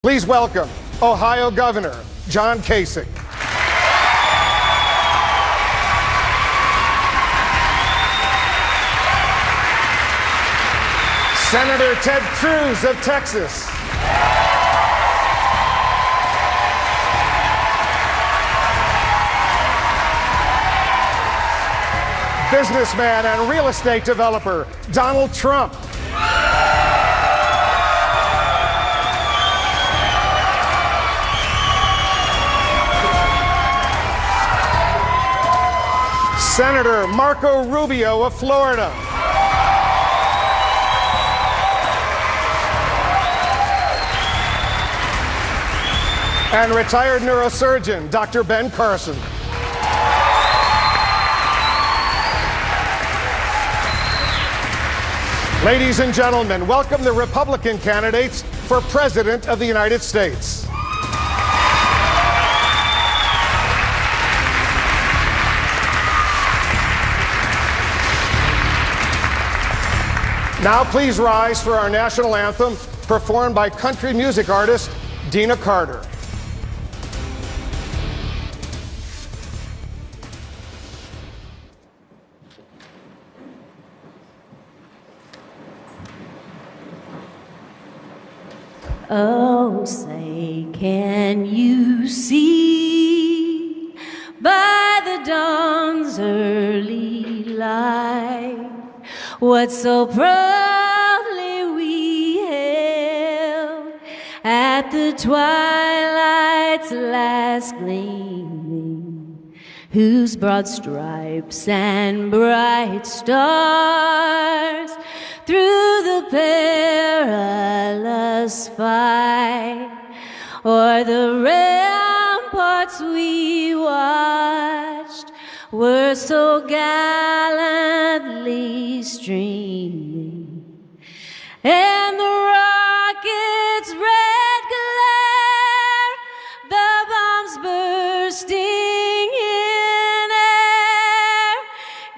Please welcome Ohio Governor John Kasich. Senator Ted Cruz of Texas. Businessman and real estate developer Donald Trump. Senator Marco Rubio of Florida. And retired neurosurgeon Dr. Ben Carson. Ladies and gentlemen, welcome the Republican candidates for President of the United States. Now please rise for our national anthem, performed by country music artist Deana Carter. Oh, say, can you see by the dawn's early light what so proudly we hailed at the twilight's last gleaming, whose broad stripes and bright stars through the perilous fight o'er the ramparts we watched were so gallantly streaming, and the rocket's red glare, the bombs bursting in air,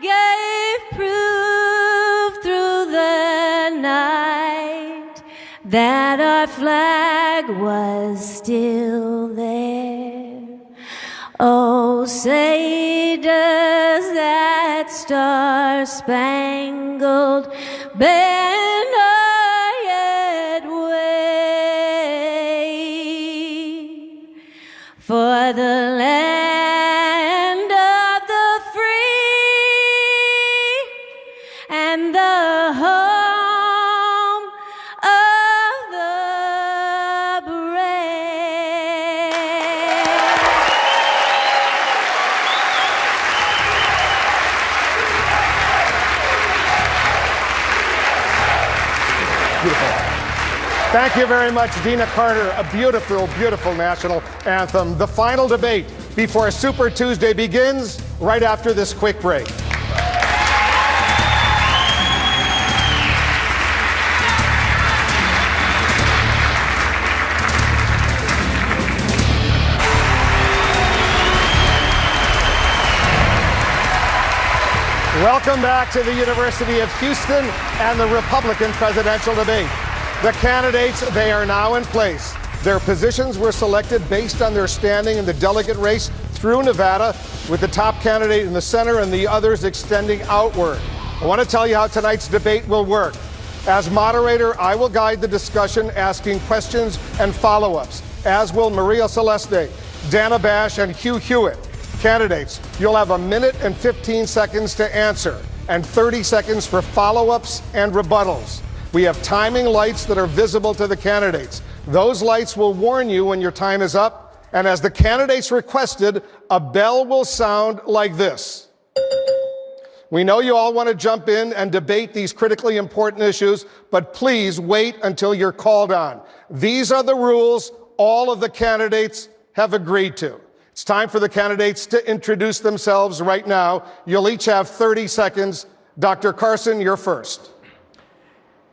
gave proof through the night that our flag was still there. Oh, say does that star-spangled banner yet wave for the land of the free and the home of the brave? Thank you very much, Deana Carter. A beautiful, beautiful national anthem. The final debate before Super Tuesday begins right after this quick break. Welcome back to the University of Houston and the Republican presidential debate. The candidates, they are now in place. Their positions were selected based on their standing in the delegate race through Nevada, with the top candidate in the center and the others extending outward. I want to tell you how tonight's debate will work. As moderator, I will guide the discussion, asking questions and follow-ups, as will Maria Celeste, Dana Bash, and Hugh Hewitt. Candidates, you'll have 1 minute and 15 seconds to answer, and 30 seconds for follow-ups and rebuttals. We have timing lights that are visible to the candidates. Those lights will warn you when your time is up, and as the candidates requested, a bell will sound like this. We know you all want to jump in and debate these critically important issues, but please wait until you're called on. These are the rules all of the candidates have agreed to. It's time for the candidates to introduce themselves right now. You'll each have 30 seconds. Dr. Carson, you're first.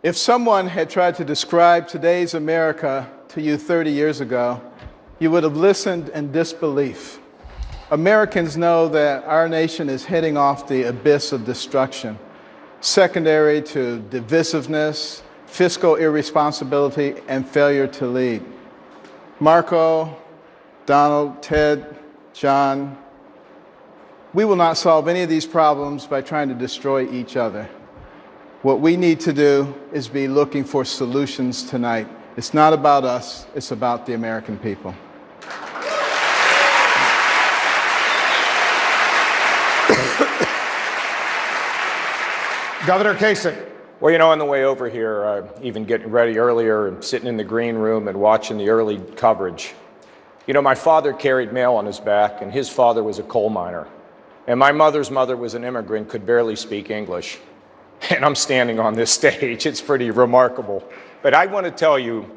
If someone had tried to describe today's America to you 30 years ago, you would have listened in disbelief. Americans know that our nation is heading off the abyss of destruction, secondary to divisiveness, fiscal irresponsibility, and failure to lead. Marco, Donald, Ted, John, we will not solve any of these problems by trying to destroy each other. What we need to do is be looking for solutions tonight. It's not about us, it's about the American people. Governor Kasich. Well, you know, on the way over here, even getting ready earlier and sitting in the green room and watching the early coverage, you know, my father carried mail on his back, and his father was a coal miner. And my mother's mother was an immigrant, could barely speak English. And I'm standing on this stage. It's pretty remarkable. But I want to tell you,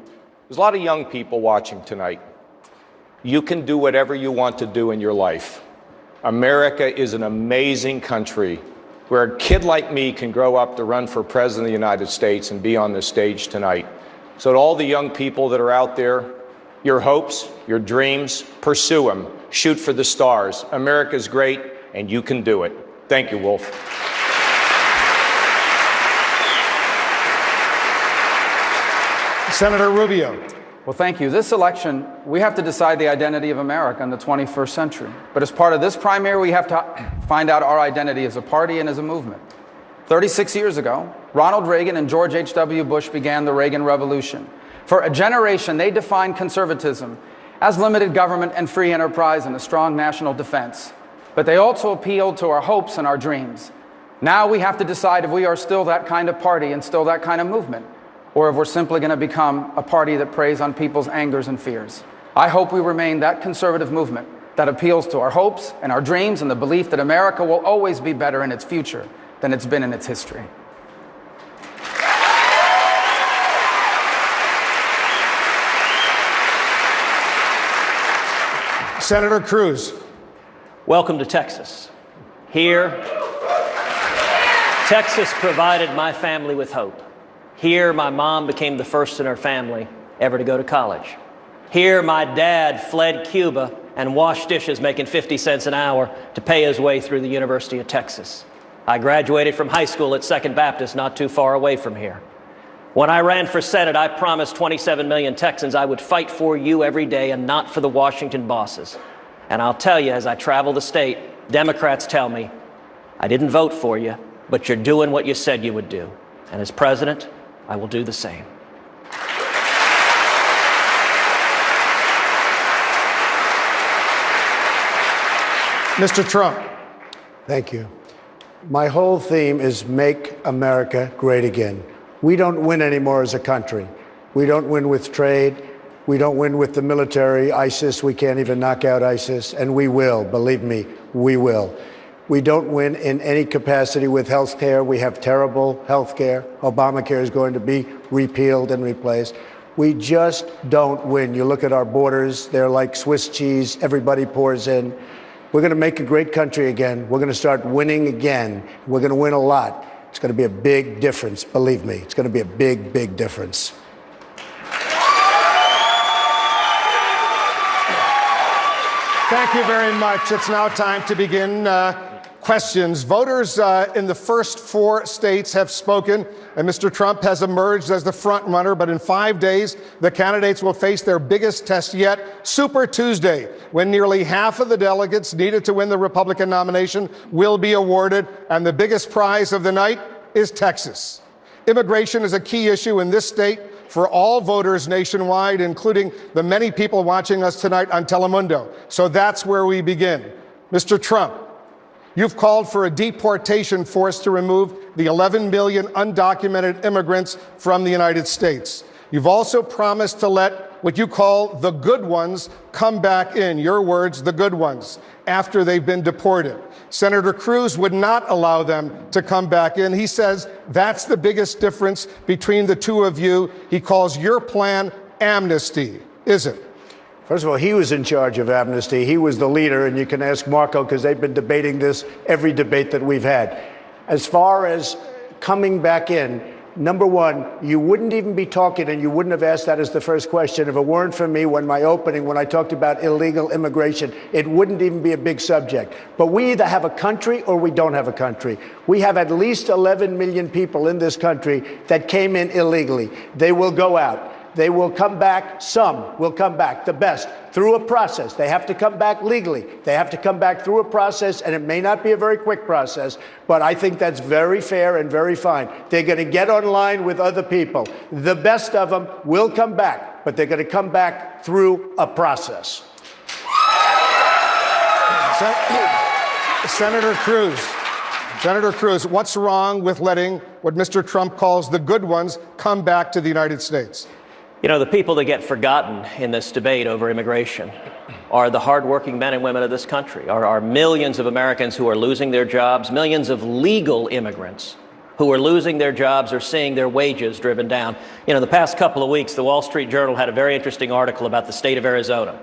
there's a lot of young people watching tonight. You can do whatever you want to do in your life. America is an amazing country where a kid like me can grow up to run for President of the United States and be on this stage tonight. So to all the young people that are out there, your hopes, your dreams, pursue them. Shoot for the stars. America's great, and you can do it. Thank you, Wolf. Senator Rubio. Well, thank you. This election, we have to decide the identity of America in the 21st century. But as part of this primary, we have to find out our identity as a party and as a movement. 36 years ago, Ronald Reagan and George H.W. Bush began the Reagan Revolution. For a generation, they defined conservatism as limited government and free enterprise and a strong national defense. But they also appealed to our hopes and our dreams. Now we have to decide if we are still that kind of party and still that kind of movement, or if we're simply going to become a party that preys on people's angers and fears. I hope we remain that conservative movement that appeals to our hopes and our dreams and the belief that America will always be better in its future than it's been in its history. Senator Cruz. Welcome to Texas. Here, Texas provided my family with hope. Here, my mom became the first in her family ever to go to college. Here, my dad fled Cuba and washed dishes making 50 cents an hour to pay his way through the University of Texas. I graduated from high school at Second Baptist, not too far away from here. When I ran for Senate, I promised 27 million Texans I would fight for you every day and not for the Washington bosses. And I'll tell you, as I travel the state, Democrats tell me, I didn't vote for you, but you're doing what you said you would do. And as president, I will do the same. Mr. Trump. Thank you. My whole theme is make America great again. We don't win anymore as a country. We don't win with trade. We don't win with the military, ISIS. We can't even knock out ISIS. And we will, believe me, we will. We don't win in any capacity with health care. We have terrible health care. Obamacare is going to be repealed and replaced. We just don't win. You look at our borders, they're like Swiss cheese. Everybody pours in. We're going to make a great country again. We're going to start winning again. We're going to win a lot. It's going to be a big difference. Believe me, it's going to be a big, big difference. Thank you very much. It's now time to begin questions. Voters in the first 4 states have spoken, and Mr. Trump has emerged as the front runner. But in 5 days, the candidates will face their biggest test yet, Super Tuesday, when nearly half of the delegates needed to win the Republican nomination will be awarded. And the biggest prize of the night is Texas. Immigration is a key issue in this state for all voters nationwide, including the many people watching us tonight on Telemundo. So that's where we begin. Mr. Trump, you've called for a deportation force to remove the 11 million undocumented immigrants from the United States. You've also promised to let what you call the good ones come back in, your words, the good ones, after they've been deported. Senator Cruz would not allow them to come back in. He says that's the biggest difference between the two of you. He calls your plan amnesty. Is it? First of all, he was in charge of amnesty. He was the leader, and you can ask Marco because they've been debating this every debate that we've had. As far as coming back in, number one, you wouldn't even be talking, and you wouldn't have asked that as the first question if it weren't for me when I talked about illegal immigration. It wouldn't even be a big subject. But we either have a country or we don't have a country. We have at least 11 million people in this country that came in illegally. They will go out. They will come back. Some will come back, the best, through a process. They have to come back legally. They have to come back through a process, and it may not be a very quick process, but I think that's very fair and very fine. They're going to get online with other people. The best of them will come back, but they're going to come back through a process. Senator Cruz, what's wrong with letting what Mr. Trump calls the good ones come back to the United States? You know, the people that get forgotten in this debate over immigration are the hardworking men and women of this country, are millions of Americans who are losing their jobs, millions of legal immigrants who are losing their jobs or seeing their wages driven down. You know, the past couple of weeks, the Wall Street Journal had a very interesting article about the state of Arizona.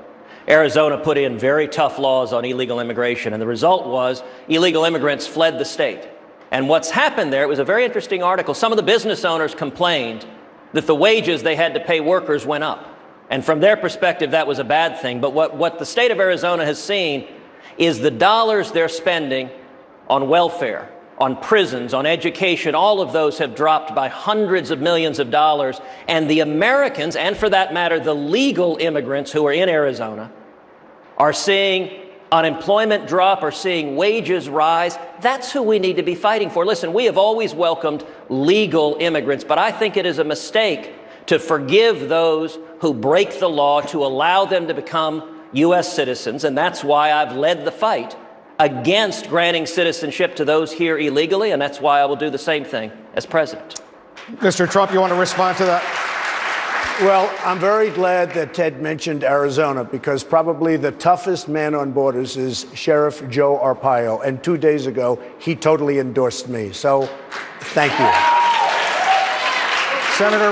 Arizona put in very tough laws on illegal immigration, and the result was illegal immigrants fled the state. And what's happened there, it was a very interesting article. Some of the business owners complained that the wages they had to pay workers went up. And from their perspective, that was a bad thing. But what the state of Arizona has seen is the dollars they're spending on welfare, on prisons, on education, all of those have dropped by hundreds of millions of dollars. And the Americans, and for that matter, the legal immigrants who are in Arizona, are seeing unemployment drop, are seeing wages rise. That's who we need to be fighting for. Listen, we have always welcomed legal immigrants, but I think it is a mistake to forgive those who break the law, to allow them to become U.S. citizens. And that's why I've led the fight against granting citizenship to those here illegally, and that's why I will do the same thing as president. Mr. Trump, you want to respond to that? Well, I'm very glad that Ted mentioned Arizona, because probably the toughest man on borders is Sheriff Joe Arpaio. And 2 days ago, he totally endorsed me. So thank you. Senator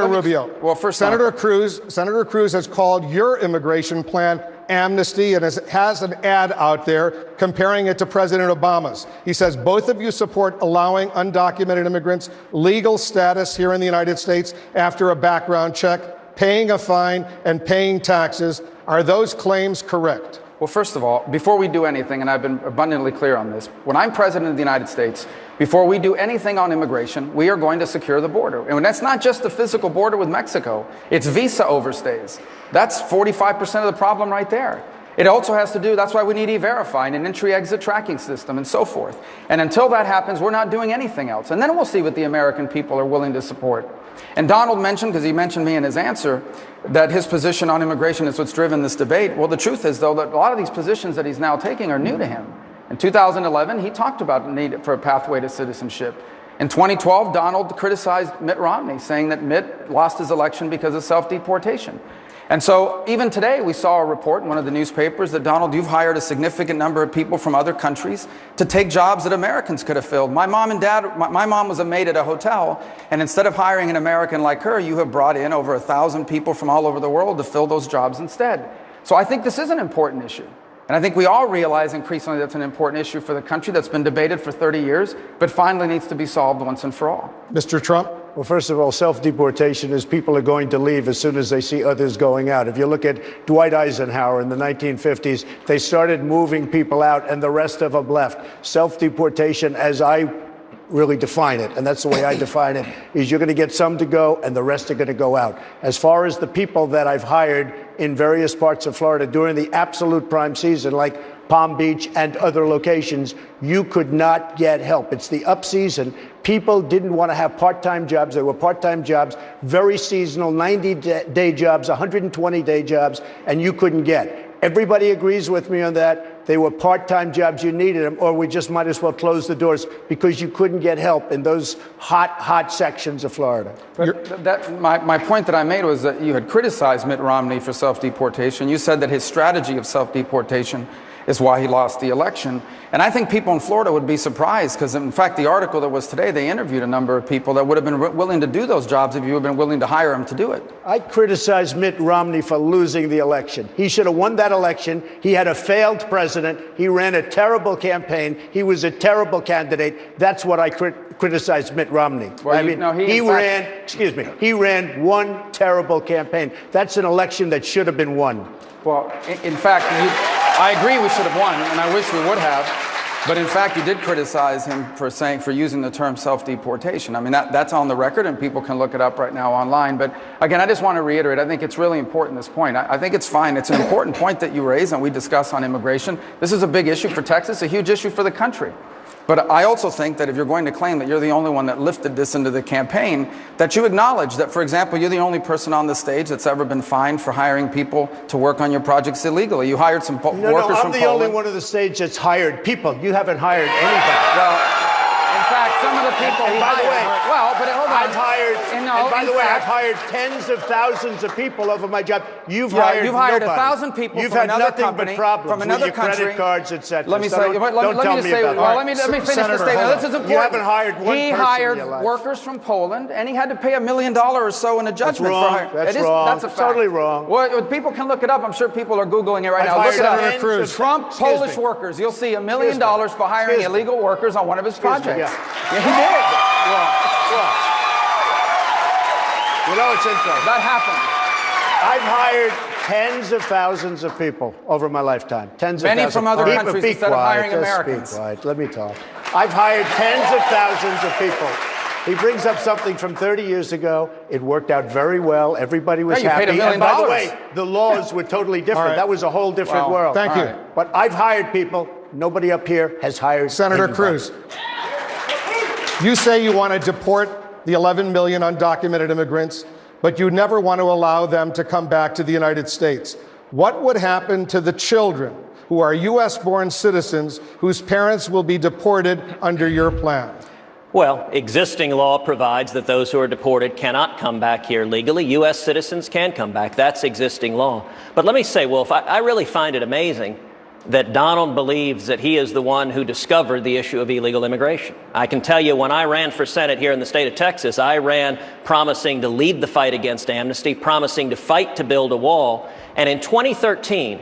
Rubio. Well, first, Senator Cruz has called your immigration plan amnesty and has an ad out there comparing it to President Obama's. He says both of you support allowing undocumented immigrants legal status here in the United States after a background check, paying a fine, and paying taxes. Are those claims correct? Well, first of all, before we do anything, and I've been abundantly clear on this, when I'm president of the United States, before we do anything on immigration, we are going to secure the border. And that's not just the physical border with Mexico. It's visa overstays. That's 45% of the problem right there. It also has to do, that's why we need E-Verify and an entry-exit tracking system and so forth. And until that happens, we're not doing anything else. And then we'll see what the American people are willing to support. And Donald mentioned, because he mentioned me in his answer, that his position on immigration is what's driven this debate. Well, the truth is, though, that a lot of these positions that he's now taking are new to him. In 2011, he talked about the need for a pathway to citizenship. In 2012, Donald criticized Mitt Romney, saying that Mitt lost his election because of self-deportation. And so even today, we saw a report in one of the newspapers that, Donald, you've hired a significant number of people from other countries to take jobs that Americans could have filled. My mom was a maid at a hotel, and instead of hiring an American like her, you have brought in over 1,000 people from all over the world to fill those jobs instead. So I think this is an important issue. And I think we all realize increasingly that's an important issue for the country that's been debated for 30 years, but finally needs to be solved once and for all. Mr. Trump? Well, first of all, self-deportation is people are going to leave as soon as they see others going out. If you look at Dwight Eisenhower in the 1950s, they started moving people out and the rest of them left. Self-deportation, as I really define it, and that's the way I define it, is you're going to get some to go and the rest are going to go out. As far as the people that I've hired in various parts of Florida during the absolute prime season, like Palm Beach and other locations, you could not get help. It's the up season. People didn't want to have part-time jobs. They were part-time jobs, very seasonal, 90-day jobs, 120-day jobs, and you couldn't get. Everybody agrees with me on that. They were part-time jobs. You needed them, or we just might as well close the doors because you couldn't get help in those hot sections of Florida. My point that I made was that you had criticized Mitt Romney for self-deportation. You said that his strategy of self-deportation is why he lost the election. And I think people in Florida would be surprised because, in fact, the article that was today, they interviewed a number of people that would have been willing to do those jobs if you had been willing to hire them to do it. I criticized Mitt Romney for losing the election. He should have won that election. He had a failed president. He ran a terrible campaign. He was a terrible candidate. That's what I criticized Mitt Romney. Well, he ran one terrible campaign. That's an election that should have been won. Well, in fact, I agree we should have won, and I wish we would have. But in fact, you did criticize him for using the term self-deportation. I mean, that's on the record, and people can look it up right now online. But again, I just want to reiterate, I think it's really important, this point. I think it's fine. It's an important point that you raise and we discuss on immigration. This is a big issue for Texas, a huge issue for the country. But I also think that if you're going to claim that you're the only one that lifted this into the campaign, that you acknowledge that, for example, you're the only person on the stage that's ever been fined for hiring people to work on your projects illegally. You hired some workers from Poland. I'm the only one on the stage that's hired people. You haven't hired anybody. Well, in fact, some of the people and by the way, well, but hold on. I've hired, and by the way, I've hired tens of thousands of people over my job. You've hired nobody. 1,000 people You've from had another nothing company, but problems from another with your country. credit cards, etc. Let me so say, don't let me tell just me say, about well, that. let me finish Senator, the statement. hold This is on. important. You haven't hired one He person hired in your life. workers from Poland, and he had to pay $1 million or so in a judgment. wrong. For hiring. That's wrong. That's a fact. Totally wrong. Well, people can look it up. I'm sure people are Googling it right I've now. Look it up. hired tens of- Trump Excuse Polish me. workers. You'll see $1 million for hiring Excuse me. illegal workers on one of his projects. yeah. Yeah, he did. Wrong. You know, it's interesting. That happened. I've hired tens of thousands of people over my lifetime. Tens of Many thousands. from other Be- countries be instead of quiet, hiring just Americans. Be quiet. Let me talk. I've hired tens of thousands of people. He brings up something from 30 years ago. It worked out very well. Everybody was Yeah, you happy. paid $1 million. And by the way, the laws were totally different. All right. That was a whole different world. Thank you. But I've hired people. Nobody up here has hired Senator anybody. Cruz, you say you want to deport the 11 million undocumented immigrants, but you never want to allow them to come back to the United States. What would happen to the children who are U.S.-born citizens whose parents will be deported under your plan? Well, existing law provides that those who are deported cannot come back here legally. U.S. citizens can come back. That's existing law. But let me say, Wolf, I really find it amazing that Donald believes that he is the one who discovered the issue of illegal immigration. I can tell you, when I ran for Senate here in the state of Texas, I ran promising to lead the fight against amnesty, promising to fight to build a wall. And in 2013,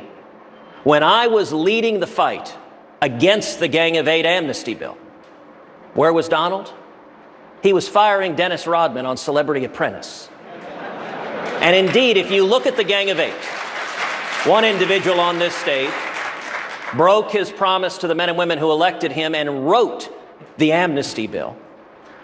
when I was leading the fight against the Gang of Eight amnesty bill, where was Donald? He was firing Dennis Rodman on Celebrity Apprentice. And indeed, if you look at the Gang of Eight, one individual on this stage broke his promise to the men and women who elected him and wrote the amnesty bill.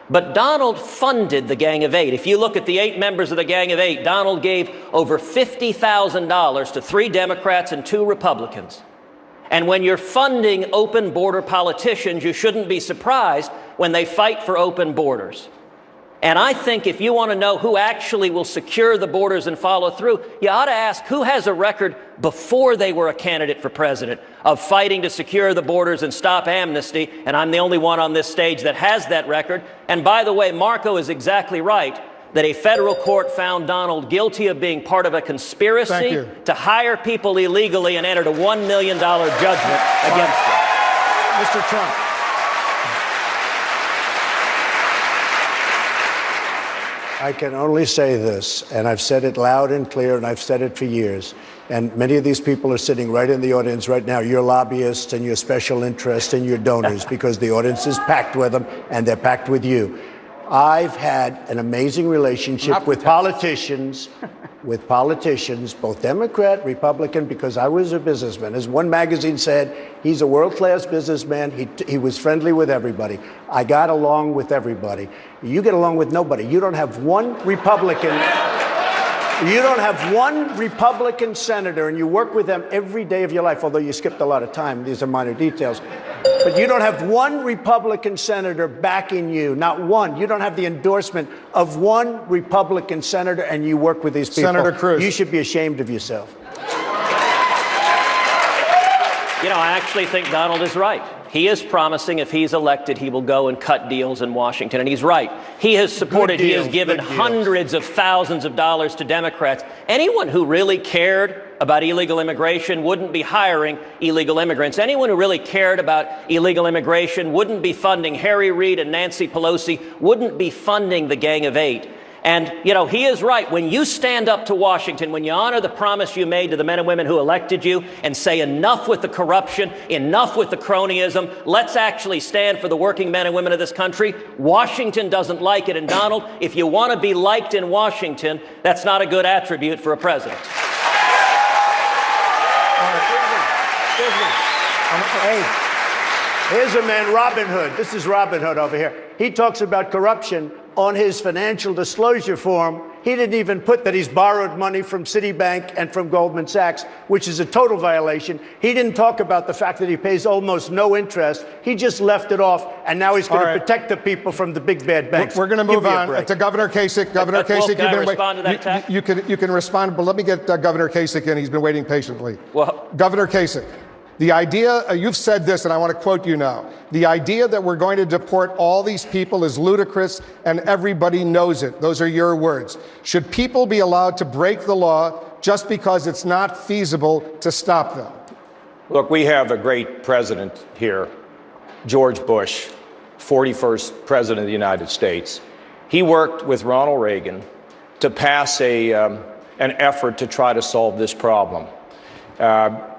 But Donald funded the Gang of Eight. If you look at the 8 members of the Gang of Eight, Donald gave over $50,000 to 3 Democrats and 2 Republicans. And when you're funding open border politicians, you shouldn't be surprised when they fight for open borders. And I think if you want to know who actually will secure the borders and follow through, you ought to ask who has a record before they were a candidate for president of fighting to secure the borders and stop amnesty. And I'm the only one on this stage that has that record. And by the way, Marco is exactly right that a federal court found Donald guilty of being part of a conspiracy to hire people illegally and entered a $1 million judgment against them. Mr. Trump. I can only say this, and I've said it loud and clear, and I've said it for years. And many of these people are sitting right in the audience right now, your lobbyists and your special interests and your donors, because the audience is packed with them, and they're packed with you. I've had an amazing relationship with politicians, both Democrat, Republican, because I was a businessman. As one magazine said, he's a world-class businessman. He was friendly with everybody. I got along with everybody. You get along with nobody. You don't have one Republican. You don't have one Republican senator, and you work with them every day of your life, although you skipped a lot of time. These are minor details. But you don't have one Republican senator backing you, not one. You don't have the endorsement of one Republican senator, and you work with these people. Senator Cruz. You should be ashamed of yourself. You know, I actually think Donald is right. He is promising if he's elected, he will go and cut deals in Washington. And he's right. He has supported, he has given hundreds of thousands of dollars to Democrats. Anyone who really cared about illegal immigration wouldn't be hiring illegal immigrants. Anyone who really cared about illegal immigration wouldn't be funding Harry Reid and Nancy Pelosi, wouldn't be funding the Gang of Eight. And, you know, he is right. When you stand up to Washington, when you honor the promise you made to the men and women who elected you and say enough with the corruption, enough with the cronyism, let's actually stand for the working men and women of this country, Washington doesn't like it. And Donald, if you want to be liked in Washington, that's not a good attribute for a president. Hey, Here's a man, Robin Hood. This is Robin Hood over here. He talks about corruption on his financial disclosure form. He didn't even put that he's borrowed money from Citibank and from Goldman Sachs, which is a total violation. He didn't talk about the fact that he pays almost no interest. He just left it off, and now he's going to protect the people from the big bad banks. We're going to move on to Governor Kasich. Governor Kasich, can I respond to that, Tack? You can respond, but let me get Governor Kasich in. He's been waiting patiently. Well, Governor Kasich, the idea, you've said this, and I want to quote you now. The idea that we're going to deport all these people is ludicrous, and everybody knows it. Those are your words. Should people be allowed to break the law just because it's not feasible to stop them? Look, we have a great president here, George Bush, 41st president of the United States. He worked with Ronald Reagan to pass an effort to try to solve this problem.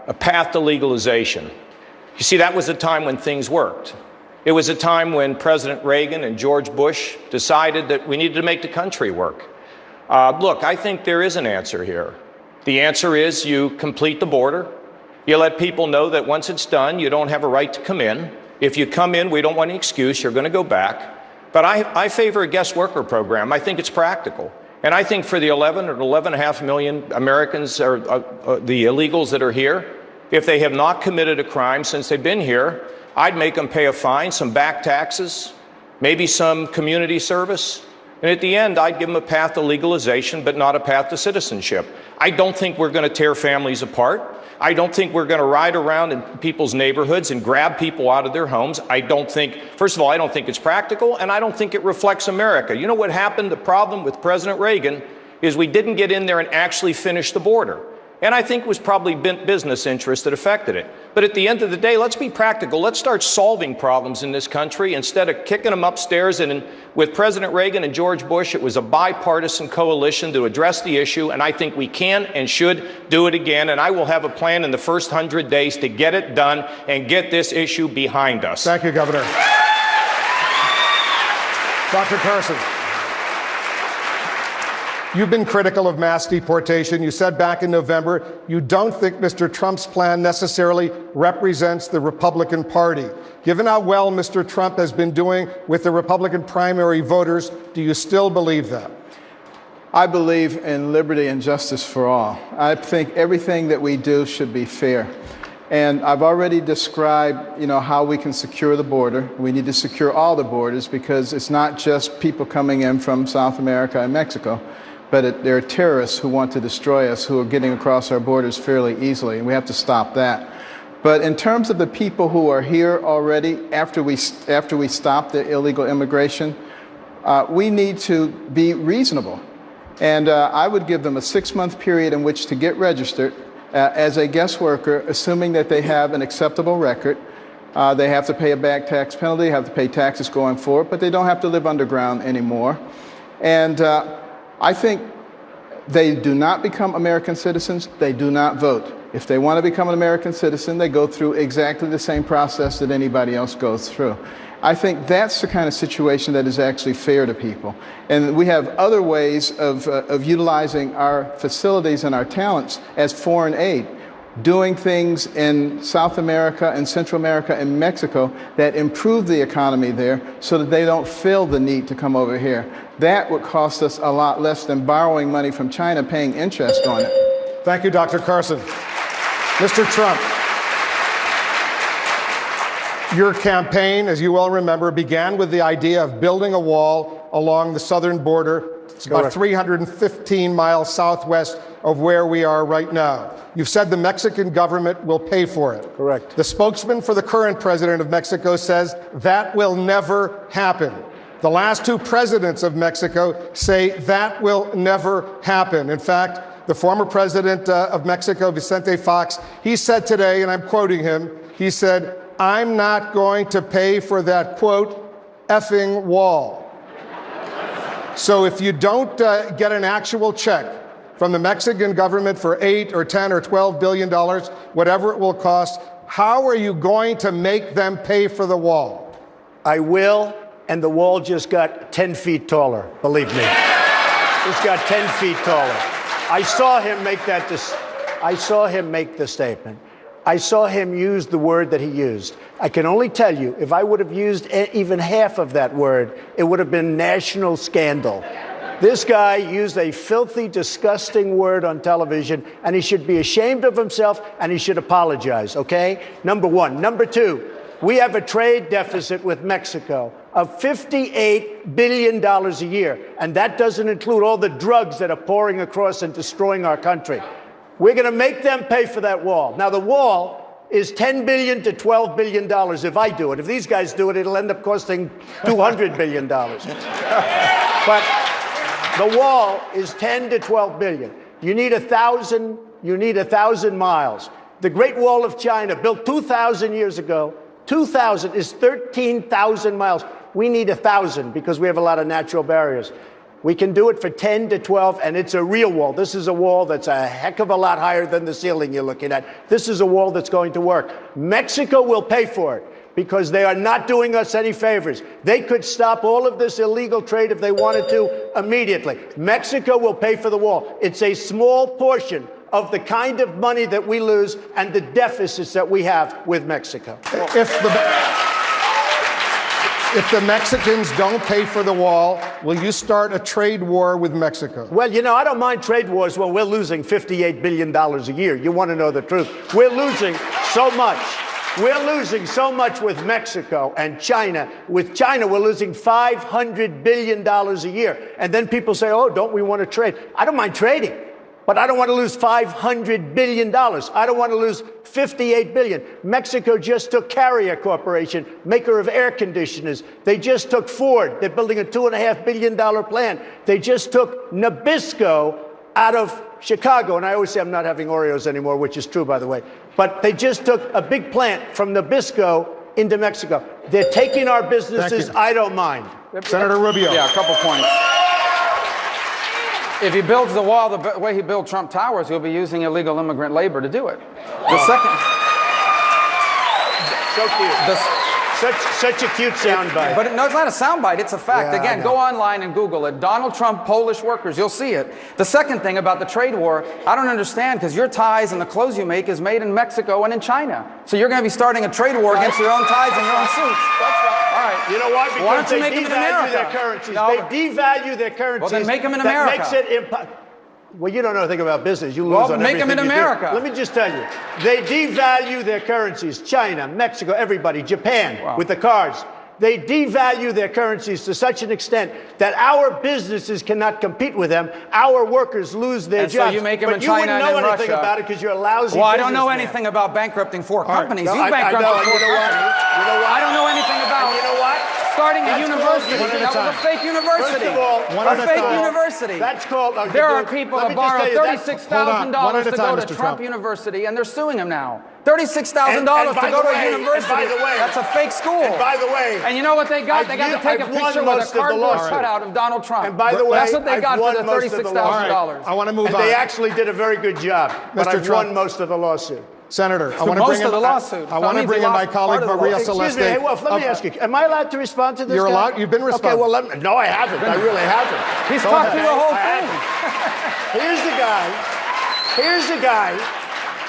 A path to legalization. You see, that was a time when things worked. It was a time when President Reagan and George Bush decided that we needed to make the country work. Look, I think there is an answer here. The answer is you complete the border. You let people know that once it's done, you don't have a right to come in. If you come in, we don't want any excuse. You're going to go back. But I favor a guest worker program. I think it's practical. And I think for the 11 or 11.5 million Americans or the illegals that are here, if they have not committed a crime since they've been here, I'd make them pay a fine, some back taxes, maybe some community service. And at the end, I'd give them a path to legalization, but not a path to citizenship. I don't think we're going to tear families apart. I don't think we're going to ride around in people's neighborhoods and grab people out of their homes. I don't think, first of all, I don't think it's practical, and I don't think it reflects America. You know what happened? The problem with President Reagan is we didn't get in there and actually finish the border. And I think it was probably business interests that affected it. But at the end of the day, let's be practical. Let's start solving problems in this country instead of kicking them upstairs. And with President Reagan and George Bush, it was a bipartisan coalition to address the issue. And I think we can and should do it again. And I will have a plan in the first 100 days to get it done and get this issue behind us. Thank you, Governor. Dr. Carson. You've been critical of mass deportation. You said back in November you don't think Mr. Trump's plan necessarily represents the Republican Party. Given how well Mr. Trump has been doing with the Republican primary voters, do you still believe that? I believe in liberty and justice for all. I think everything that we do should be fair. And I've already described, how we can secure the border. We need to secure all the borders because it's not just people coming in from South America and Mexico. But there are terrorists who want to destroy us who are getting across our borders fairly easily, and we have to stop that. But in terms of the people who are here already, after we stop the illegal immigration, we need to be reasonable. And I would give them a 6-month period in which to get registered as a guest worker, assuming that they have an acceptable record. They have to pay a back tax penalty, have to pay taxes going forward, but they don't have to live underground anymore. And I think they do not become American citizens. They do not vote. If they want to become an American citizen, they go through exactly the same process that anybody else goes through. I think that's the kind of situation that is actually fair to people. And we have other ways of utilizing our facilities and our talents as foreign aid, doing things in South America and Central America and Mexico that improve the economy there so that they don't feel the need to come over here. That would cost us a lot less than borrowing money from China, paying interest on it. Thank you, Dr. Carson. Mr. Trump, your campaign, as you well remember, began with the idea of building a wall along the southern border. It's about 315 miles southwest of where we are right now. You've said the Mexican government will pay for it. Correct. The spokesman for the current president of Mexico says that will never happen. The last 2 presidents of Mexico say that will never happen. In fact, the former president of Mexico, Vicente Fox, he said today, and I'm quoting him, he said, "I'm not going to pay for that, quote, effing wall." So if you don't get an actual check from the Mexican government for $8 or $10 or $12 billion, whatever it will cost, how are you going to make them pay for the wall? I will, and the wall just got 10 feet taller, believe me. It's got 10 feet taller. I saw him make the statement. I saw him use the word that he used. I can only tell you, if I would have used even half of that word, it would have been national scandal. This guy used a filthy, disgusting word on television, and he should be ashamed of himself, and he should apologize, okay? Number one. Number two, we have a trade deficit with Mexico of $58 billion a year, and that doesn't include all the drugs that are pouring across and destroying our country. We're going to make them pay for that wall. Now, the wall is $10 billion to $12 billion if I do it. If these guys do it, it'll end up costing $200 billion. But the wall is 10 to 12 billion. You need 1,000 miles. The Great Wall of China, built 2,000 years ago, 2,000 is 13,000 miles. We need 1,000 because we have a lot of natural barriers. We can do it for 10 to 12, and it's a real wall. This is a wall that's a heck of a lot higher than the ceiling you're looking at. This is a wall that's going to work. Mexico will pay for it because they are not doing us any favors. They could stop all of this illegal trade if they wanted to immediately. Mexico will pay for the wall. It's a small portion of the kind of money that we lose and the deficits that we have with Mexico. If the Mexicans don't pay for the wall, will you start a trade war with Mexico? Well, you know, I don't mind trade wars when we're losing $58 billion a year. You want to know the truth. We're losing so much. We're losing so much with Mexico and China. With China, we're losing $500 billion a year. And then people say, oh, don't we want to trade? I don't mind trading, but I don't want to lose $500 billion. I don't want to lose $58 billion. Mexico just took Carrier Corporation, maker of air conditioners. They just took Ford. They're building a $2.5 billion plant. They just took Nabisco out of Chicago. And I always say I'm not having Oreos anymore, which is true, by the way. But they just took a big plant from Nabisco into Mexico. They're taking our businesses. I don't mind. Senator Rubio. Yeah, a couple points. If he builds the wall the way he built Trump Towers, he'll be using illegal immigrant labor to do it. The second... So cute. Such a cute soundbite. But no, it's not a soundbite. It's a fact. Yeah, Again, go online and Google it. Donald Trump, Polish workers. You'll see it. The second thing about the trade war, I don't understand, because your ties and the clothes you make is made in Mexico and in China. So you're going to be starting a trade war against your own ties and your own suits. That's right. All right. You know why? Because why don't you they make them in devalue America? their currencies. No, they devalue their currencies. Well, then make them in America. That makes it well, you don't know anything about business. You lose on make them in America. Let me just tell you. They devalue their currencies. China, Mexico, everybody, Japan, with the cars. They devalue their currencies to such an extent that our businesses cannot compete with them. Our workers lose their jobs. So you make them in China and in Russia. You wouldn't know anything about it because you're a lousy Well, I don't know businessman. anything about bankrupting four companies. No, You bankrupted four companies. You know what? I don't know anything about. You know what? Starting a university. One at a That was time. a fake university. First of all, a fake university. That's called. There are people that borrow $36,000 One at a to time, go to Mr. Trump Trump. University, and they're suing him now. $36,000 And to by go the to way, a university. and by the way, That's a fake school. And by the way, and you know what they got? They got to take a I've won picture with most a of the cardboard lawsuit. cutout of Donald Trump. And by the way, that's what they I've got won for the most of the $36,000. I want to move and on. they actually did a very good job. But Mr. I've Trump. won most of the lawsuit. Senator, I want to most bring in of the lawsuit. I want to bring in my colleague Maria Celeste. Excuse me, hey, Wolf, let me ask you, am I allowed to respond to this You're guy? allowed. You've been responding. Okay, well, no, I haven't. I really haven't. He's talked through the whole I thing. Here's the guy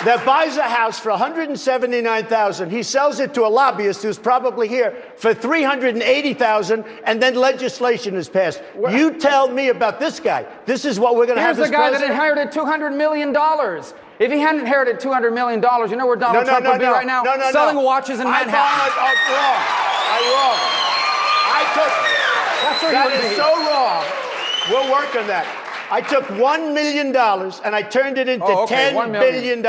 that buys a house for $179,000. He sells it to a lobbyist who's probably here for $380,000, and then legislation is passed. You tell me about this guy. This is what we're going to have Here's as the guy president? that inherited $200 million. If he hadn't inherited $200 million, you know where Donald Trump would be right now? Selling watches in Manhattan. Wrong. That's where That he would is be. so wrong. We'll work on that. I took $1 million and I turned it into $10 billion.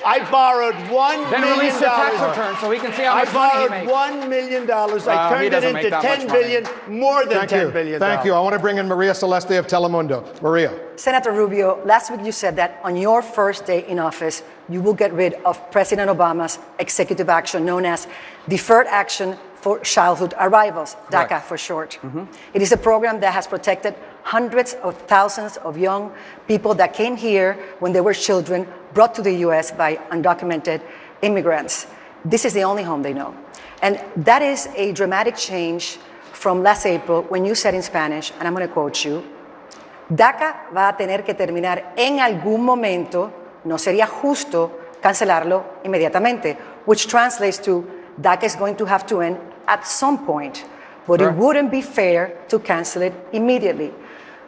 I borrowed $1 million. Then release your tax return so he can see how much money he makes. I borrowed $1 million. I turned it into $10 billion, more than $10 billion. Thank you. I want to bring in Maria Celeste of Telemundo. Maria. Senator Rubio, last week you said that on your first day in office, you will get rid of President Obama's executive action known as Deferred Action for Childhood Arrivals, DACA for short. It is a program that has protected hundreds of thousands of young people that came here when they were children, brought to the U.S. by undocumented immigrants. This is the only home they know. And that is a dramatic change from last April when you said in Spanish, and I'm going to quote you, DACA va a tener que terminar en algún momento, no sería justo cancelarlo inmediatamente, which translates to DACA is going to have to end at some point, but it wouldn't be fair to cancel it immediately.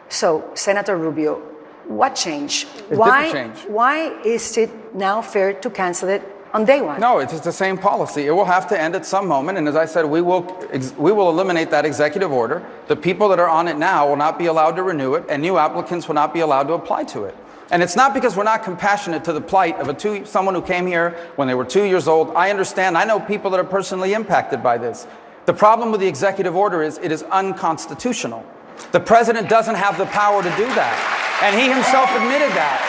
So, Senator Rubio, what changed? Why is it now fair to cancel it on day one? No, it's the same policy. It will have to end at some moment. And as I said, we will eliminate that executive order. The people that are on it now will not be allowed to renew it, and new applicants will not be allowed to apply to it. And it's not because we're not compassionate to the plight of someone who came here when they were 2 years old. I understand. I know people that are personally impacted by this. The problem with the executive order is it is unconstitutional. The president doesn't have the power to do that. And he himself admitted that.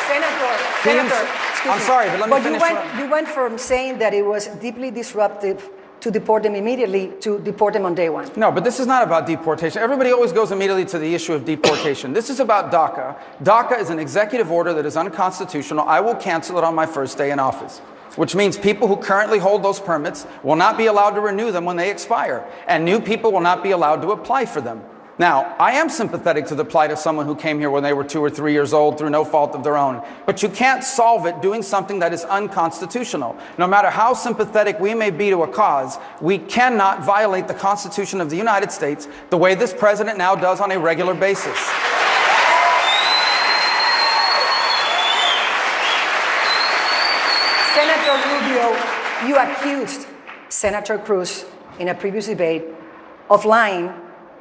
Senator, I'm sorry, but let me finish. You went from saying that it was deeply disruptive to deport them immediately to deport them on day one. No, but this is not about deportation. Everybody always goes immediately to the issue of deportation. This is about DACA. DACA is an executive order that is unconstitutional. I will cancel it on my first day in office, which means people who currently hold those permits will not be allowed to renew them when they expire, and new people will not be allowed to apply for them. Now, I am sympathetic to the plight of someone who came here when they were 2 or 3 years old through no fault of their own. But you can't solve it doing something that is unconstitutional. No matter how sympathetic we may be to a cause, we cannot violate the Constitution of the United States the way this president now does on a regular basis. Senator Rubio, you accused Senator Cruz in a previous debate of lying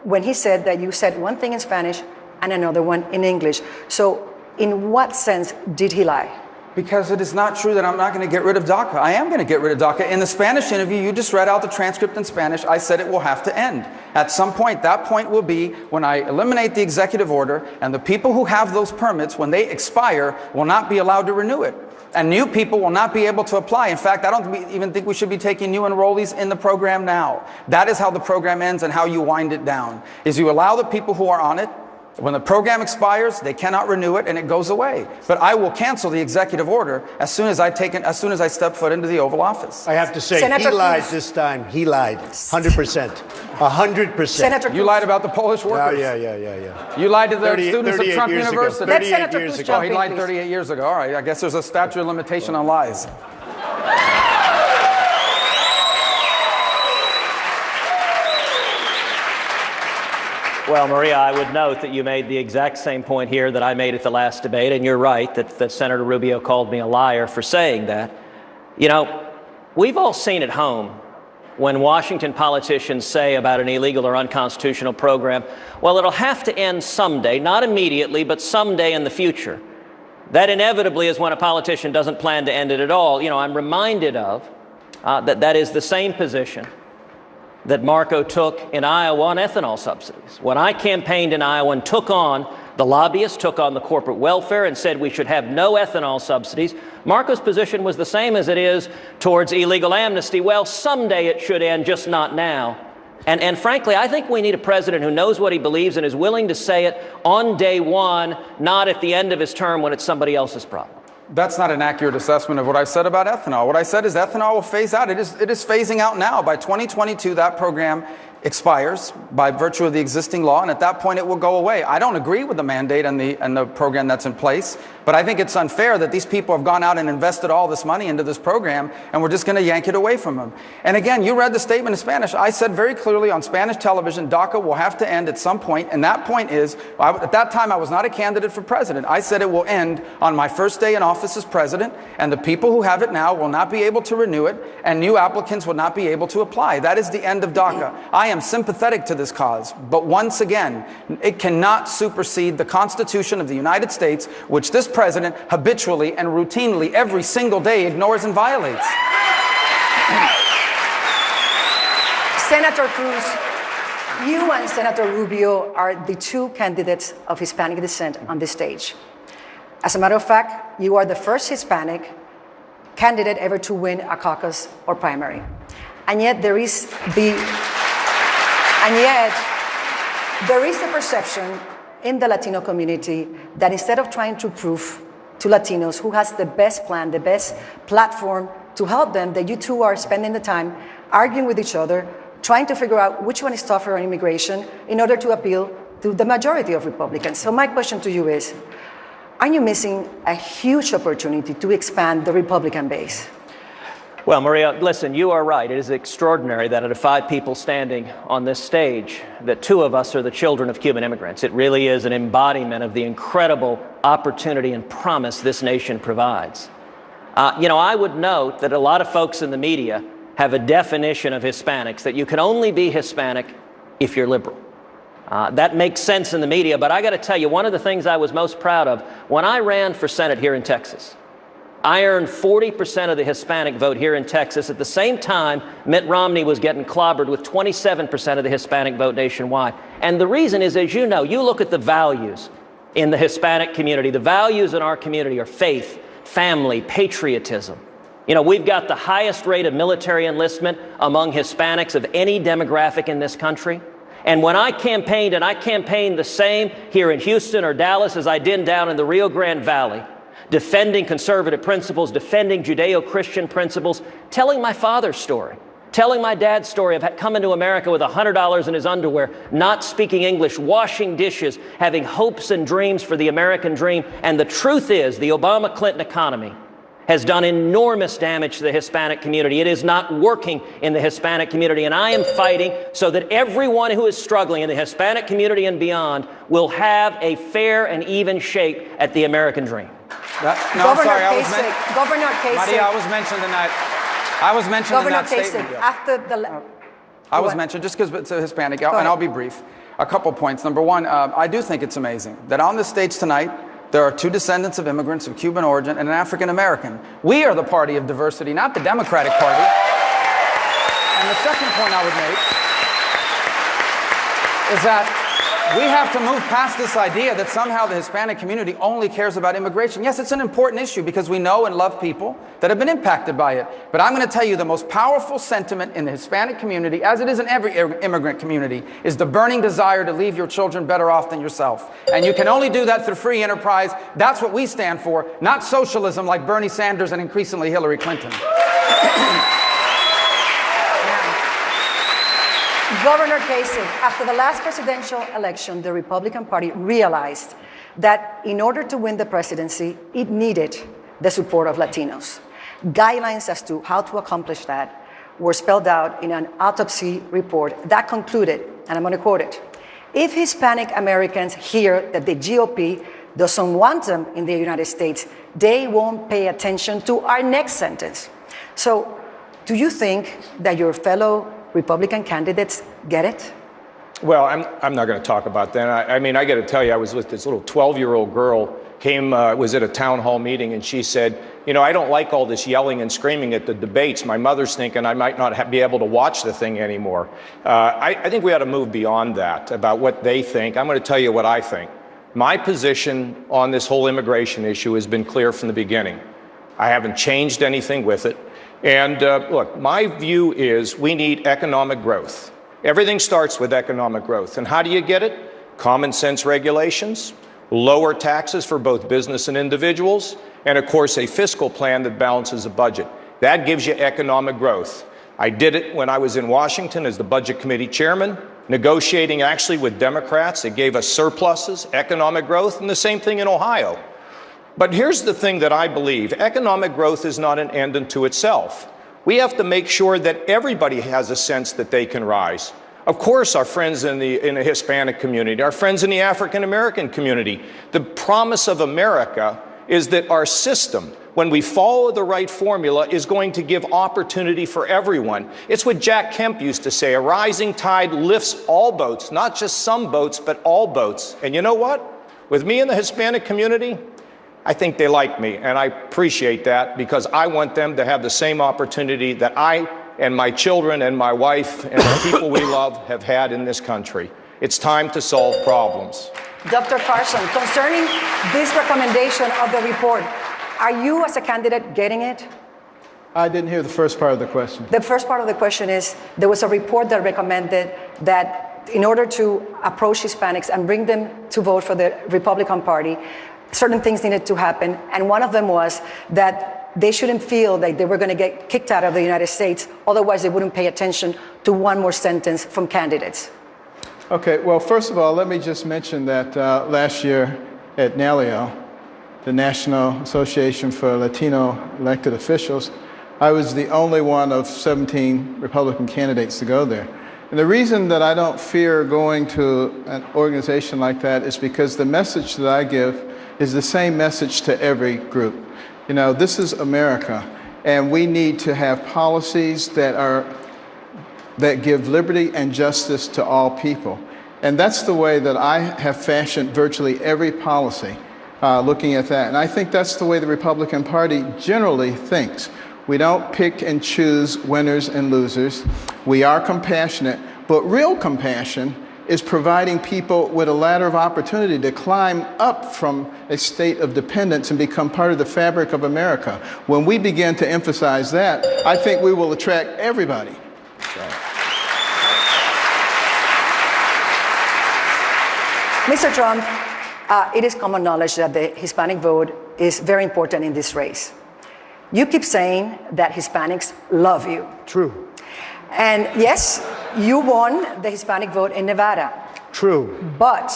when he said that you said one thing in Spanish and another one in English. So in what sense did he lie? Because it is not true that I'm not going to get rid of DACA. I am going to get rid of DACA. In the Spanish interview, you just read out the transcript in Spanish. I said it will have to end. At some point, that point will be when I eliminate the executive order, and the people who have those permits, when they expire, will not be allowed to renew it. And new people will not be able to apply. In fact, I don't even think we should be taking new enrollees in the program now. That is how the program ends and how you wind it down, is you allow the people who are on it. When the program expires, they cannot renew it and it goes away. But I will cancel the executive order as soon as I step foot into the Oval Office. I have to say, he lied this time. He lied. 100%. 100%. You lied about the Polish workers. Yeah. You lied to the students of Trump University. 38 years ago. Oh, he lied 38 years ago. All right, I guess there's a statute of limitation on lies. Well, Maria, I would note that you made the exact same point here that I made at the last debate, and you're right that Senator Rubio called me a liar for saying that. You know, we've all seen at home when Washington politicians say about an illegal or unconstitutional program, well, it'll have to end someday, not immediately, but someday in the future. That inevitably is when a politician doesn't plan to end it at all. You know, I'm reminded of that is the same position that Marco took in Iowa on ethanol subsidies. When I campaigned in Iowa and the lobbyists took on the corporate welfare and said we should have no ethanol subsidies, Marco's position was the same as it is towards illegal amnesty. Well, someday it should end, just not now. And frankly, I think we need a president who knows what he believes and is willing to say it on day one, not at the end of his term when it's somebody else's problem. That's not an accurate assessment of what I said about ethanol. What I said is ethanol will phase out. It is phasing out now. By 2022, that program expires by virtue of the existing law, and at that point it will go away. I don't agree with the mandate and the program that's in place, but I think it's unfair that these people have gone out and invested all this money into this program, and we're just going to yank it away from them. And again, you read the statement in Spanish. I said very clearly on Spanish television, DACA will have to end at some point, and that point is, at that time I was not a candidate for president. I said it will end on my first day in office as president, and the people who have it now will not be able to renew it, and new applicants will not be able to apply. That is the end of DACA. I am sympathetic to this cause, but once again, it cannot supersede the Constitution of the United States, which this president habitually and routinely every single day ignores and violates. Senator Cruz, you and Senator Rubio are the two candidates of Hispanic descent on this stage. As a matter of fact, you are the first Hispanic candidate ever to win a caucus or primary. And yet there is the perception in the Latino community that instead of trying to prove to Latinos who has the best plan, the best platform to help them, that you two are spending the time arguing with each other, trying to figure out which one is tougher on immigration in order to appeal to the majority of Republicans. So my question to you is, Aren't you missing a huge opportunity to expand the Republican base? Well, Maria, listen, you are right. It is extraordinary that out of 5 people standing on this stage, that 2 of us are the children of Cuban immigrants. It really is an embodiment of the incredible opportunity and promise this nation provides. I would note that a lot of folks in the media have a definition of Hispanics, that you can only be Hispanic if you're liberal. That makes sense in the media, but I got to tell you, one of the things I was most proud of, when I ran for Senate here in Texas, I earned 40% of the Hispanic vote here in Texas. At the same time, Mitt Romney was getting clobbered with 27% of the Hispanic vote nationwide. And the reason is, as you know, you look at the values in the Hispanic community. The values in our community are faith, family, patriotism. We've got the highest rate of military enlistment among Hispanics of any demographic in this country. And when I campaigned, and I campaigned the same here in Houston or Dallas as I did down in the Rio Grande Valley, defending conservative principles, defending Judeo-Christian principles, telling my father's story, telling my dad's story of coming to America with $100 in his underwear, not speaking English, washing dishes, having hopes and dreams for the American dream. And the truth is, the Obama-Clinton economy has done enormous damage to the Hispanic community. It is not working in the Hispanic community, and I am fighting so that everyone who is struggling in the Hispanic community and beyond will have a fair and even shake at the American dream. Governor Kasich. Maria, I was mentioned in that. I was mentioned in that statement. I was mentioned just because it's a Hispanic, and I'll be brief. A couple points. Number one, I do think it's amazing that on this stage tonight, there are 2 descendants of immigrants of Cuban origin and an African American. We are the party of diversity, not the Democratic Party. And the second point I would make is that we have to move past this idea that somehow the Hispanic community only cares about immigration. Yes, it's an important issue because we know and love people that have been impacted by it. But I'm going to tell you the most powerful sentiment in the Hispanic community, as it is in every immigrant community, is the burning desire to leave your children better off than yourself. And you can only do that through free enterprise. That's what we stand for, not socialism like Bernie Sanders and increasingly Hillary Clinton. Governor Kasich, after the last presidential election, the Republican Party realized that in order to win the presidency, it needed the support of Latinos. Guidelines as to how to accomplish that were spelled out in an autopsy report that concluded, and I'm going to quote it, if Hispanic Americans hear that the GOP doesn't want them in the United States, they won't pay attention to our next sentence. So, do you think that your fellow Republican candidates get it? Well, I'm not going to talk about that. I mean, I got to tell you, I was with this little 12-year-old girl, was at a town hall meeting, and she said, I don't like all this yelling and screaming at the debates. My mother's thinking I might not be able to watch the thing anymore. I think we ought to move beyond that, about what they think. I'm going to tell you what I think. My position on this whole immigration issue has been clear from the beginning. I haven't changed anything with it. And look, my view is we need economic growth. Everything starts with economic growth. And how do you get it? Common sense regulations, lower taxes for both business and individuals, and of course a fiscal plan that balances the budget. That gives you economic growth. I did it when I was in Washington as the Budget Committee chairman, negotiating actually with Democrats. It gave us surpluses, economic growth, and the same thing in Ohio. But here's the thing that I believe. Economic growth is not an end unto itself. We have to make sure that everybody has a sense that they can rise. Of course, our friends in the Hispanic community, our friends in the African American community. The promise of America is that our system, when we follow the right formula, is going to give opportunity for everyone. It's what Jack Kemp used to say, a rising tide lifts all boats, not just some boats, but all boats. And you know what? With me in the Hispanic community, I think they like me, and I appreciate that because I want them to have the same opportunity that I and my children and my wife and the people we love have had in this country. It's time to solve problems. Dr. Carson, concerning this recommendation of the report, are you as a candidate getting it? I didn't hear the first part of the question. The first part of the question is, there was a report that recommended that in order to approach Hispanics and bring them to vote for the Republican Party, certain things needed to happen, and one of them was that they shouldn't feel like they were going to get kicked out of the United States, otherwise they wouldn't pay attention to one more sentence from candidates. Okay, well, first of all, let me just mention that last year at NALIO, the National Association for Latino Elected Officials, I was the only one of 17 Republican candidates to go there. And the reason that I don't fear going to an organization like that is because the message that I give is the same message to every group. You know, this is America, and we need to have policies that give liberty and justice to all people. And that's the way that I have fashioned virtually every policy, looking at that. And I think that's the way the Republican Party generally thinks. We don't pick and choose winners and losers. We are compassionate, but real compassion is providing people with a ladder of opportunity to climb up from a state of dependence and become part of the fabric of America. When we begin to emphasize that, I think we will attract everybody. Mr. Trump, it is common knowledge that the Hispanic vote is very important in this race. You keep saying that Hispanics love you. True. And yes, you won the Hispanic vote in Nevada. True. But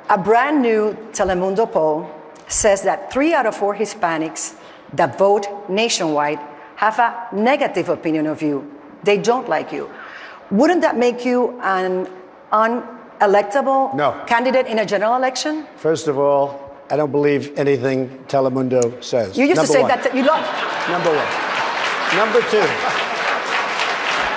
a brand new Telemundo poll says that 3 out of 4 Hispanics that vote nationwide have a negative opinion of you. They don't like you. Wouldn't that make you an unelectable candidate in a general election? First of all, I don't believe anything Telemundo says. You used to say that you love. Number one. Number two,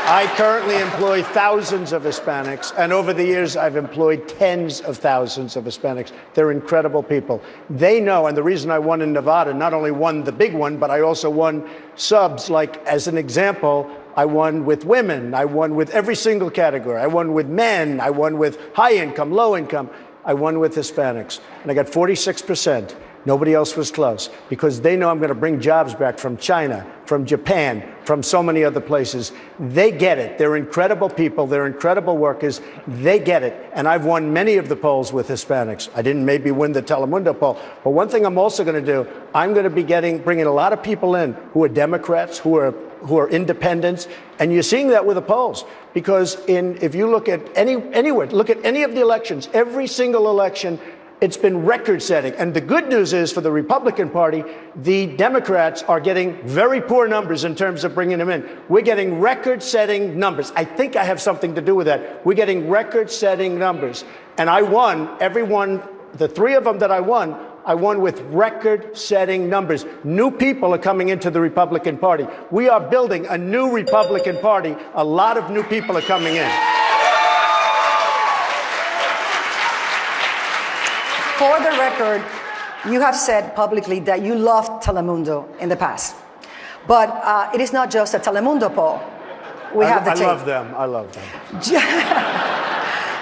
I currently employ thousands of Hispanics, and over the years I've employed tens of thousands of Hispanics. They're incredible people. They know, and the reason I won in Nevada, not only won the big one, but I also won subs. Like, as an example, I won with women. I won with every single category. I won with men. I won with high income, low income. I won with Hispanics, and I got 46%. Nobody else was close, because they know I'm going to bring jobs back from China, from Japan, from so many other places. They get it. They're incredible people. They're incredible workers. They get it. And I've won many of the polls with Hispanics. I didn't maybe win the Telemundo poll. But one thing I'm also going to do, I'm going to be bringing a lot of people in who are Democrats, who are independents. And you're seeing that with the polls. Because if you look at anywhere, look at any of the elections, every single election, it's been record-setting. And the good news is, for the Republican Party, the Democrats are getting very poor numbers in terms of bringing them in. We're getting record-setting numbers. I think I have something to do with that. We're getting record-setting numbers. And I won every one, the 3 of them that I won with record-setting numbers. New people are coming into the Republican Party. We are building a new Republican Party. A lot of new people are coming in. For the record, you have said publicly that you loved Telemundo in the past. But it is not just a Telemundo poll. We have the tape. I love them.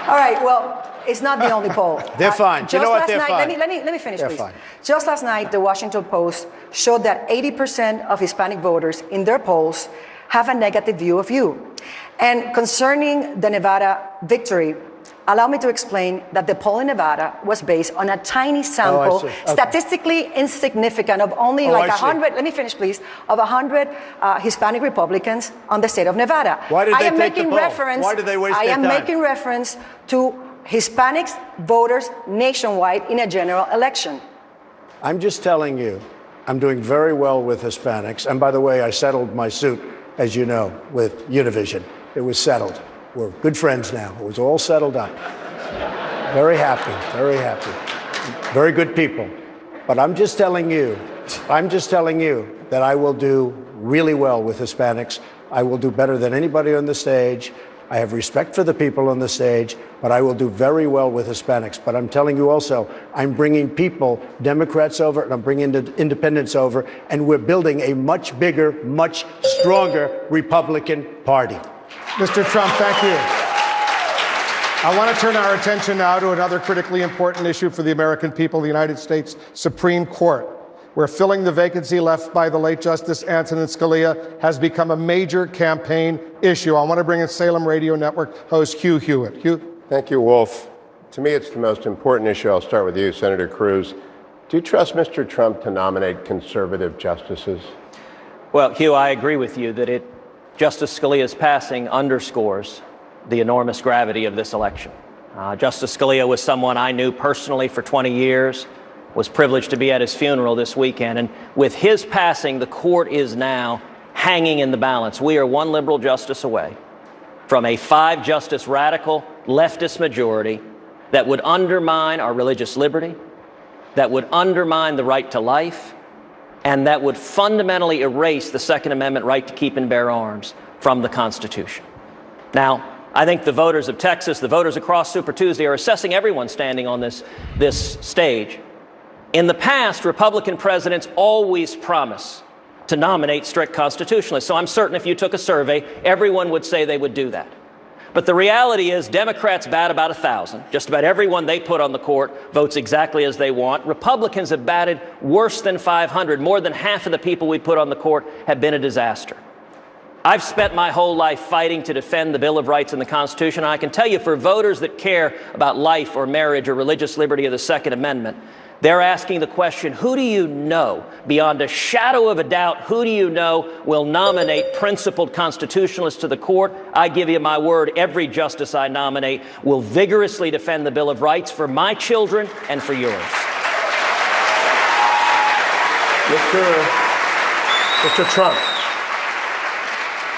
All right, well, it's not the only poll. They're fine. You know what? They're fine. Let me finish, They're please. fine. Just last night, the Washington Post showed that 80% of Hispanic voters in their polls have a negative view of you. And concerning the Nevada victory, allow me to explain that the poll in Nevada was based on a tiny sample, statistically insignificant, of only like 100, let me finish please, of 100 Hispanic Republicans on the state of Nevada. Why did they take the poll? Why did they waste their time? I am making reference to Hispanics voters nationwide in a general election. I'm just telling you, I'm doing very well with Hispanics. And by the way, I settled my suit, as you know, with Univision. It was settled. We're good friends now. It was all settled up. Very happy, very happy. Very good people. But I'm just telling you that I will do really well with Hispanics. I will do better than anybody on the stage. I have respect for the people on the stage, but I will do very well with Hispanics. But I'm telling you also, I'm bringing people, Democrats over, and I'm bringing the independents over, and we're building a much bigger, much stronger Republican Party. Mr. Trump, thank you. I want to turn our attention now to another critically important issue for the American people, the United States Supreme Court, where filling the vacancy left by the late Justice Antonin Scalia has become a major campaign issue. I want to bring in Salem Radio Network host Hugh Hewitt. Hugh? Thank you, Wolf. To me, it's the most important issue. I'll start with you, Senator Cruz. Do you trust Mr. Trump to nominate conservative justices? Well, Hugh, I agree with you that Justice Scalia's passing underscores the enormous gravity of this election. Justice Scalia was someone I knew personally for 20 years, Was privileged to be at his funeral this weekend. And with his passing, the court is now hanging in the balance. We are one liberal justice away from a 5-justice radical leftist majority that would undermine our religious liberty, that would undermine the right to life, and that would fundamentally erase the Second Amendment right to keep and bear arms from the Constitution. Now, I think the voters of Texas, the voters across Super Tuesday are assessing everyone standing on this stage. In the past, Republican presidents always promise to nominate strict constitutionalists. So I'm certain if you took a survey, everyone would say they would do that. But the reality is Democrats bat about 1,000. Just about everyone they put on the court votes exactly as they want. Republicans have batted worse than 500. More than half of the people we put on the court have been a disaster. I've spent my whole life fighting to defend the Bill of Rights and the Constitution. And I can tell you, for voters that care about life or marriage or religious liberty or the Second Amendment, they're asking the question, who do you know, beyond a shadow of a doubt, who do you know will nominate principled constitutionalists to the court? I give you my word, every justice I nominate will vigorously defend the Bill of Rights for my children and for yours. Mr. Trump,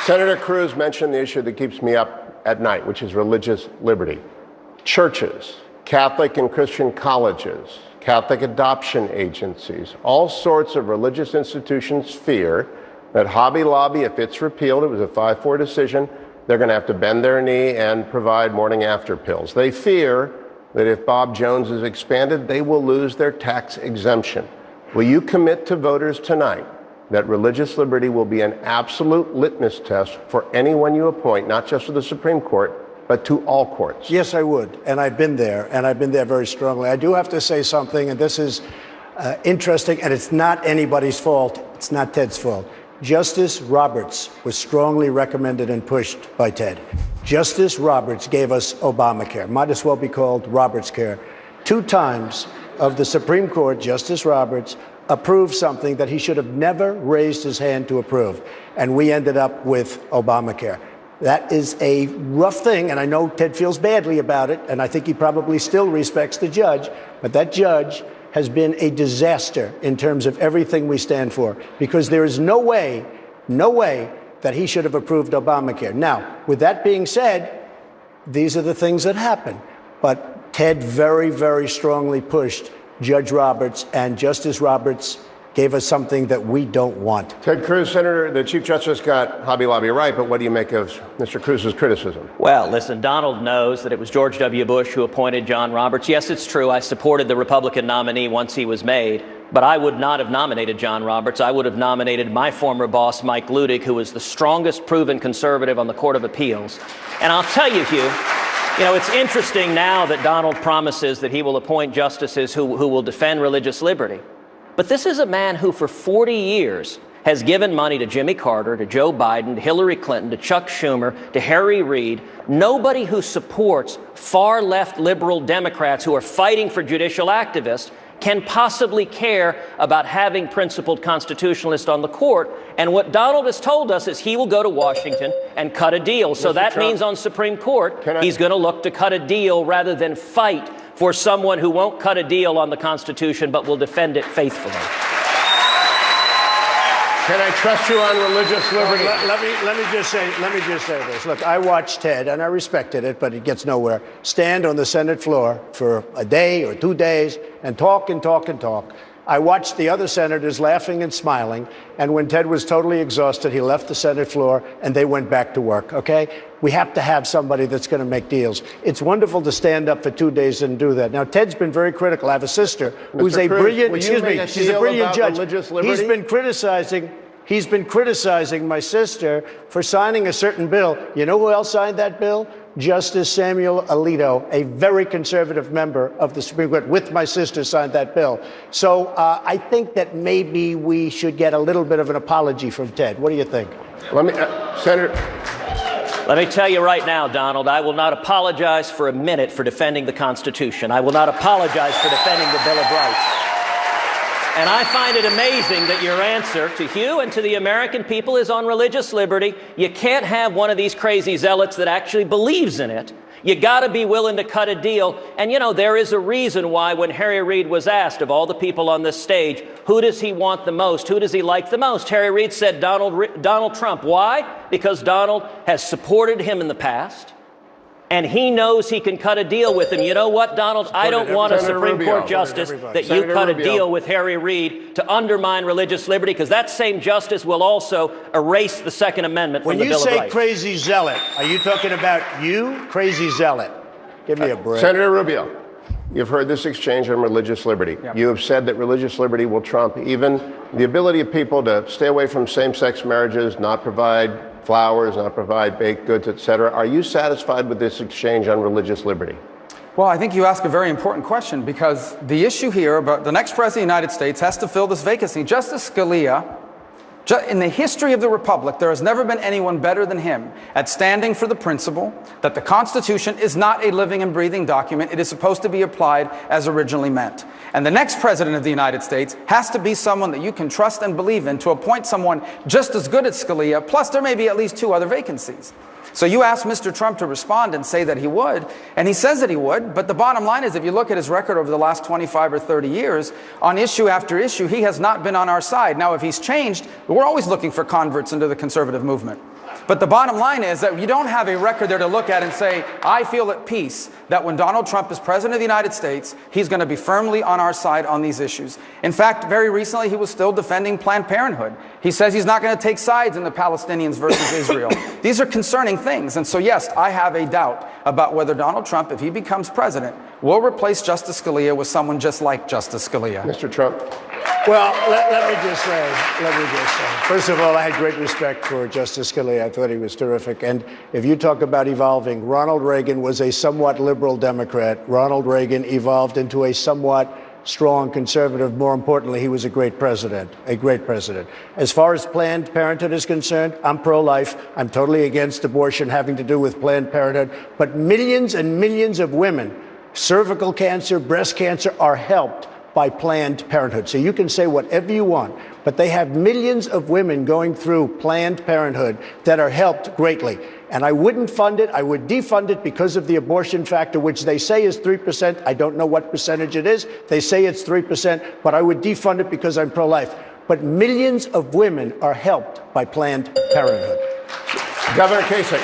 Senator Cruz mentioned the issue that keeps me up at night, which is religious liberty. Churches, Catholic and Christian colleges, Catholic adoption agencies, all sorts of religious institutions fear that Hobby Lobby, if it's repealed, it was a 5-4 decision, they're going to have to bend their knee and provide morning after pills. They fear that if Bob Jones is expanded, they will lose their tax exemption. Will you commit to voters tonight that religious liberty will be an absolute litmus test for anyone you appoint, not just for the Supreme Court, but to all courts? Yes, I would. And I've been there, and I've been there very strongly. I do have to say something, and this is interesting, and it's not anybody's fault. It's not Ted's fault. Justice Roberts was strongly recommended and pushed by Ted. Justice Roberts gave us Obamacare. Might as well be called Roberts Care. 2 times of the Supreme Court, Justice Roberts approved something that he should have never raised his hand to approve. And we ended up with Obamacare. That is a rough thing, and I know Ted feels badly about it, and I think he probably still respects the judge, but that judge has been a disaster in terms of everything we stand for, because there is no way that he should have approved Obamacare. Now, with that being said, these are the things that happen. But Ted very, very strongly pushed Judge Roberts, and Justice Roberts gave us something that we don't want. Ted Cruz, Senator, the Chief Justice got Hobby Lobby right, but what do you make of Mr. Cruz's criticism? Well, listen, Donald knows that it was George W. Bush who appointed John Roberts. Yes, it's true. I supported the Republican nominee once he was made, but I would not have nominated John Roberts. I would have nominated my former boss, Mike Ludig, who was the strongest proven conservative on the Court of Appeals. And I'll tell you, Hugh, it's interesting now that Donald promises that he will appoint justices who will defend religious liberty. But this is a man who for 40 years has given money to Jimmy Carter, to Joe Biden, to Hillary Clinton, to Chuck Schumer, to Harry Reid. Nobody who supports far left liberal Democrats who are fighting for judicial activists can possibly care about having principled constitutionalists on the court. And what Donald has told us is he will go to Washington and cut a deal. So that means on Supreme Court, he's going to look to cut a deal rather than fight for someone who won't cut a deal on the Constitution but will defend it faithfully. Can I trust you on religious liberty? Let me just say this. Look, I watched Ted, and I respected it, but it gets nowhere, stand on the Senate floor for a day or 2 days and talk and talk and talk. I watched the other senators laughing and smiling, and when Ted was totally exhausted, he left the Senate floor and they went back to work, okay? We have to have somebody that's going to make deals. It's wonderful to stand up for 2 days and do that. Now, Ted's been very critical. I have a sister who's a brilliant, she's a brilliant judge. He's been criticizing my sister for signing a certain bill. You know who else signed that bill? Justice Samuel Alito, a very conservative member of the Supreme Court, with my sister, signed that bill. So I think that maybe we should get a little bit of an apology from Ted. What do you think? Senator. Let me tell you right now, Donald, I will not apologize for a minute for defending the Constitution. I will not apologize for defending the Bill of Rights. And I find it amazing that your answer to Hugh and to the American people is on religious liberty. You can't have one of these crazy zealots that actually believes in it. You got to be willing to cut a deal. And, you know, there is a reason why when Harry Reid was asked of all the people on this stage, who does he want the most? Who does he like the most? Harry Reid said Donald Trump. Why? Because Donald has supported him in the past. And he knows he can cut a deal with him. You know what, Donald? I don't want a Supreme Court justice that you cut a deal with Harry Reid to undermine religious liberty, because that same justice will also erase the Second Amendment from the Bill of Rights. When you say crazy zealot, are you talking about you, crazy zealot? Give me a break. Senator Rubio, you've heard this exchange on religious liberty. Yep. You have said that religious liberty will trump even the ability of people to stay away from same-sex marriages, not provide flowers, not provide baked goods, etc. Are you satisfied with this exchange on religious liberty? Well, I think you ask a very important question, because the issue here about the next president of the United States has to fill this vacancy. Justice Scalia, in the history of the Republic, there has never been anyone better than him at standing for the principle that the Constitution is not a living and breathing document. It is supposed to be applied as originally meant. And the next president of the United States has to be someone that you can trust and believe in to appoint someone just as good as Scalia, plus there may be at least 2 other vacancies. So you ask Mr. Trump to respond and say that he would, and he says that he would, but the bottom line is, if you look at his record over the last 25 or 30 years, on issue after issue, he has not been on our side. Now, if he's changed, we're always looking for converts into the conservative movement. But the bottom line is that you don't have a record there to look at and say, I feel at peace that when Donald Trump is president of the United States, he's going to be firmly on our side on these issues. In fact, very recently, he was still defending Planned Parenthood. He says he's not going to take sides in the Palestinians versus Israel. These are concerning things. And so, yes, I have a doubt about whether Donald Trump, if he becomes president, will replace Justice Scalia with someone just like Justice Scalia. Mr. Trump. Well, let me just say, first of all, I had great respect for Justice Scalia. I thought he was terrific. And if you talk about evolving, Ronald Reagan was a somewhat liberal Democrat. Ronald Reagan evolved into a somewhat strong conservative. More importantly, he was a great president, a great president. As far as Planned Parenthood is concerned, I'm pro-life. I'm totally against abortion having to do with Planned Parenthood. But millions and millions of women, cervical cancer, breast cancer, are helped by Planned Parenthood. So you can say whatever you want, but they have millions of women going through Planned Parenthood that are helped greatly. And I wouldn't fund it. I would defund it because of the abortion factor, which they say is 3%. I don't know what percentage it is. They say it's 3%, but I would defund it because I'm pro-life. But millions of women are helped by Planned Parenthood. Governor Kasich,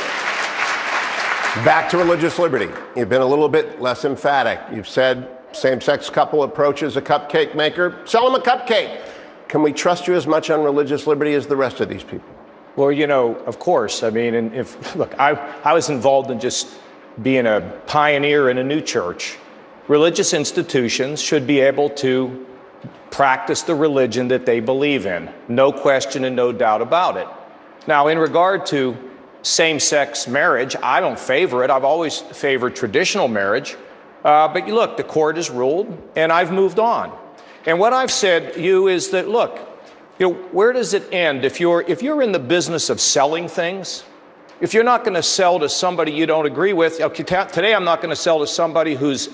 back to religious liberty. You've been a little bit less emphatic. You've said same-sex couple approaches a cupcake maker. Sell them a cupcake. Can we trust you as much on religious liberty as the rest of these people? Well, you know, of course. I mean, and look, I was involved in just being a pioneer in a new church. Religious institutions should be able to practice the religion that they believe in. No question and no doubt about it. Now, in regard to same-sex marriage, I don't favor it. I've always favored traditional marriage. But look, the court has ruled, and I've moved on. And what I've said to you is that, look, you know, where does it end? If you're in the business of selling things, if you're not going to sell to somebody you don't agree with, okay, today I'm not going to sell to somebody who's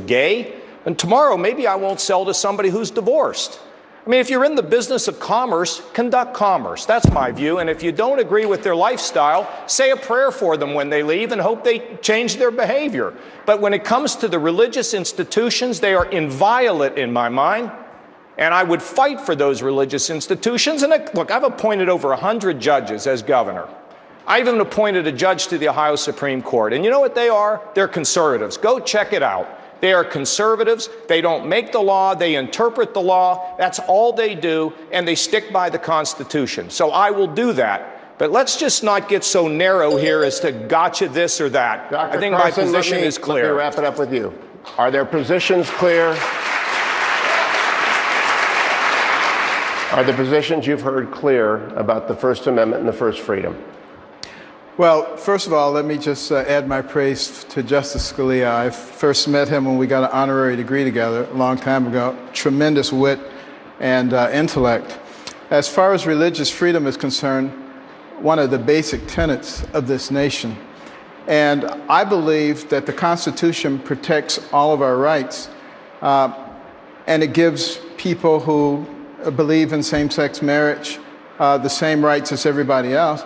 gay, and tomorrow maybe I won't sell to somebody who's divorced. I mean, if you're in the business of commerce, conduct commerce. That's my view. And if you don't agree with their lifestyle, say a prayer for them when they leave and hope they change their behavior. But when it comes to the religious institutions, they are inviolate in my mind. And I would fight for those religious institutions. And look, I've appointed over 100 judges as governor. I even appointed a judge to the Ohio Supreme Court. And you know what they are? They're conservatives. Go check it out. They are conservatives. They don't make the law. They interpret the law. That's all they do. And they stick by the Constitution. So I will do that. But let's just not get so narrow here as to gotcha this or that. Dr. I think Carson, my position is clear. Let me wrap it up with you. Are their positions clear? Are the positions you've heard clear about the First Amendment and the First Freedom? Well, first of all, let me just add my praise to Justice Scalia. I first met him when we got an honorary degree together a long time ago. Tremendous wit and intellect. As far as religious freedom is concerned, one of the basic tenets of this nation. And I believe that the Constitution protects all of our rights, and it gives people who believe in same-sex marriage the same rights as everybody else.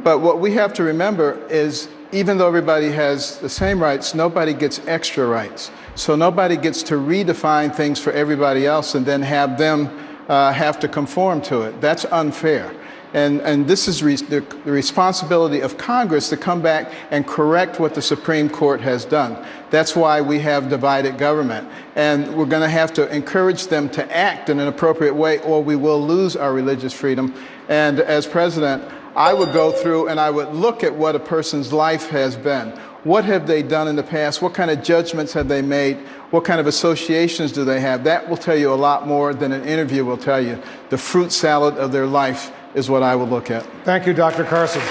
But what we have to remember is even though everybody has the same rights, nobody gets extra rights. So nobody gets to redefine things for everybody else and then have them have to conform to it. That's unfair. And this is the responsibility of Congress to come back and correct what the Supreme Court has done. That's why we have divided government. And we're going to have to encourage them to act in an appropriate way, or we will lose our religious freedom. And as president, I would go through and I would look at what a person's life has been. What have they done in the past? What kind of judgments have they made? What kind of associations do they have? That will tell you a lot more than an interview will tell you. The fruit salad of their life is what I would look at. Thank you, Dr. Carson.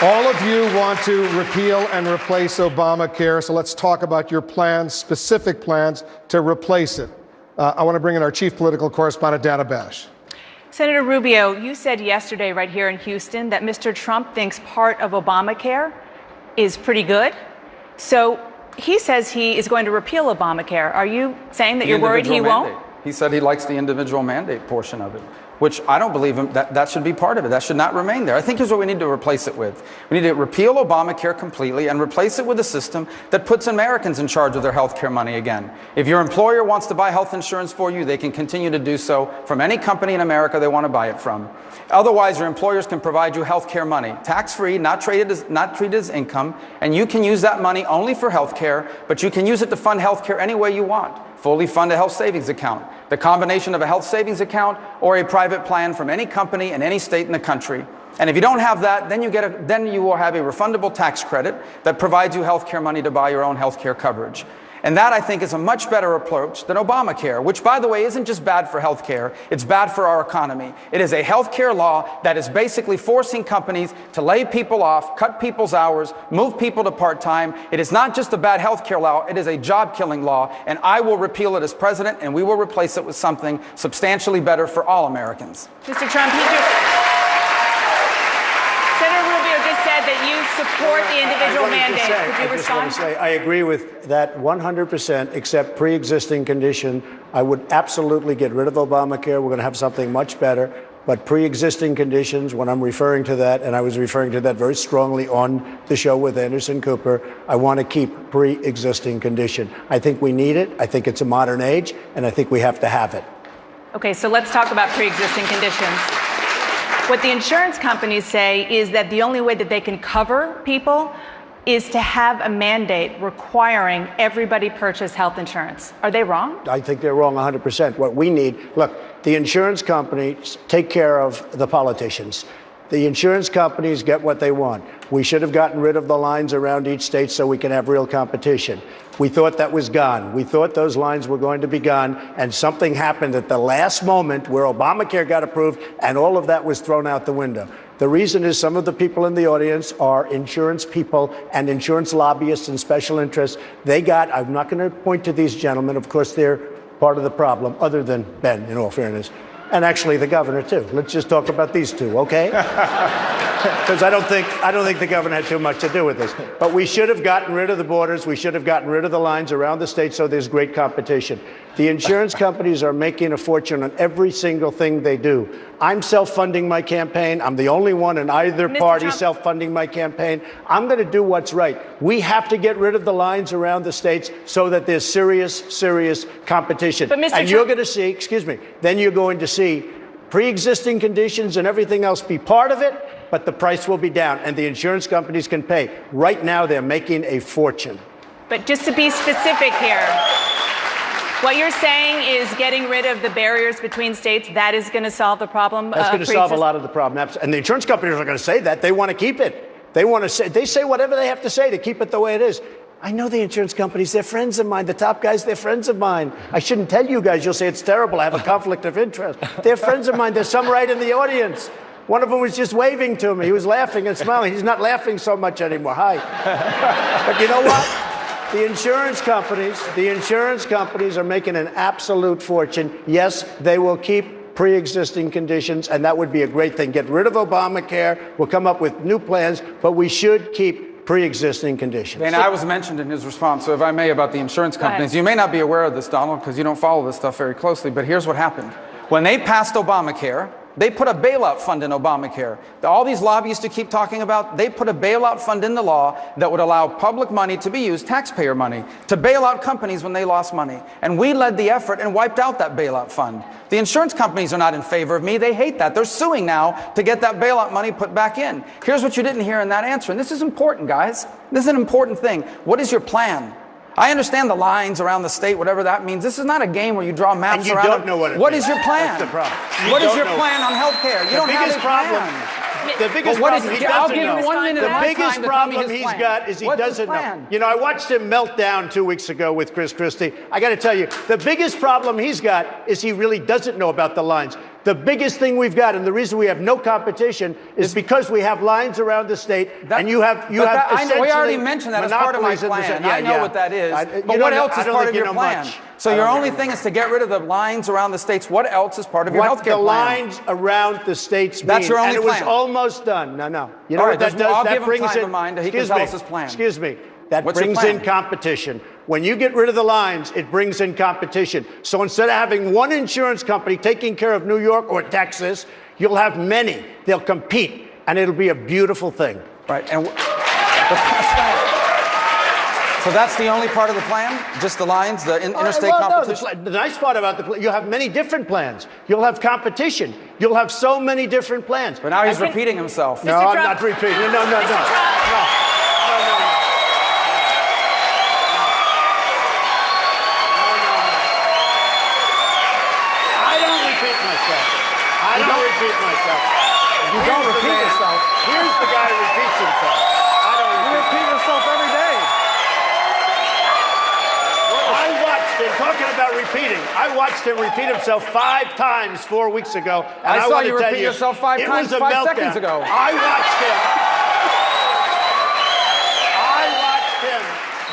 All of you want to repeal and replace Obamacare, so let's talk about your plans, specific plans to replace it. I want to bring in our chief political correspondent, Dana Bash. Senator Rubio, you said yesterday right here in Houston that Mr. Trump thinks part of Obamacare is pretty good. So he says he is going to repeal Obamacare. Are you saying that you're worried he won't? He said he likes the individual mandate portion of it, which I don't believe him. That should be part of it. That should not remain there. I think here's what we need to replace it with. We need to repeal Obamacare completely and replace it with a system that puts Americans in charge of their health care money again. If your employer wants to buy health insurance for you, they can continue to do so from any company in America they want to buy it from. Otherwise, your employers can provide you health care money, tax-free, not treated as income, and you can use that money only for health care, but you can use it to fund health care any way you want. Fully fund a health savings account, the combination of a health savings account or a private plan from any company in any state in the country. And if you don't have that, then you will have a refundable tax credit that provides you health care money to buy your own health care coverage. And that, I think, is a much better approach than Obamacare, which, by the way, isn't just bad for health care, it's bad for our economy. It is a health care law that is basically forcing companies to lay people off, cut people's hours, move people to part-time. It is not just a bad health care law, it is a job-killing law, and I will repeal it as president, and we will replace it with something substantially better for all Americans. Mr. Trump, Senator Rubio just said that you support the individual mandate. Could you respond? I just want to say I agree with that 100%, except pre-existing condition. I would absolutely get rid of Obamacare. We're going to have something much better. But pre-existing conditions, when I'm referring to that, and I was referring to that very strongly on the show with Anderson Cooper, I want to keep pre-existing condition. I think we need it. I think it's a modern age, and I think we have to have it. Okay, so let's talk about pre-existing conditions. What the insurance companies say is that the only way that they can cover people is to have a mandate requiring everybody purchase health insurance. Are they wrong? I think they're wrong 100%. What we need, look, the insurance companies take care of the politicians. The insurance companies get what they want. We should have gotten rid of the lines around each state so we can have real competition. We thought that was gone. We thought those lines were going to be gone, and something happened at the last moment where Obamacare got approved, and all of that was thrown out the window. The reason is some of the people in the audience are insurance people and insurance lobbyists and special interests. I'm not going to point to these gentlemen. Of course, they're part of the problem, other than Ben, in all fairness. And actually the governor, too. Let's just talk about these two, okay? Because I don't think the governor had too much to do with this. But we should have gotten rid of the borders. We should have gotten rid of the lines around the state so there's great competition. The insurance companies are making a fortune on every single thing they do. I'm self-funding my campaign. I'm the only one in either party self-funding my campaign. I'm going to do what's right. We have to get rid of the lines around the states so that there's serious competition. But Mr. And you're going to see, then you're going to see pre-existing conditions and everything else be part of it, but the price will be down, and the insurance companies can pay. Right now, they're making a fortune. But just to be specific here, what you're saying is getting rid of the barriers between states, that is going to solve the problem? That's going to solve a lot of the problem. And the insurance companies are going to say that. They want to keep it. They say whatever they have to say to keep it the way it is. I know the insurance companies. They're friends of mine. The top guys, they're friends of mine. I shouldn't tell you guys. You'll say it's terrible. I have a conflict of interest. They're friends of mine. There's some right in the audience. One of them was just waving to me. He was laughing and smiling. He's not laughing so much anymore. Hi. But you know what? The insurance companies are making an absolute fortune. Yes, they will keep pre-existing conditions, and that would be a great thing. Get rid of Obamacare. We'll come up with new plans, but we should keep pre-existing conditions. And I was mentioned in his response, so if I may, about the insurance companies. You may not be aware of this, Donald, because you don't follow this stuff very closely, but here's what happened. When they passed Obamacare, they put a bailout fund in Obamacare. All these lobbyists to keep talking about, they put a bailout fund in the law that would allow public money to be used, taxpayer money, to bail out companies when they lost money. And we led the effort and wiped out that bailout fund. The insurance companies are not in favor of me. They hate that. They're suing now to get that bailout money put back in. Here's what you didn't hear in that answer, and this is important, guys. This is an important thing. What is your plan? I understand the lines around the state, whatever that means. This is not a game where you draw maps and you around. Don't know what it What means. is your plan? That's the problem. What is your plan on health care? You don't have a plan. The biggest problem he I'll doesn't give know. him 1 minute. The biggest problem he's got is he What's doesn't his plan? know. You know, I watched him melt down 2 weeks ago with Chris Christie. I got to tell you, the biggest problem he's got is he really doesn't know about the lines. The biggest thing we've got, and the reason we have no competition, is because we have lines around the state, and you have essentially we already mentioned that as part of my plan. I know what that is. But what else is part of your plan? So your only thing is to get rid of the lines around the states. What else is part of your health care plan? What the lines around the states mean. That's your only plan. And it was almost done. No. You know what that does? I'll that give brings him time in, of mind. He can tell us his plan. Excuse me. That What's your brings plan? in competition. When you get rid of the lines, it brings in competition. So instead of having one insurance company taking care of New York or Texas, you'll have many. They'll compete, and it'll be a beautiful thing. Right. And so that's the only part of the plan? Just the lines, the interstate competition? No, the nice part about the plan, you'll have many different plans. You'll have competition. You'll have so many different plans. But now he's repeating himself. No, I'm not repeating. No. I don't repeat myself. You don't repeat yourself. Here's the guy who repeats himself. I don't repeat yourself every day. I watched him, talking about repeating, I watched him repeat himself 5 times 4 weeks ago. And I saw you repeat yourself 5 times 5 seconds ago. I watched him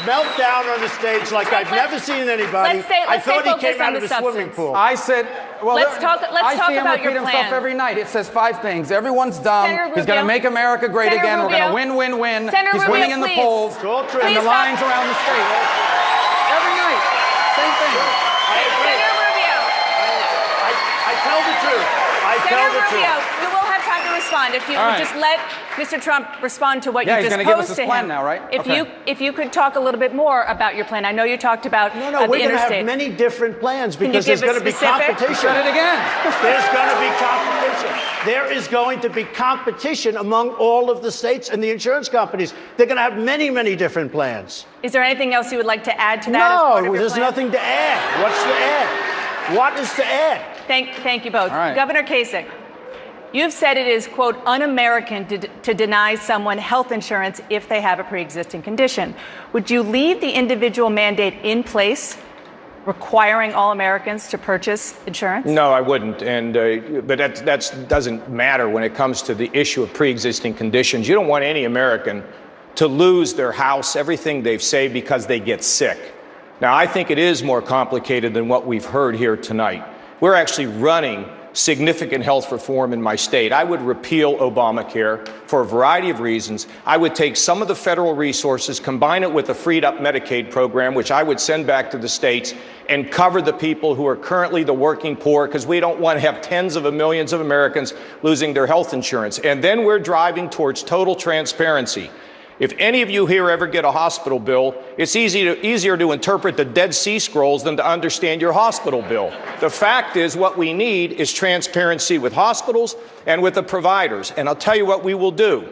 melt down on the stage like I've never seen anybody. I thought he came out of a swimming pool. I said, well, let's talk about your plan. I see him repeat himself every night. It says 5 things. Everyone's dumb. He's going to make America great again. We're going to win, win, win. He's winning in the polls. And the lines around the state. Every night. Same thing. Senator Rubio. I tell the truth. Senator Rubio, you will have time to respond if you would just let Mr. Trump respond to what you just posed to him. Yeah, he's going to give us his plan now, right? If you could talk a little bit more about your plan. I know you talked about the interstate. We're going to have many different plans because there's going to be competition. Said it again. There's going to be competition. There is going to be competition among all of the states and the insurance companies. They're going to have many, many different plans. Is there anything else you would like to add to that? No, there's nothing to add. What's to add? What is to add? Thank you both. Right. Governor Kasich, you've said it is, quote, un-American to deny someone health insurance if they have a pre-existing condition. Would you leave the individual mandate in place, requiring all Americans to purchase insurance? No, I wouldn't. But that doesn't matter when it comes to the issue of pre-existing conditions. You don't want any American to lose their house, everything they've saved, because they get sick. Now, I think it is more complicated than what we've heard here tonight. We're actually running significant health reform in my state. I would repeal Obamacare for a variety of reasons. I would take some of the federal resources, combine it with a freed up Medicaid program, which I would send back to the states, and cover the people who are currently the working poor, because we don't want to have tens of millions of Americans losing their health insurance. And then we're driving towards total transparency. If any of you here ever get a hospital bill, it's easier to interpret the Dead Sea Scrolls than to understand your hospital bill. The fact is, what we need is transparency with hospitals and with the providers. And I'll tell you what we will do.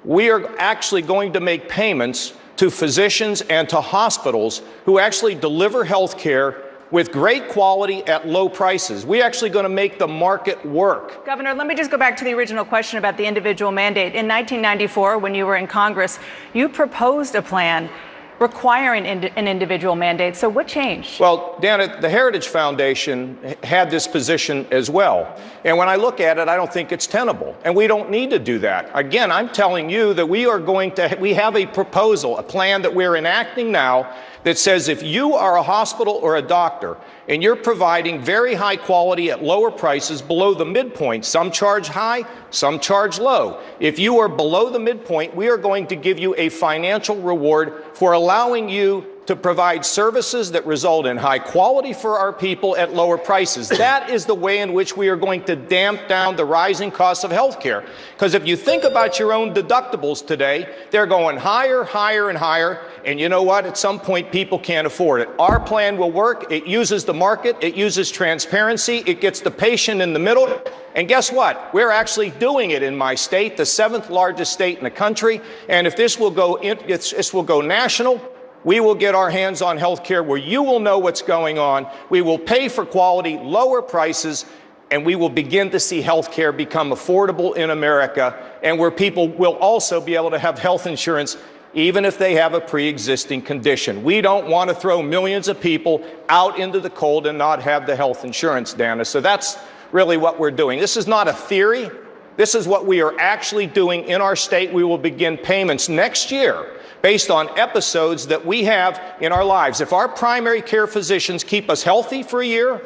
We are actually going to make payments to physicians and to hospitals who actually deliver health care with great quality at low prices. We're actually going to make the market work. Governor, let me just go back to the original question about the individual mandate. In 1994, when you were in Congress, you proposed a plan requiring an individual mandate. So what changed? Well, Dana, the Heritage Foundation had this position as well. And when I look at it, I don't think it's tenable. And we don't need to do that. Again, I'm telling you that we have a proposal, a plan that we're enacting now that says if you are a hospital or a doctor and you're providing very high quality at lower prices below the midpoint, some charge high, some charge low. If you are below the midpoint, we are going to give you a financial reward for allowing you to provide services that result in high quality for our people at lower prices. That is the way in which we are going to damp down the rising costs of health care. Because if you think about your own deductibles today, they're going higher, higher, and higher. And you know what? At some point, people can't afford it. Our plan will work. It uses the market. It uses transparency. It gets the patient in the middle. And guess what? We're actually doing it in my state, the 7th largest state in the country. And if this will go national, we will get our hands on health care where you will know what's going on. We will pay for quality, lower prices, and we will begin to see health care become affordable in America, and where people will also be able to have health insurance even if they have a pre-existing condition. We don't want to throw millions of people out into the cold and not have the health insurance, Dana. So that's really what we're doing. This is not a theory. This is what we are actually doing in our state. We will begin payments next year based on episodes that we have in our lives. If our primary care physicians keep us healthy for a year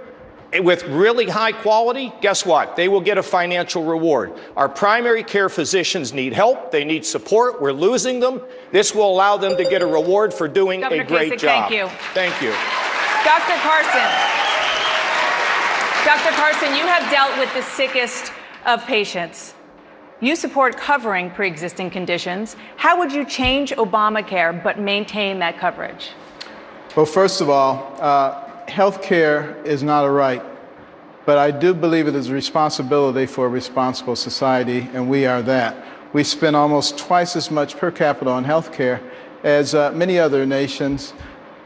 with really high quality, guess what? They will get a financial reward. Our primary care physicians need help. They need support. We're losing them. This will allow them to get a reward for doing Governor a great Kasich, job. thank you. Thank you. Dr. Carson. Dr. Carson, you have dealt with the sickest of patients. You support covering pre-existing conditions. How would you change Obamacare but maintain that coverage? Well, first of all, health care is not a right, but I do believe it is a responsibility for a responsible society, and we are that. We spend almost twice as much per capita on health care as many other nations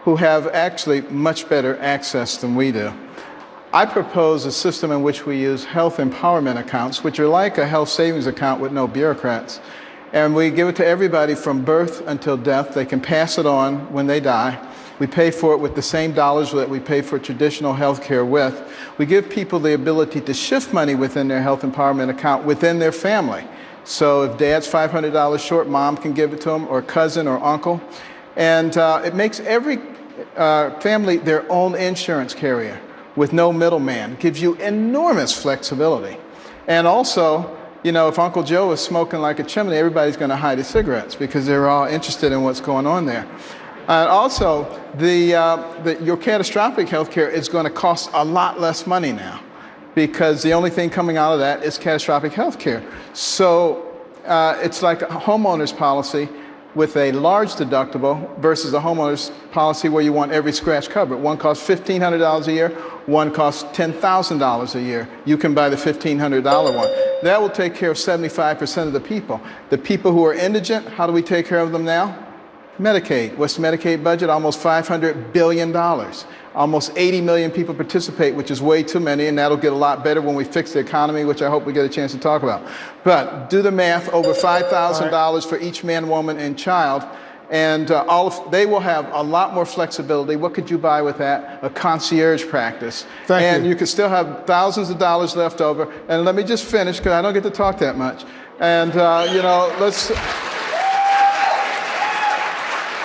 who have actually much better access than we do. I propose a system in which we use health empowerment accounts, which are like a health savings account with no bureaucrats. And we give it to everybody from birth until death. They can pass it on when they die. We pay for it with the same dollars that we pay for traditional health care with. We give people the ability to shift money within their health empowerment account within their family. So if dad's $500 short, mom can give it to him, or cousin or uncle. And it makes every family their own insurance carrier with no middleman. It gives you enormous flexibility. And also, you know, if Uncle Joe is smoking like a chimney, everybody's going to hide his cigarettes because they're all interested in what's going on there. Also, your catastrophic health care is going to cost a lot less money now because the only thing coming out of that is catastrophic health care. So it's like a homeowner's policy with a large deductible versus a homeowner's policy where you want every scratch covered. One costs $1,500 a year, one costs $10,000 a year. You can buy the $1,500 one. That will take care of 75% of the people. The people who are indigent, how do we take care of them now? Medicaid. What's the Medicaid budget? Almost $500 billion. Almost 80 million people participate, which is way too many, and that'll get a lot better when we fix the economy, which I hope we get a chance to talk about. But do the math, over $5,000 for each man, woman, and child, and they will have a lot more flexibility. What could you buy with that? A concierge practice. And you could still have thousands of dollars left over. And let me just finish, because I don't get to talk that much. And, you know,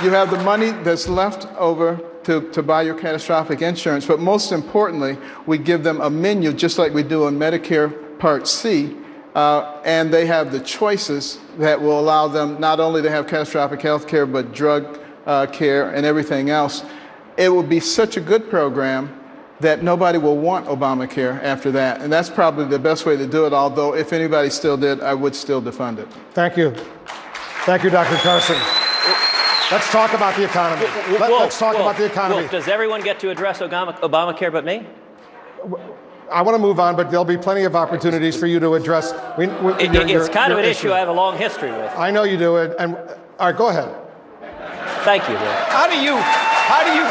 you have the money that's left over to buy your catastrophic insurance, but most importantly, we give them a menu just like we do in Medicare Part C, and they have the choices that will allow them not only to have catastrophic health care, but drug care and everything else. It will be such a good program that nobody will want Obamacare after that, and that's probably the best way to do it, although if anybody still did, I would still defund it. Thank you. Thank you, Dr. Carson. Let's talk about the economy. Let's talk about the economy. Wolf, does everyone get to address Obamacare but me? I want to move on, but there'll be plenty of opportunities for you to address. It's kind of an issue I have a long history with. I know you do. And all right, go ahead. Thank you, Wolf. How do you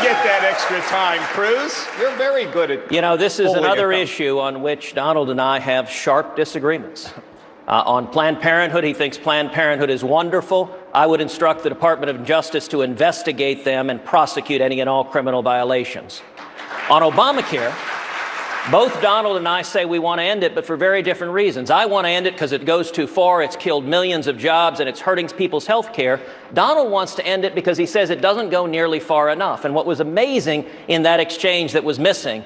get that extra time, Cruz? You're very good at. You know, this is another issue on which Donald and I have sharp disagreements. On Planned Parenthood, he thinks Planned Parenthood is wonderful. I would instruct the Department of Justice to investigate them and prosecute any and all criminal violations. On Obamacare, both Donald and I say we want to end it, but for very different reasons. I want to end it because it goes too far, it's killed millions of jobs, and it's hurting people's health care. Donald wants to end it because he says it doesn't go nearly far enough. And what was amazing in that exchange that was missing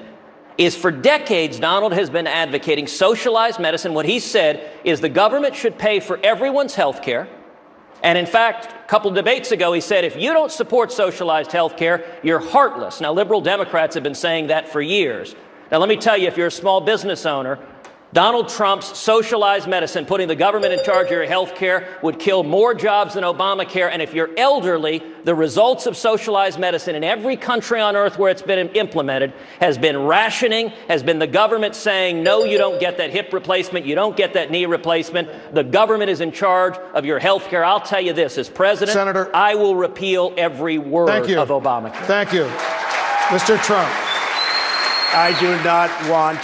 is for decades, Donald has been advocating socialized medicine. What he said is the government should pay for everyone's health care. And in fact, a couple of debates ago, he said, if you don't support socialized health care, you're heartless. Now, liberal Democrats have been saying that for years. Now, let me tell you, if you're a small business owner, Donald Trump's socialized medicine, putting the government in charge of your health care, would kill more jobs than Obamacare. And if you're elderly, the results of socialized medicine in every country on earth where it's been implemented has been rationing, has been the government saying, no, you don't get that hip replacement, you don't get that knee replacement. The government is in charge of your health care. I'll tell you this, as president, Senator, I will repeal every word of Obamacare. Thank you. Mr. Trump. I do not want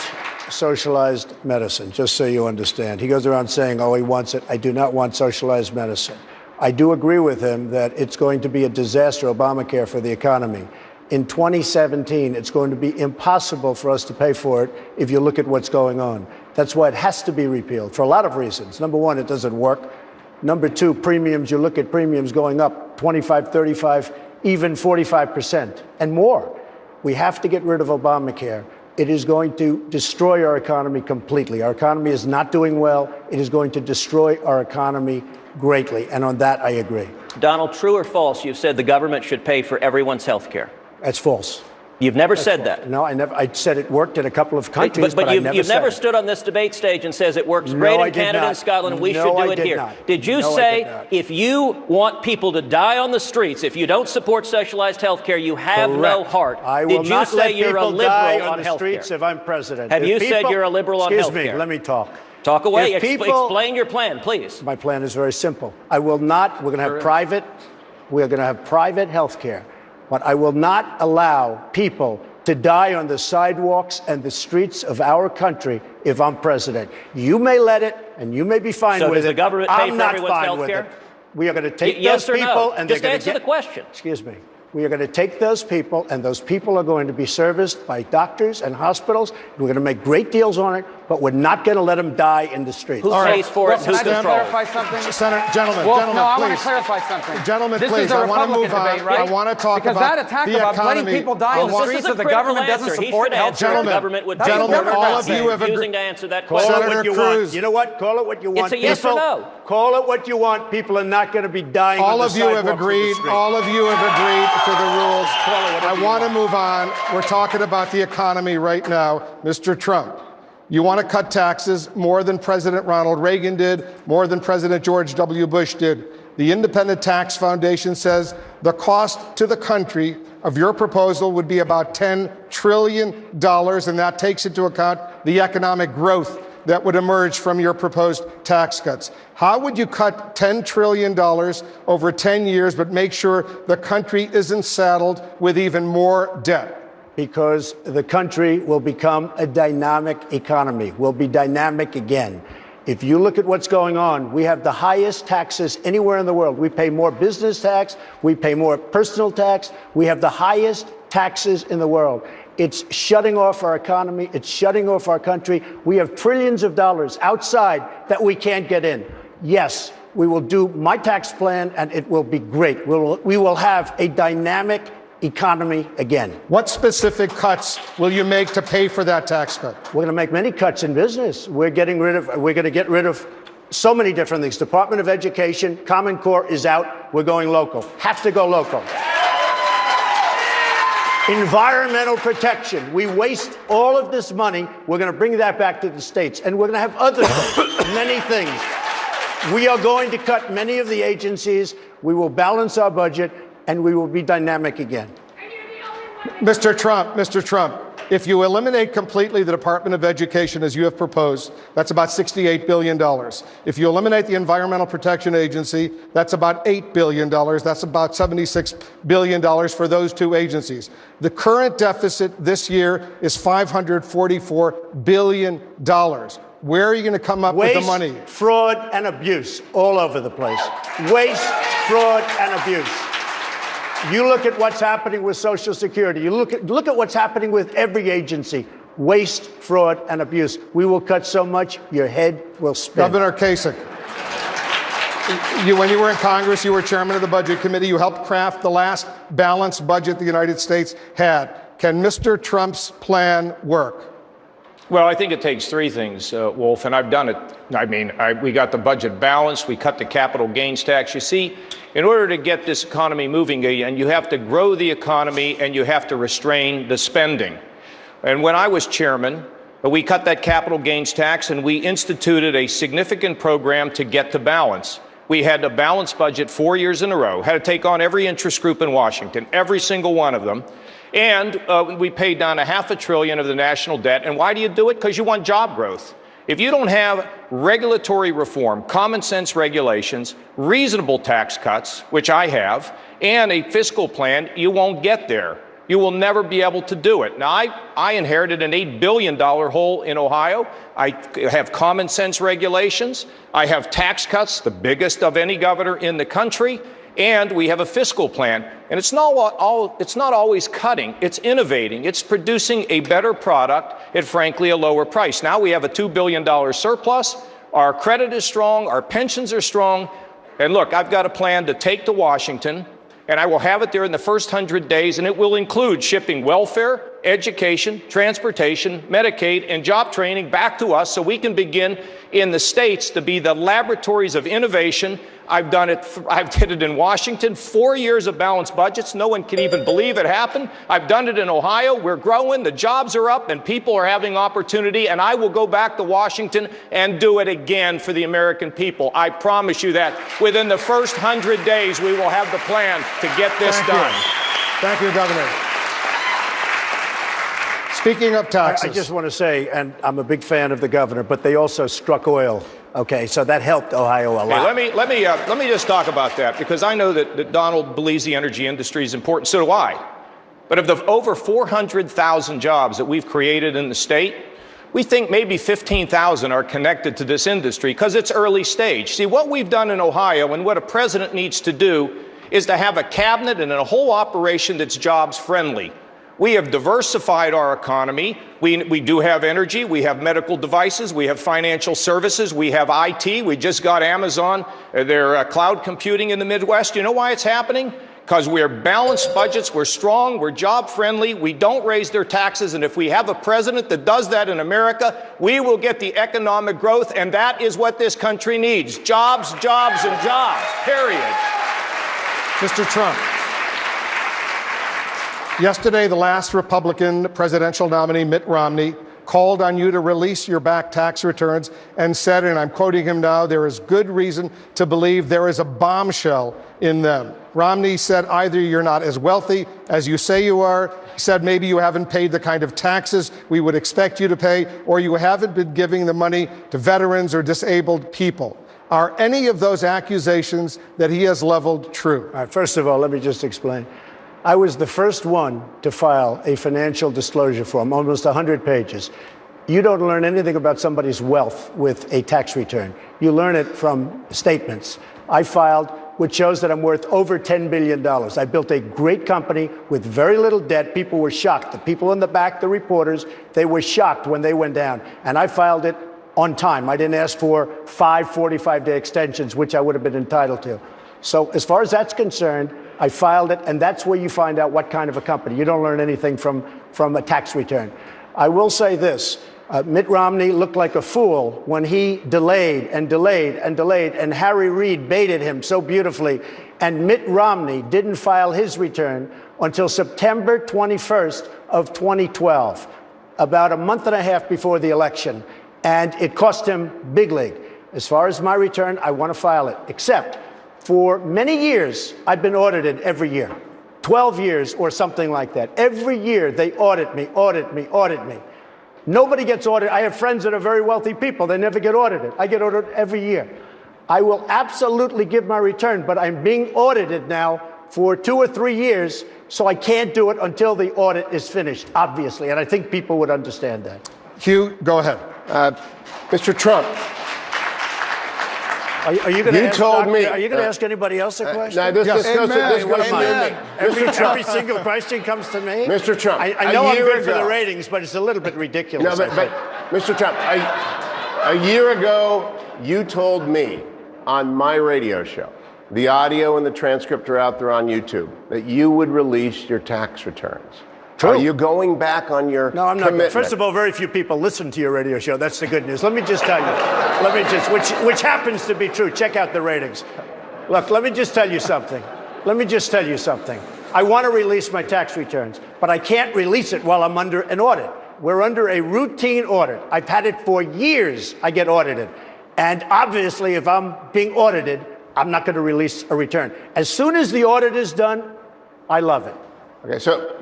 socialized medicine, just so you understand. He goes around saying, oh, he wants it. I do not want socialized medicine. I do agree with him that it's going to be a disaster, Obamacare, for the economy. In 2017, it's going to be impossible for us to pay for it if you look at what's going on. That's why it has to be repealed, for a lot of reasons. Number one, it doesn't work. Number two, premiums, you look at premiums going up 25, 35, even 45% and more. We have to get rid of Obamacare. It is going to destroy our economy completely. Our economy is not doing well. It is going to destroy our economy greatly. And on that, I agree. Donald, true or false, you've said the government should pay for everyone's health care? That's false. You've never said that? No, I never. I said it worked in a couple of countries, but you've never stood on this debate stage and says it works great in Canada and Scotland, and we should do it here. Did you say if you want people to die on the streets, if you don't support socialized health care, you have no heart? I will not let people die on the streets if I'm president. Have you said you're a liberal on health care? Excuse me, let me talk. Talk away. Explain your plan, please. My plan is very simple. I will not. We're going to have private health care, but I will not allow people to die on the sidewalks and the streets of our country if I'm president. You may let it, and you may be fine with it. So does the government pay for everyone's health care? We are going to take those people and they're going to Just answer the question. Excuse me. We are going to take those people, and those people are going to be serviced by doctors and hospitals. We're going to make great deals on it, but we're not going to let them die in the streets. Who pays for it? Who Can I just clarify something? Senator, gentlemen, I want please. to clarify something. Gentlemen, this please, is a I want to Republican move on. debate, right? I want to talk because about that attack the about economy. letting people die in the streets if the government doesn't support health care. Gentlemen, all of you have refusing to answer that question. Senator Cruz. You know what? Call it what you want. It's a yes or no. Call it what you want. People are not going to be dying on the sidewalks. All of you have agreed. All of you have agreed to the rules. I want to move on. We're talking about the economy right now. Mr. Trump, you want to cut taxes more than President Ronald Reagan did, more than President George W. Bush did. The Independent Tax Foundation says the cost to the country of your proposal would be about $10 trillion, and that takes into account the economic growth that would emerge from your proposed tax cuts. How would you cut $10 trillion over 10 years but make sure the country isn't saddled with even more debt? Because the country will become a dynamic economy. We'll be dynamic again. If you look at what's going on, we have the highest taxes anywhere in the world. We pay more business tax. We pay more personal tax. We have the highest taxes in the world. It's shutting off our economy. It's shutting off our country. We have trillions of dollars outside that we can't get in. Yes, we will do my tax plan, and it will be great. We will have a dynamic economy again. What specific cuts will you make to pay for that tax cut? We're going to make many cuts in business. We're going to get rid of so many different things. Department of Education, Common Core is out. We're going local. Have to go local. Environmental protection. We waste all of this money. We're going to bring that back to the states. And we're going to have other many things. We are going to cut many of the agencies. We will balance our budget, and we will be dynamic again. Mr. Trump, if you eliminate completely the Department of Education as you have proposed, that's about $68 billion. If you eliminate the Environmental Protection Agency, that's about $8 billion. That's about $76 billion for those two agencies. The current deficit this year is $544 billion. Where are you going to come up with the money? Waste, fraud, and abuse all over the place. Waste, fraud, and abuse. You look at what's happening with Social Security. You look at what's happening with every agency. Waste, fraud, and abuse. We will cut so much, your head will spin. Governor Kasich, when you were in Congress, you were chairman of the Budget Committee. You helped craft the last balanced budget the United States had. Can Mr. Trump's plan work? Well, I think it takes three things, Wolf, and I've done it. I mean, we got the budget balanced. We cut the capital gains tax. You see, in order to get this economy moving again, you have to grow the economy and you have to restrain the spending. And when I was chairman, we cut that capital gains tax and we instituted a significant program to get to balance. We had a balanced budget 4 years in a row, had to take on every interest group in Washington, every single one of them. And we paid down $500 billion of the national debt. And why do you do it? Because you want job growth. If you don't have regulatory reform, common sense regulations, reasonable tax cuts, which I have, and a fiscal plan, you won't get there. You will never be able to do it. Now, I inherited an $8 billion hole in Ohio. I have common sense regulations. I have tax cuts, the biggest of any governor in the country. And we have a fiscal plan. And it's not always cutting. It's innovating. It's producing a better product at, frankly, a lower price. Now we have a $2 billion surplus. Our credit is strong. Our pensions are strong. And look, I've got a plan to take to Washington, and I will have it there in the first 100 days, and it will include shipping welfare, education, transportation, Medicaid, and job training back to us so we can begin in the states to be the laboratories of innovation. I've done it. I did it in Washington. 4 years of balanced budgets. No one can even believe it happened. I've done it in Ohio. We're growing. The jobs are up and people are having opportunity. And I will go back to Washington and do it again for the American people. I promise you that within the first 100 days, we will have the plan to get this done. Thank you, Governor. Speaking of taxes. I just want to say, and I'm a big fan of the governor, but they also struck oil. Okay, so that helped Ohio a lot. Hey, let me just talk about that, because I know that Donald believes the energy industry is important. So do I. But of the over 400,000 jobs that we've created in the state, we think maybe 15,000 are connected to this industry because it's early stage. See, what we've done in Ohio and what a president needs to do is to have a cabinet and a whole operation that's jobs friendly. We have diversified our economy. We do have energy. We have medical devices. We have financial services. We have IT. We just got Amazon, their cloud computing in the Midwest. You know why it's happening? Because we're balanced budgets. We're strong. We're job friendly. We don't raise their taxes. And if we have a president that does that in America, we will get the economic growth. And that is what this country needs. Jobs, jobs, and jobs, period. Mr. Trump. Yesterday, the last Republican presidential nominee, Mitt Romney, called on you to release your back tax returns and said, and I'm quoting him now, there is good reason to believe there is a bombshell in them. Romney said either you're not as wealthy as you say you are, said maybe you haven't paid the kind of taxes we would expect you to pay, or you haven't been giving the money to veterans or disabled people. Are any of those accusations that he has leveled true? All right, first of all, let me just explain. I was the first one to file a financial disclosure form, almost 100 pages. You don't learn anything about somebody's wealth with a tax return. You learn it from statements. I filed, which shows that I'm worth over $10 billion. I built a great company with very little debt. People were shocked. The people in the back, the reporters, they were shocked when they went down. And I filed it on time. I didn't ask for 5 45-day extensions, which I would have been entitled to. So as far as that's concerned, I filed it, and that's where you find out what kind of a company. You don't learn anything from a tax return. I will say this. Mitt Romney looked like a fool when he delayed and delayed and delayed, and Harry Reid baited him so beautifully. And Mitt Romney didn't file his return until September 21st of 2012, about a month and a half before the election. And it cost him big league. As far as my return, I want to file it, except for many years, I've been audited every year, 12 years or something like that. Every year, they audit me, audit me, audit me. Nobody gets audited. I have friends that are very wealthy people. They never get audited. I get audited every year. I will absolutely give my return, but I'm being audited now for 2 or 3 years, so I can't do it until the audit is finished, obviously. And I think people would understand that. Hugh, go ahead. Mr. Trump. Are you going to ask told me. Are you going to ask anybody else a question? No, this goes to me. Every single question comes to me. Mr. Trump, I know I'm good for the ratings, but it's a little bit ridiculous. No, but Mr. Trump, a year ago, you told me on my radio show, the audio and the transcript are out there on YouTube, that you would release your tax returns. True. Are you going back on your No, I'm not. commitment? First of all, very few people listen to your radio show. That's the good news. Let me just tell you. Which happens to be true. Check out the ratings. Look, let me just tell you something. I want to release my tax returns, but I can't release it while I'm under an audit. We're under a routine audit. I've had it for years. I get audited. And obviously, if I'm being audited, I'm not going to release a return. As soon as the audit is done, I love it. Okay, so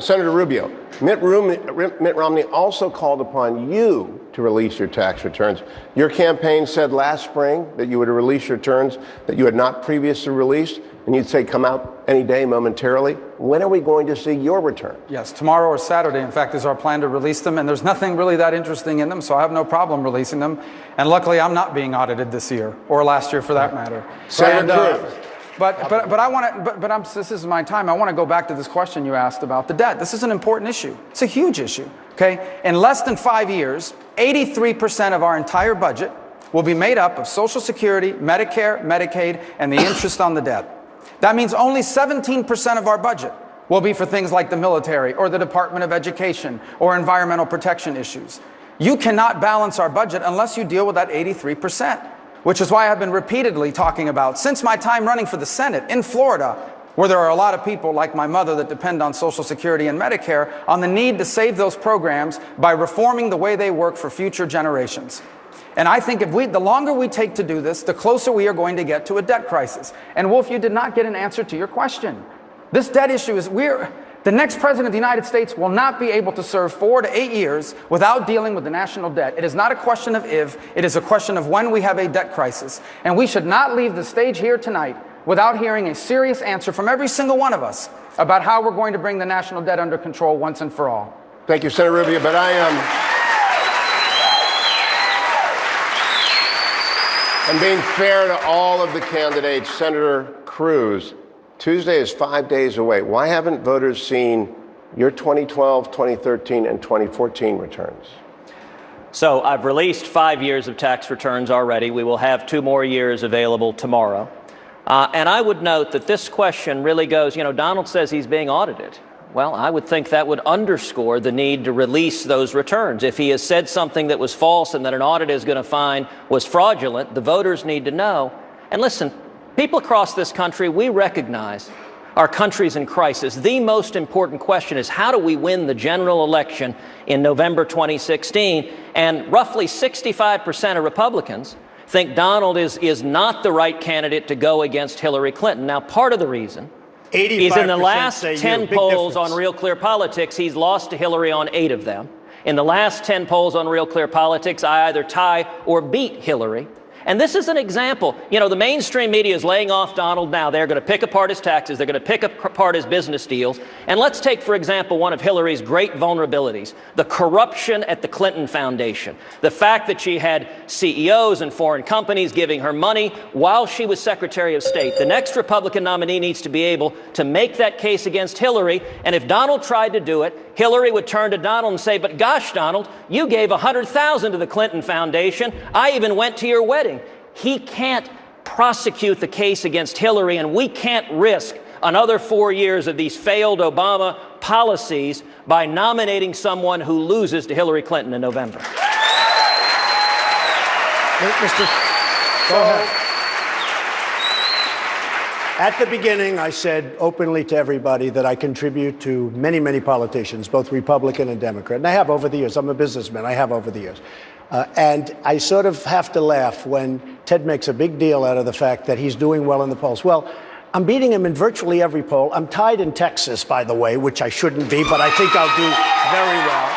Senator Rubio, Mitt Romney also called upon you to release your tax returns. Your campaign said last spring that you would release your returns that you had not previously released, and you'd say come out any day momentarily. When are we going to see your return? Yes, tomorrow or Saturday, in fact, is our plan to release them, and there's nothing really that interesting in them, so I have no problem releasing them. And luckily, I'm not being audited this year, or last year for that matter. Senator Cruz. This is my time. I want to go back to this question you asked about the debt. This is an important issue. It's a huge issue, okay? In less than 5 years, 83% of our entire budget will be made up of Social Security, Medicare, Medicaid, and the interest on the debt. That means only 17% of our budget will be for things like the military or the Department of Education or environmental protection issues. You cannot balance our budget unless you deal with that 83%. Which is why I've been repeatedly talking about, since my time running for the Senate in Florida, where there are a lot of people like my mother that depend on Social Security and Medicare, on the need to save those programs by reforming the way they work for future generations. And I think the longer we take to do this, the closer we are going to get to a debt crisis. And Wolf, you did not get an answer to your question. This debt issue is, the next president of the United States will not be able to serve 4 to 8 years without dealing with the national debt. It is not a question of if, it is a question of when we have a debt crisis. And we should not leave the stage here tonight without hearing a serious answer from every single one of us about how we're going to bring the national debt under control once and for all. Thank you, Senator Rubio, but I'm being fair to all of the candidates. Senator Cruz, Tuesday is 5 days away. Why haven't voters seen your 2012, 2013, and 2014 returns? So I've released 5 years of tax returns already. We will have 2 more years available tomorrow. And I would note that this question really goes, Donald says he's being audited. Well, I would think that would underscore the need to release those returns. If he has said something that was false and that an audit is going to find was fraudulent, the voters need to know. And listen, people across this country, we recognize our country's in crisis. The most important question is how do we win the general election in November 2016? And roughly 65% of Republicans think Donald is not the right candidate to go against Hillary Clinton. Now, part of the reason is in the last 10 polls on Real Clear Politics, he's lost to Hillary on 8 of them. In the last 10 polls on Real Clear Politics, I either tie or beat Hillary. And this is an example. The mainstream media is laying off Donald now. They're going to pick apart his taxes. They're going to pick apart his business deals. And let's take, for example, one of Hillary's great vulnerabilities, the corruption at the Clinton Foundation. The fact that she had CEOs and foreign companies giving her money while she was Secretary of State. The next Republican nominee needs to be able to make that case against Hillary. And if Donald tried to do it, Hillary would turn to Donald and say, but gosh, Donald, you gave $100,000 to the Clinton Foundation. I even went to your wedding. He can't prosecute the case against Hillary, and we can't risk another 4 years of these failed Obama policies by nominating someone who loses to Hillary Clinton in November. Go ahead. At the beginning, I said openly to everybody that I contribute to many, many politicians, both Republican and Democrat. And I have over the years. I'm a businessman. I have over the years. And I sort of have to laugh when Ted makes a big deal out of the fact that he's doing well in the polls. Well, I'm beating him in virtually every poll. I'm tied in Texas, by the way, which I shouldn't be, but I think I'll do very well.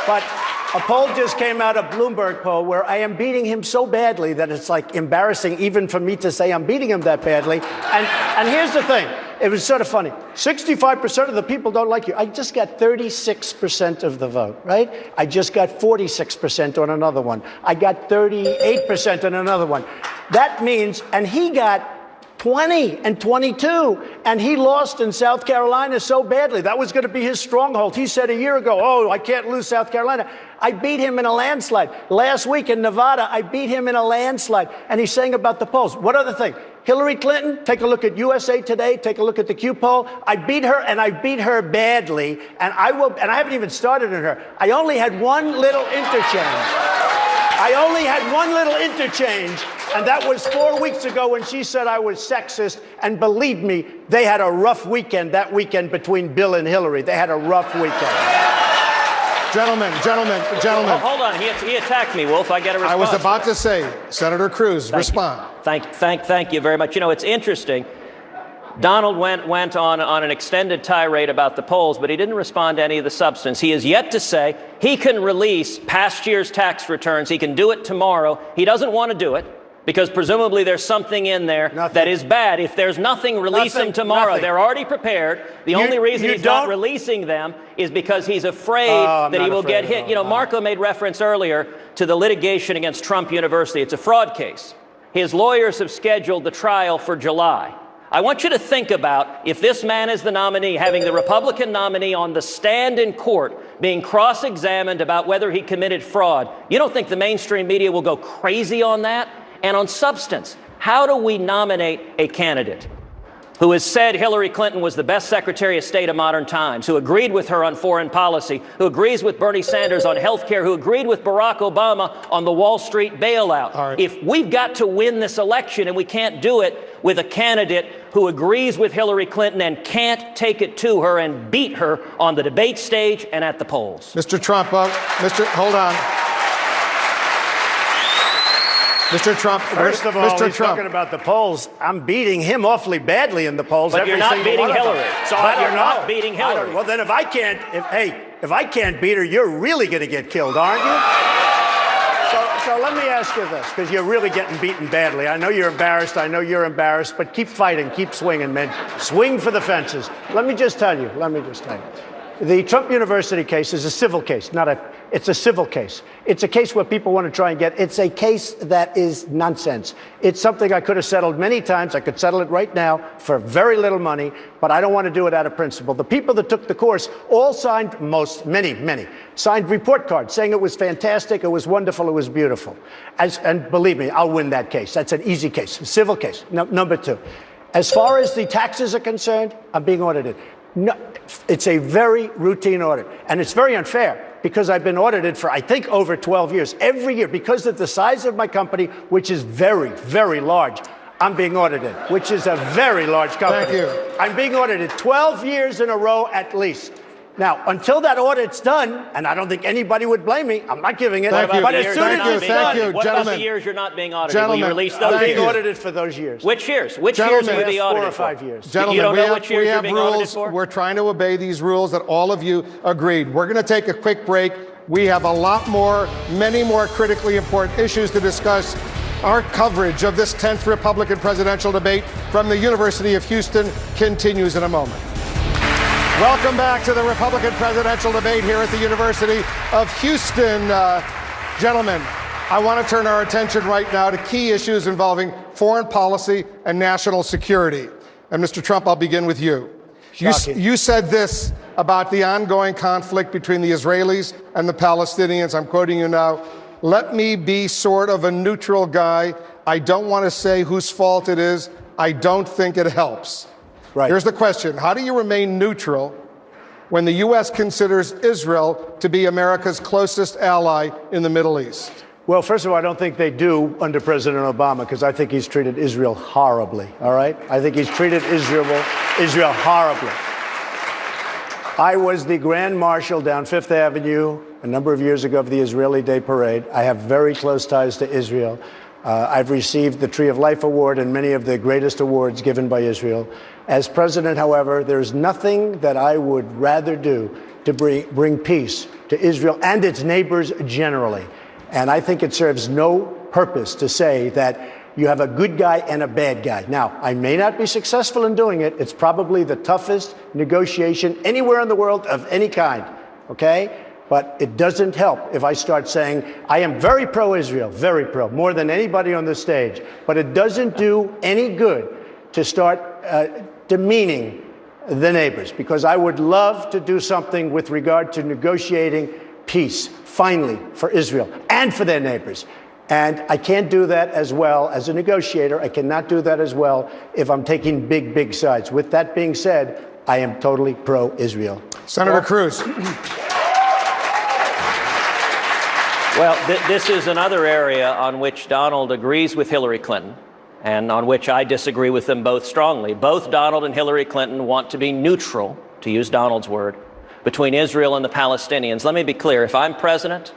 But a poll just came out, a Bloomberg poll, where I am beating him so badly that it's like embarrassing even for me to say I'm beating him that badly. And here's the thing. it was sort of funny. 65% of the people don't like you. I just got 36% of the vote, right? I just got 46% on another one. I got 38% on another one. That means, and he got 20 and 22, and he lost in South Carolina so badly. That was going to be his stronghold. He said a year ago, oh, I can't lose South Carolina. I beat him in a landslide. Last week in Nevada, I beat him in a landslide. And he's saying about the polls. What other thing? Hillary Clinton, take a look at USA Today, take a look at the Q poll. I beat her, and I beat her badly, and I haven't even started on her. I only had one little interchange. And that was 4 weeks ago when she said I was sexist. And believe me, they had a rough weekend that weekend between Bill and Hillary. They had a rough weekend. Gentlemen. Hold on. He attacked me, Wolf. I get a response. I was about to say, Senator Cruz, respond. Thank you very much. You know, it's interesting. Donald went on an extended tirade about the polls, but he didn't respond to any of the substance. He has yet to say he can release past year's tax returns. He can do it tomorrow. He doesn't want to do it because presumably there's something in there that is bad. If there's nothing, release them tomorrow. They're already prepared. The only reason he's not releasing them is because he's afraid that he will get hit. You know, Marco made reference earlier to the litigation against Trump University. It's a fraud case. His lawyers have scheduled the trial for July. I want you to think about if this man is the nominee, having the Republican nominee on the stand in court, being cross-examined about whether he committed fraud. You don't think the mainstream media will go crazy on that? And on substance, how do we nominate a candidate who has said Hillary Clinton was the best Secretary of State of modern times, who agreed with her on foreign policy, who agrees with Bernie Sanders on health care, who agreed with Barack Obama on the Wall Street bailout? Right. If we've got to win this election and we can't do it with a candidate who agrees with Hillary Clinton and can't take it to her and beat her on the debate stage and at the polls. Mr. Trump, hold on. Mr. Trump, first of all, he's talking about the polls. I'm beating him awfully badly in the polls. But you're not beating Hillary. So you're not beating Hillary. Well, then if I can't beat her, you're really going to get killed, aren't you? So let me ask you this, because you're really getting beaten badly. I know you're embarrassed. I know you're embarrassed. But keep fighting. Keep swinging, man. Swing for the fences. Let me just tell you. The Trump University case is a civil case, it's a civil case. It's a case where people want to try and it's a case that is nonsense. It's something I could have settled many times. I could settle it right now for very little money, but I don't want to do it out of principle. The people that took the course all signed, many, signed report cards saying it was fantastic, it was wonderful, it was beautiful. And believe me, I'll win that case. That's an easy case, a civil case. Number two, as far as the taxes are concerned, I'm being audited. No, it's a very routine audit, and it's very unfair because I've been audited for, I think, over 12 years. Every year, because of the size of my company, which is very, very large, I'm being audited, which is a very large company. Thank you. I'm being audited 12 years in a row at least. Now, until that audit's done, and I don't think anybody would blame me, I'm not giving it. Thank you. But as soon as it's done, what about the years you're not being audited? Will you release those I'm being years? audited for those years. Which years? Which years will you be audited 4 or 5 years. Gentlemen, you don't know which years you're being audited rules. for? We're trying to obey these rules that all of you agreed. We're going to take a quick break. We have a lot more, many more critically important issues to discuss. Our coverage of this 10th Republican presidential debate from the University of Houston continues in a moment. Welcome back to the Republican presidential debate here at the University of Houston. Gentlemen, I want to turn our attention right now to key issues involving foreign policy and national security. And Mr. Trump, I'll begin with you. You said this about the ongoing conflict between the Israelis and the Palestinians. I'm quoting you now. Let me be sort of a neutral guy. I don't want to say whose fault it is. I don't think it helps. Right. Here's the question. How do you remain neutral when the U.S. considers Israel to be America's closest ally in the Middle East? Well, first of all, I don't think they do under President Obama, because I think he's treated Israel horribly, all right? I think he's treated Israel horribly. I was the Grand Marshal down Fifth Avenue a number of years ago of the Israeli Day Parade. I have very close ties to Israel. I've received the Tree of Life Award and many of the greatest awards given by Israel. As president, however, there's nothing that I would rather do to bring peace to Israel and its neighbors generally. And I think it serves no purpose to say that You have a good guy and a bad guy. Now, I may not be successful in doing it. It's probably the toughest negotiation anywhere in the world of any kind, okay? But it doesn't help if I start saying, I am very pro-Israel, very pro, more than anybody on this stage. But it doesn't do any good to start demeaning the neighbors, because I would love to do something with regard to negotiating peace, finally, for Israel and for their neighbors. And I can't do that as well as a negotiator. I cannot do that as well if I'm taking big, big sides. With that being said, I am totally pro-Israel. Senator Cruz. Well, this is another area on which Donald agrees with Hillary Clinton and on which I disagree with them both strongly. Both Donald and Hillary Clinton want to be neutral, to use Donald's word, between Israel and the Palestinians. Let me be clear. If I'm president,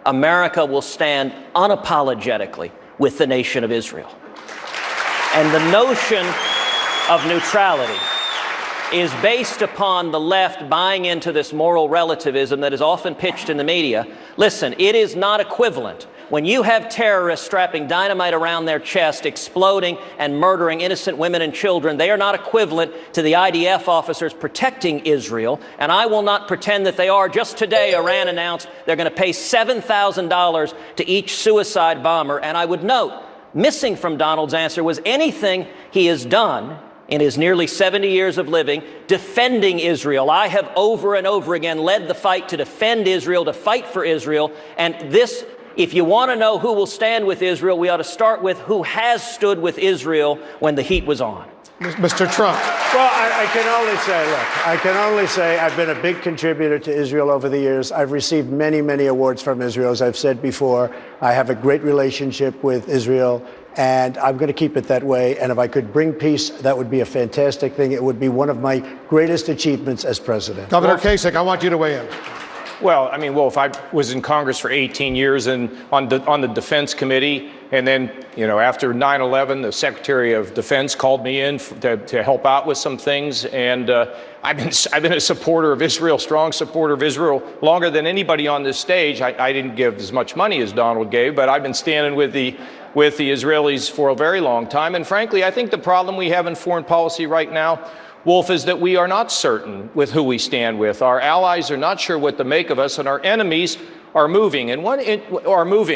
America will stand unapologetically with the nation of Israel. And the notion of neutrality is based upon the left buying into this moral relativism that is often pitched in the media. Listen, it is not equivalent. When you have terrorists strapping dynamite around their chest, exploding and murdering innocent women and children, they are not equivalent to the IDF officers protecting Israel. And I will not pretend that they are. Just today, Iran announced they're going to pay $7,000 to each suicide bomber. And I would note, missing from Donald's answer was anything he has done in his nearly 70 years of living, defending Israel. I have over and over again led the fight to defend Israel, to fight for Israel. And this, if you want to know who will stand with Israel, we ought to start with who has stood with Israel when the heat was on. Mr. Trump. Well, I can only say I've been a big contributor to Israel over the years. I've received many, many awards from Israel. As I've said before, I have a great relationship with Israel, and I'm going to keep it that way. And if I could bring peace, that would be a fantastic thing. It would be one of my greatest achievements as president. Governor Kasich, I want you to weigh in. Well, I mean, Wolf, I was in Congress for 18 years and on the Defense Committee. And then, you know, after 9/11, the Secretary of Defense called me in to help out with some things. And I've been a supporter of Israel, strong supporter of Israel, longer than anybody on this stage. I didn't give as much money as Donald gave, but I've been standing with the Israelis for a very long time. And frankly, I think the problem we have in foreign policy right now, Wolf, is that we are not certain with who we stand with. Our allies are not sure what to make of us, and our enemies are moving,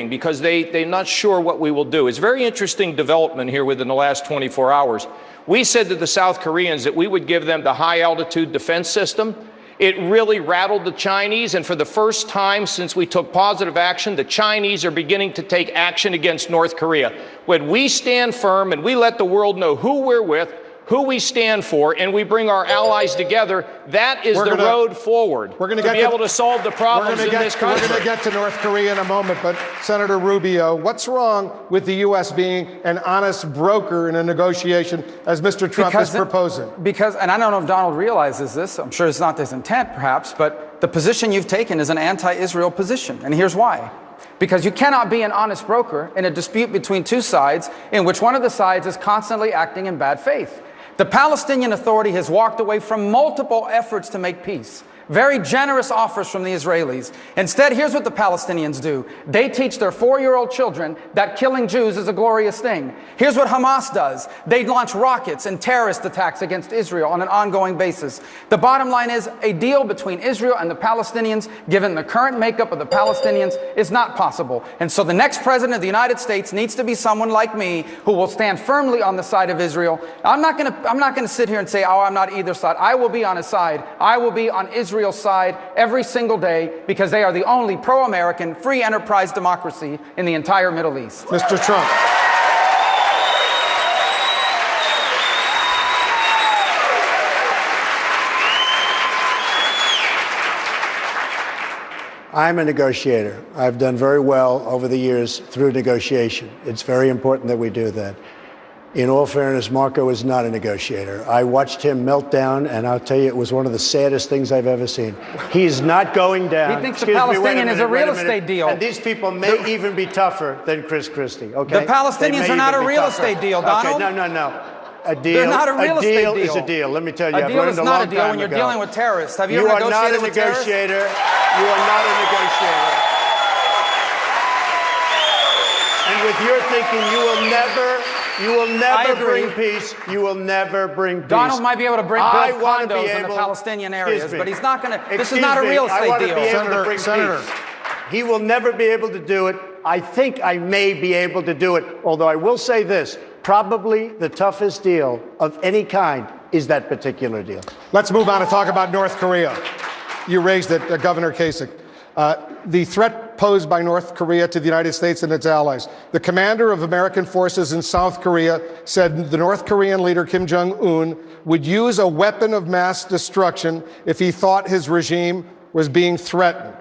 because they're not sure what we will do. It's a very interesting development here within the last 24 hours. We said to the South Koreans that we would give them the high-altitude defense system. It really rattled the Chinese, and for the first time since we took positive action, the Chinese are beginning to take action against North Korea. When we stand firm and we let the world know who we're with, who we stand for, and we bring our allies together, that is the road forward. We're going to be able to solve the problems in this country. We're going to get to North Korea in a moment, but Senator Rubio, what's wrong with the U.S. being an honest broker in a negotiation, as Mr. Trump is proposing? And I don't know if Donald realizes this, I'm sure it's not his intent perhaps, but the position you've taken is an anti-Israel position, and here's why. Because you cannot be an honest broker in a dispute between two sides in which one of the sides is constantly acting in bad faith. The Palestinian Authority has walked away from multiple efforts to make peace. Very generous offers from the Israelis. Instead, here's what the Palestinians do. They teach their 4-year-old children that killing Jews is a glorious thing. Here's what Hamas does. They launch rockets and terrorist attacks against Israel on an ongoing basis. The bottom line is a deal between Israel and the Palestinians, given the current makeup of the Palestinians, is not possible. And so the next president of the United States needs to be someone like me who will stand firmly on the side of Israel. I'm not going to sit here and say, oh, I'm not either side. I will be on his side. I will be on Israel's side every single day, because they are the only pro-American, free enterprise democracy in the entire Middle East. Mr. Trump. I'm a negotiator. I've done very well over the years through negotiation. It's very important that we do that. In all fairness, Marco is not a negotiator. I watched him melt down, and I'll tell you, it was one of the saddest things I've ever seen. He's not going down. He thinks the Palestinian is a real estate deal. And these people may even be tougher than Chris Christie, okay? The Palestinians are not a real estate deal, Donald. Okay, no. A deal, they're not a real estate deal. Is a deal. Let me tell you, a deal is not a deal when you're dealing with terrorists. Have you ever negotiated with terrorists? You are not a negotiator. You are not a negotiator. And with your thinking, you will never You will never agree. bring peace. You will never bring peace. Donald might be able to build I wanna be condos in the able- Palestinian Excuse areas, me. but he's not going to. This is Excuse not a me, real I estate wanna deal. be able to bring Senator. peace. He will never be able to do it. I think I may be able to do it, although I will say this, probably the toughest deal of any kind is that particular deal. Let's move on and talk about North Korea. You raised it, Governor Kasich. The threat posed by North Korea to the United States and its allies. The commander of American forces in South Korea said the North Korean leader Kim Jong-un would use a weapon of mass destruction if he thought his regime was being threatened.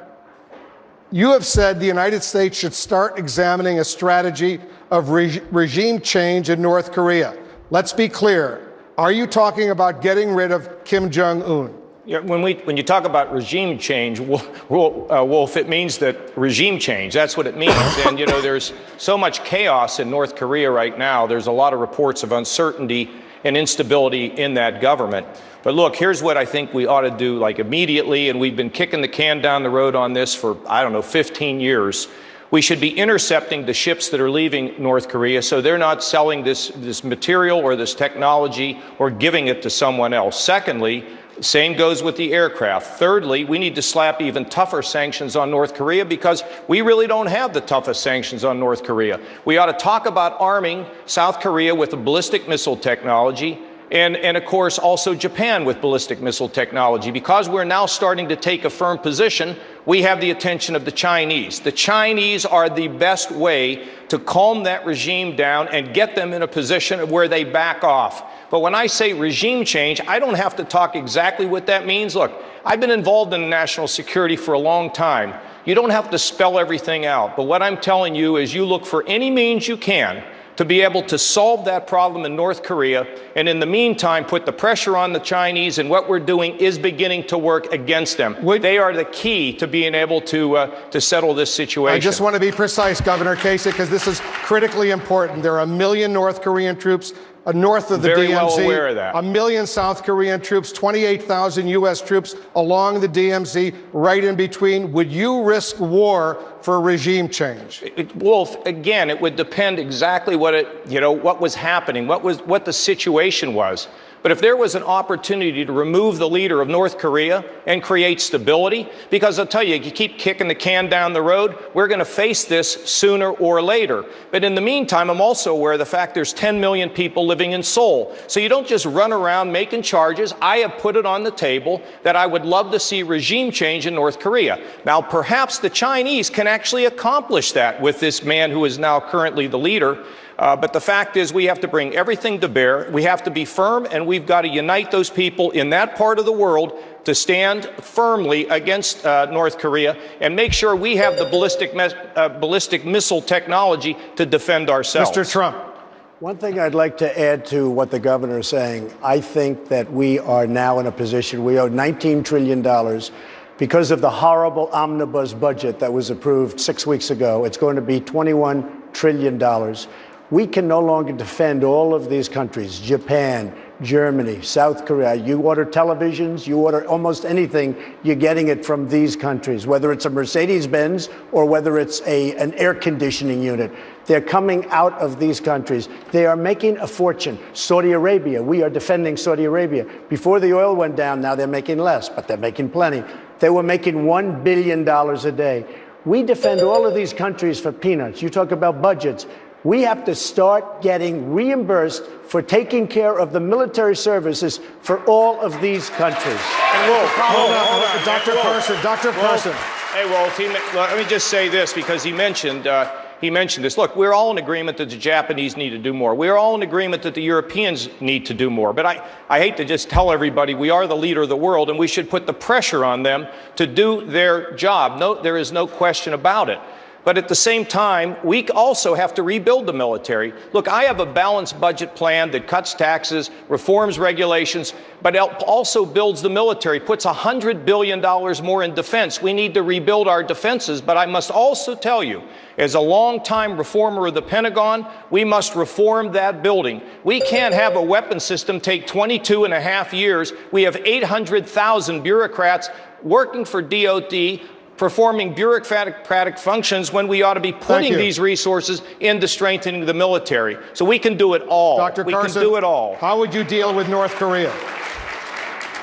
You have said the United States should start examining a strategy of regime change in North Korea. Let's be clear. Are you talking about getting rid of Kim Jong-un? Yeah, when you talk about regime change, Wolf, it means that regime change, that's what it means. And, you know, there's so much chaos in North Korea right now. There's a lot of reports of uncertainty and instability in that government. But look, here's what I think we ought to do, like, immediately, and we've been kicking the can down the road on this for, 15 years. We should be intercepting the ships that are leaving North Korea so they're not selling this material or this technology or giving it to someone else. Secondly, same goes with the aircraft. Thirdly, we need to slap even tougher sanctions on North Korea because we really don't have the toughest sanctions on North Korea. We ought to talk about arming South Korea with a ballistic missile technology and of course, also Japan with ballistic missile technology. Because we're now starting to take a firm position, we have the attention of the Chinese. The Chinese are the best way to calm that regime down and get them in a position where they back off. But when I say regime change, I don't have to talk exactly what that means. Look, I've been involved in national security for a long time. You don't have to spell everything out. But what I'm telling you is you look for any means you can to be able to solve that problem in North Korea, and in the meantime, put the pressure on the Chinese, and what we're doing is beginning to work against them. They are the key to being able to settle this situation. I just want to be precise, Governor Kasich, because this is critically important. There are 1 million North Korean troops north of the Very DMZ, well aware of that. 1 million South Korean troops, 28,000 U.S. troops along the DMZ, right in between. Would you risk war for regime change? Wolf, again, it would depend exactly what was happening, what the situation was. But if there was an opportunity to remove the leader of North Korea and create stability, because I'll tell you, you keep kicking the can down the road, we're going to face this sooner or later. But in the meantime, I'm also aware of the fact there's 10 million people living in Seoul. So you don't just run around making charges. I have put it on the table that I would love to see regime change in North Korea. Now, perhaps the Chinese can actually accomplish that with this man who is now currently the leader. But the fact is we have to bring everything to bear. We have to be firm, and we've got to unite those people in that part of the world to stand firmly against North Korea and make sure we have the ballistic missile technology to defend ourselves. Mr. Trump. One thing I'd like to add to what the governor is saying, I think that we are now in a position, we owe $19 trillion because of the horrible omnibus budget that was approved 6 weeks ago. It's going to be $21 trillion. We can no longer defend all of these countries, Japan, Germany, South Korea. You order televisions, you order almost anything, you're getting it from these countries, whether it's a Mercedes-Benz or whether it's an air conditioning unit. They're coming out of these countries. They are making a fortune. Saudi Arabia, we are defending Saudi Arabia. Before the oil went down, now they're making less, but they're making plenty. They were making $1 billion a day. We defend all of these countries for peanuts. You talk about budgets. We have to start getting reimbursed for taking care of the military services for all of these countries. And Wolf, hold on. Dr. Carson, Dr. Carson. Hey, Wolf, let me just say this because he mentioned this. Look, we're all in agreement that the Japanese need to do more. We're all in agreement that the Europeans need to do more. But I hate to just tell everybody we are the leader of the world and we should put the pressure on them to do their job. No, there is no question about it. But at the same time, we also have to rebuild the military. Look, I have a balanced budget plan that cuts taxes, reforms regulations, but also builds the military, puts $100 billion more in defense. We need to rebuild our defenses. But I must also tell you, as a longtime reformer of the Pentagon, we must reform that building. We can't have a weapon system take 22.5 years. We have 800,000 bureaucrats working for DOD, performing bureaucratic functions when we ought to be putting these resources into strengthening the military. So we can do it all. Dr. Carson, we can do it all. How would you deal with North Korea?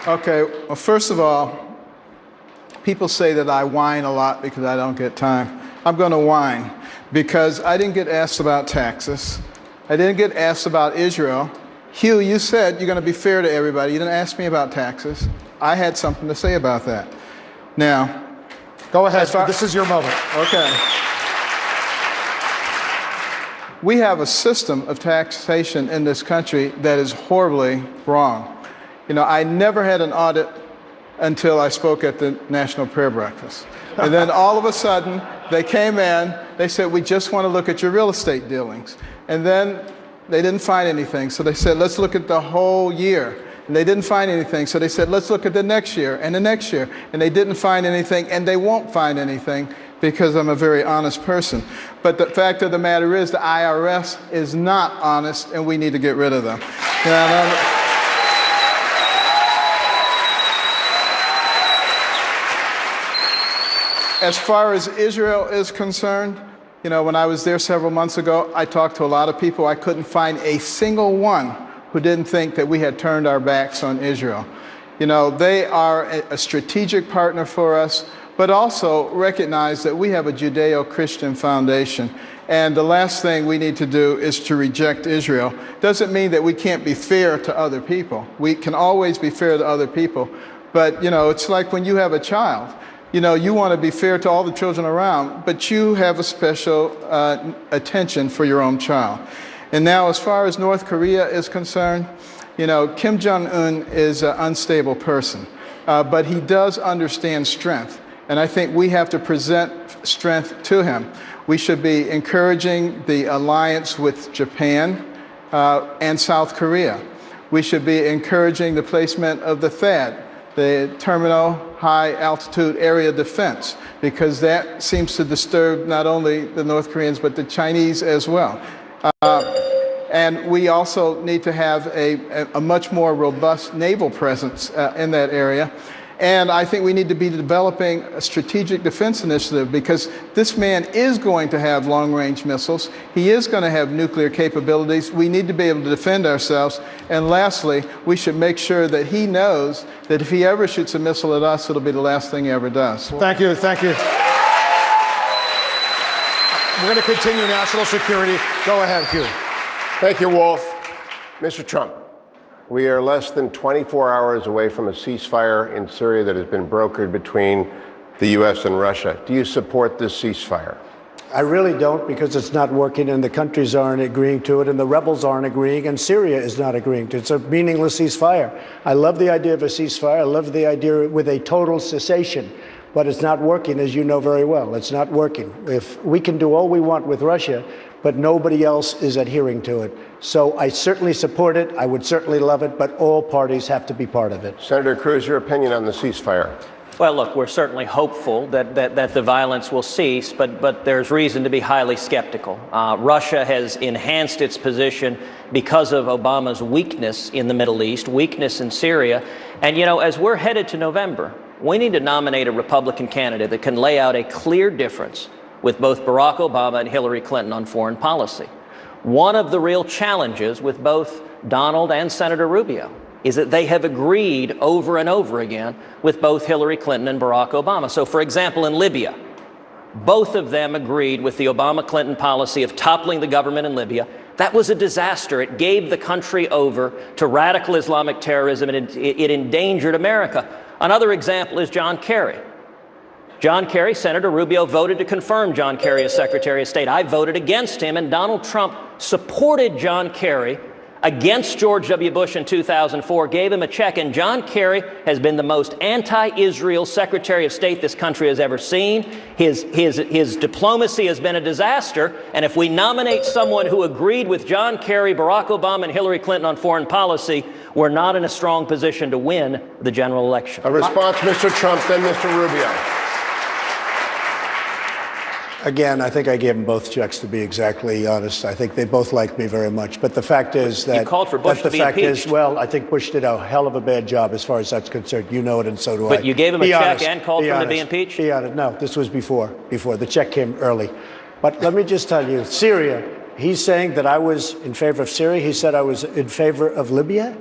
Okay, well, first of all, people say that I whine a lot because I don't get time. I'm going to whine because I didn't get asked about taxes. I didn't get asked about Israel. Hugh, you said you're going to be fair to everybody. You didn't ask me about taxes. I had something to say about that. Now, go ahead. This is your moment. Okay. We have a system of taxation in this country that is horribly wrong. You know, I never had an audit until I spoke at the National Prayer Breakfast. And then all of a sudden, they came in, they said, we just want to look at your real estate dealings. And then they didn't find anything. So they said, let's look at the whole year. And they didn't find anything. So they said, let's look at the next year and the next year. And they didn't find anything, and they won't find anything because I'm a very honest person. But the fact of the matter is the IRS is not honest, and we need to get rid of them. As far as Israel is concerned, you know, when I was there several months ago, I talked to a lot of people. I couldn't find a single one who didn't think that we had turned our backs on Israel. You know, they are a strategic partner for us, but also recognize that we have a Judeo-Christian foundation. And the last thing we need to do is to reject Israel. Doesn't mean that we can't be fair to other people. We can always be fair to other people. But, you know, it's like when you have a child. You know, you want to be fair to all the children around, but you have a special attention for your own child. And now, as far as North Korea is concerned, you know, Kim Jong-un is an unstable person, but he does understand strength. And I think we have to present strength to him. We should be encouraging the alliance with Japan and South Korea. We should be encouraging the placement of the THAAD, the Terminal High Altitude Area Defense, because that seems to disturb not only the North Koreans, but the Chinese as well. And we also need to have a much more robust naval presence in that area. And I think we need to be developing a strategic defense initiative, because this man is going to have long-range missiles. He is going to have nuclear capabilities. We need to be able to defend ourselves. And lastly, we should make sure that he knows that if he ever shoots a missile at us, it'll be the last thing he ever does. Thank you. Thank you. We're going to continue national security. Go ahead, Hugh. Thank you, Wolf. Mr. Trump, we are less than 24 hours away from a ceasefire in Syria that has been brokered between the U.S. and Russia. Do you support this ceasefire? I really don't, because it's not working, and the countries aren't agreeing to it, and the rebels aren't agreeing, and Syria is not agreeing to it. It's a meaningless ceasefire. I love the idea of a ceasefire. I love the idea with a total cessation. But it's not working, as you know very well. It's not working. If we can do all we want with Russia, but nobody else is adhering to it. So I certainly support it. I would certainly love it, but all parties have to be part of it. Senator Cruz, your opinion on the ceasefire? Well, look, we're certainly hopeful that the violence will cease, but there's reason to be highly skeptical. Russia has enhanced its position because of Obama's weakness in the Middle East, weakness in Syria. And, you know, as we're headed to November, we need to nominate a Republican candidate that can lay out a clear difference with both Barack Obama and Hillary Clinton on foreign policy. One of the real challenges with both Donald and Senator Rubio is that they have agreed over and over again with both Hillary Clinton and Barack Obama. So, for example, in Libya, both of them agreed with the Obama-Clinton policy of toppling the government in Libya. That was a disaster. It gave the country over to radical Islamic terrorism, and it endangered America. Another example is John Kerry. John Kerry, Senator Rubio voted to confirm John Kerry as Secretary of State. I voted against him, and Donald Trump supported John Kerry against George W. Bush in 2004, gave him a check, and John Kerry has been the most anti-Israel Secretary of State this country has ever seen. His diplomacy has been a disaster, and if we nominate someone who agreed with John Kerry, Barack Obama, and Hillary Clinton on foreign policy, we're not in a strong position to win the general election. A response, Mr. Trump, then Mr. Rubio. Again, I think I gave them both checks, to be exactly honest. I think they both like me very much. But the fact is that... You called for Bush to be impeached. Well, I think Bush did a hell of a bad job as far as that's concerned. You know it, and so do I. But you gave him a check and called for him to be impeached? Be honest. No, this was before. The check came early. But let me just tell you, Syria, he's saying that I was in favor of Syria. He said I was in favor of Libya.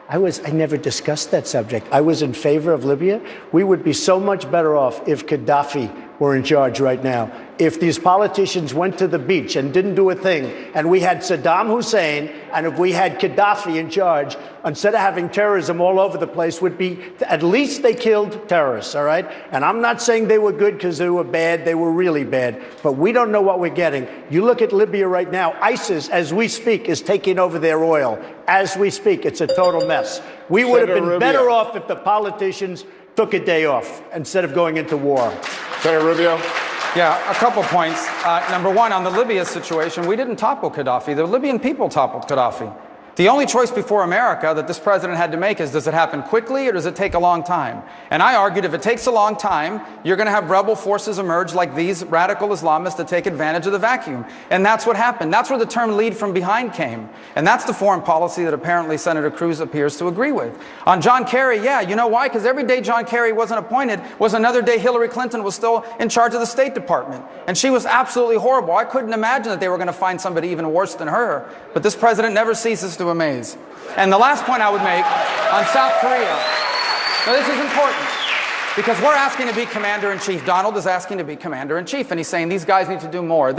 I never discussed that subject. I was in favor of Libya. We would be so much better off if Gaddafi were in charge right now. If these politicians went to the beach and didn't do a thing, and we had Saddam Hussein, and if we had Gaddafi in charge, instead of having terrorism all over the place, would be, at least they killed terrorists, all right? And I'm not saying they were good because they were bad. They were really bad. But we don't know what we're getting. You look at Libya right now. ISIS, as we speak, is taking over their oil. As we speak, it's a total mess. We would have been better off if the politicians took a day off instead of going into war. Senator Rubio. Yeah, a couple points. Number one, on the Libya situation, we didn't topple Gaddafi. The Libyan people toppled Gaddafi. The only choice before America that this president had to make is, does it happen quickly or does it take a long time? And I argued if it takes a long time, you're going to have rebel forces emerge like these radical Islamists that take advantage of the vacuum. And that's what happened. That's where the term lead from behind came. And that's the foreign policy that apparently Senator Cruz appears to agree with. On John Kerry, yeah, you know why? Because every day John Kerry wasn't appointed was another day Hillary Clinton was still in charge of the State Department. And she was absolutely horrible. I couldn't imagine that they were going to find somebody even worse than her. But this president never ceases to amaze. And the last point I would make on South Korea. Now this is important because we're asking to be commander-in-chief. Donald is asking to be commander-in-chief, and he's saying these guys need to do more.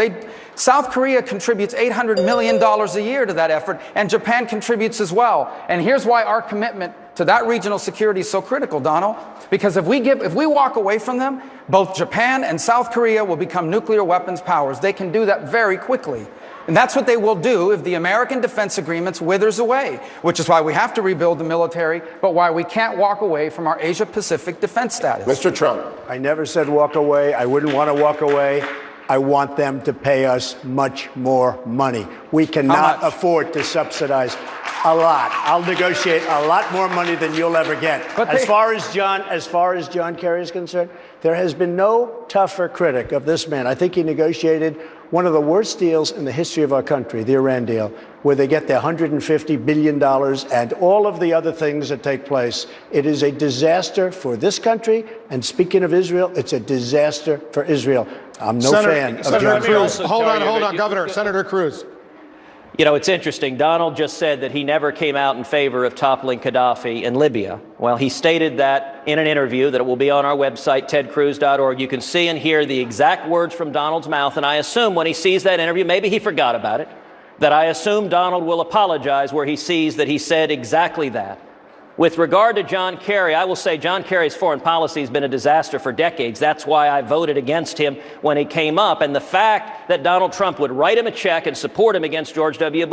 South Korea contributes $800 million a year to that effort, and Japan contributes as well. And here's why our commitment to that regional security is so critical, Donald. Because if we walk away from them, both Japan and South Korea will become nuclear weapons powers. They can do that very quickly. And that's what they will do if the American defense agreements withers away, which is why we have to rebuild the military, but why we can't walk away from our Asia-Pacific defense status. Mr. Trump. I never said walk away. I wouldn't want to walk away. I want them to pay us much more money. We cannot afford to subsidize a lot. I'll negotiate a lot more money than you'll ever get. But as far as John Kerry is concerned, there has been no tougher critic of this man. I think he negotiated one of the worst deals in the history of our country, the Iran deal, where they get their $150 billion and all of the other things that take place. It is a disaster for this country. And speaking of Israel, it's a disaster for Israel. I'm no fan of Senator John Cruz. Hold on, Governor. Senator Cruz. You know, it's interesting. Donald just said that he never came out in favor of toppling Gaddafi in Libya. Well, he stated that in an interview that it will be on our website, tedcruz.org. You can see and hear the exact words from Donald's mouth. And I assume when he sees that interview, maybe he forgot about it, that I assume Donald will apologize where he sees that he said exactly that. With regard to John Kerry, I will say John Kerry's foreign policy has been a disaster for decades. That's why I voted against him when he came up. And the fact that Donald Trump would write him a check and support him against George W.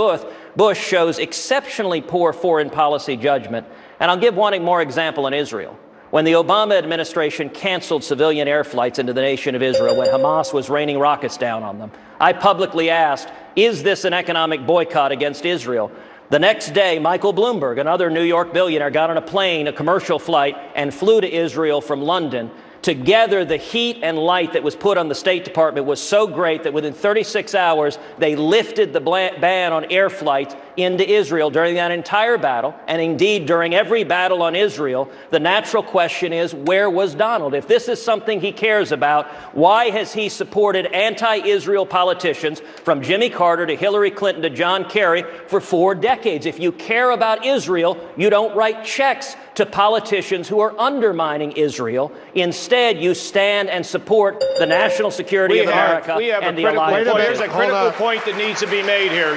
Bush shows exceptionally poor foreign policy judgment. And I'll give one more example on Israel. When the Obama administration canceled civilian air flights into the nation of Israel, when Hamas was raining rockets down on them, I publicly asked, is this an economic boycott against Israel? The next day, Michael Bloomberg, another New York billionaire, got on a plane, a commercial flight, and flew to Israel from London. Together, the heat and light that was put on the State Department was so great that within 36 hours, they lifted the ban on air flights into Israel during that entire battle. And indeed, during every battle on Israel, the natural question is, where was Donald? If this is something he cares about, why has he supported anti-Israel politicians from Jimmy Carter to Hillary Clinton to John Kerry for 4 decades? If you care about Israel, you don't write checks to politicians who are undermining Israel. Instead, you stand and support the national security of America and the alliance. There's a critical point that needs to be made here.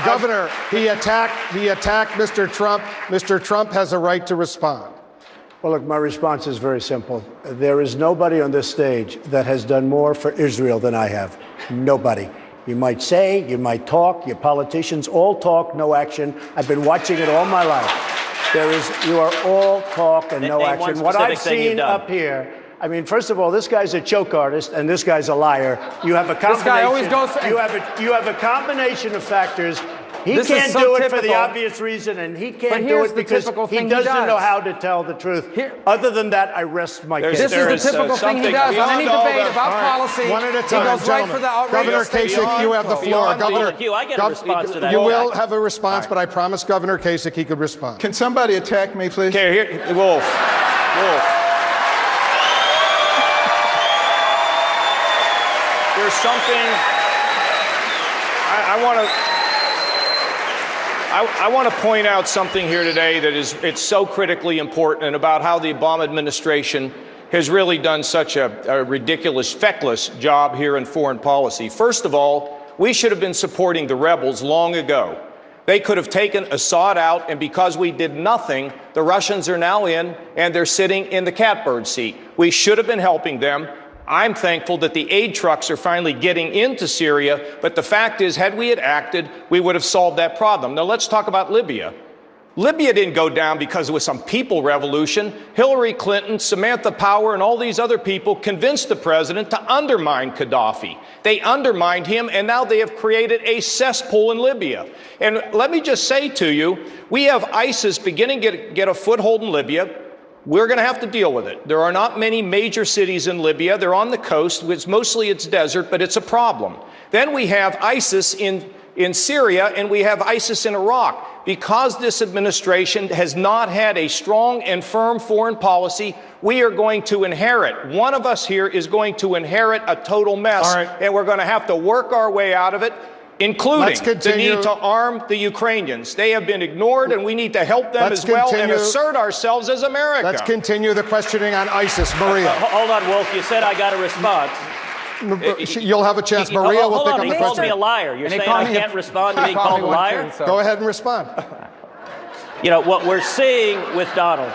Governor, he attacked Mr. Trump. Mr. Trump has a right to respond. Well, look, my response is very simple. There is nobody on this stage that has done more for Israel than I have. Nobody. You might say, you might talk, your politicians all talk, no action. I've been watching it all my life. You are all talk and no action. What I've seen up here, I mean, first of all, this guy's a choke artist and this guy's a liar. You have a combination. This guy always goes. You have a combination of factors. He This can't is so do it for the typical. obvious reason, and he But can't do here's it the because typical he thing he doesn't know does. how to tell the truth. Other than that, I rest my case. This is the typical thing he does on any debate about All right, policy. one at a He time, goes right gentlemen. for the outrageous Governor statement. Kasich, you have the floor. Governor, Hugh, I get a response to that. You will have a response, but I promised Governor Kasich he could respond. Can somebody attack me, please? Okay, here, Wolf. There's something I want to point out something here today that it's so critically important, and about how the Obama administration has really done such a ridiculous, feckless job here in foreign policy. First of all, we should have been supporting the rebels long ago. They could have taken Assad out, and because we did nothing, the Russians are now in, and they're sitting in the catbird seat. We should have been helping them. I'm thankful that the aid trucks are finally getting into Syria, but the fact is, had we acted, we would have solved that problem. Now let's talk about Libya. Libya didn't go down because it was some people revolution. Hillary Clinton, Samantha Power, and all these other people convinced the president to undermine Gaddafi. They undermined him, and now they have created a cesspool in Libya. And let me just say to you, we have ISIS beginning to get a foothold in Libya. We're going to have to deal with it. There are not many major cities in Libya. They're on the coast. It's desert, but it's a problem. Then we have ISIS in Syria, and we have ISIS in Iraq. Because this administration has not had a strong and firm foreign policy, we are going to inherit. One of us here is going to inherit a total mess, All right. and we're going to have to work our way out of it, including Let's the continue. need to arm the Ukrainians. They have been ignored, and we need to help them as well and assert ourselves as America. Let's continue the questioning on ISIS. Maria. Hold on, Wolf. You said I got a response. You'll have a chance. Maria will pick up the He called question. me a liar. You're saying I can't respond to being called a liar? Go ahead and respond. You know, what we're seeing with Donald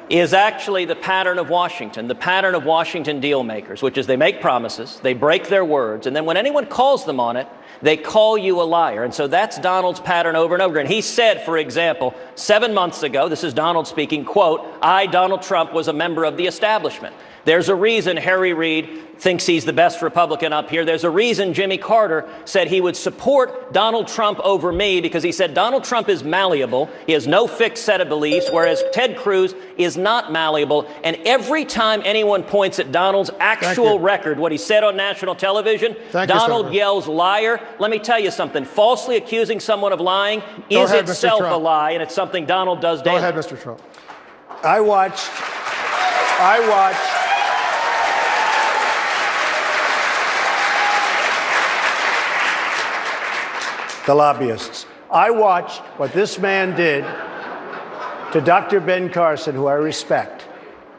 is actually the pattern of Washington, the pattern of Washington deal makers, which is they make promises, they break their words, and then when anyone calls them on it, they call you a liar. And so that's Donald's pattern over and over again. He said, for example, 7 months ago, this is Donald speaking, quote, I, Donald Trump, was a member of the establishment. There's a reason Harry Reid thinks he's the best Republican up here. There's a reason Jimmy Carter said he would support Donald Trump over me, because he said Donald Trump is malleable. He has no fixed set of beliefs, whereas Ted Cruz is not malleable. And every time anyone points at Donald's actual record, what he said on national television, Donald yells liar. Let me tell you something. Falsely accusing someone of lying is itself a lie, and it's something Donald does daily. Go ahead, Mr. Trump. I watched the lobbyists. I watched what this man did to Dr. Ben Carson, who I respect,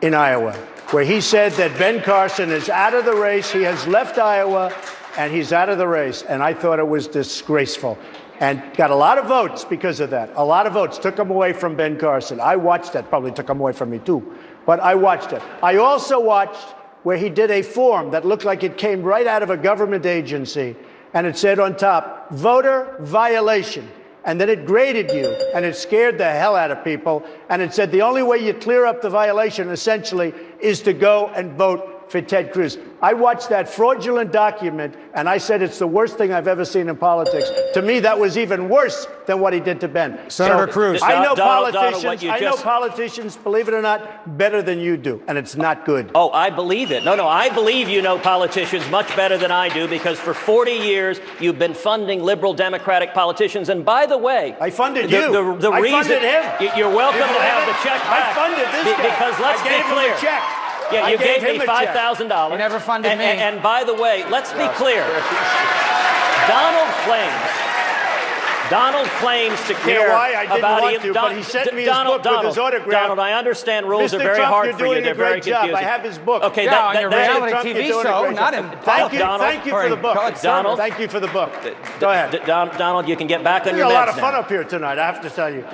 in Iowa, where he said that Ben Carson is out of the race. He has left Iowa, and he's out of the race. And I thought it was disgraceful. And got a lot of votes because of that. A lot of votes took him away from Ben Carson. I watched that. Probably took him away from me, too. But I watched it. I also watched where he did a form that looked like it came right out of a government agency. And it said on top, voter violation. And then it graded you, and it scared the hell out of people. And it said the only way you clear up the violation, essentially, is to go and vote for Ted Cruz. I watched that fraudulent document, and I said it's the worst thing I've ever seen in politics. To me, that was even worse than what he did to Ben. Senator Cruz. I know Donald, politicians, believe it or not, better than you do, and it's not good. Oh, I believe it. No, I believe you know politicians much better than I do, because for 40 years you've been funding liberal Democratic politicians. And by the way, I funded you. The I reason funded him. You're welcome to have the check back. I funded this guy. Because let's I gave be clear. him a check. Yeah, you gave me $5,000. He never funded me. And by the way, let's be clear. Donald claims to care about him. But he sent me his book with his autograph. Donald, I understand rules are very Trump, hard you're for you. doing They're a great very job. confusing. I have his book. Okay, on your reality TV show, not in Thank you for the book. Donald, thank you for the book. Go ahead. Donald, you can get back on There's your meds a lot of now. fun up here tonight, I have to tell you.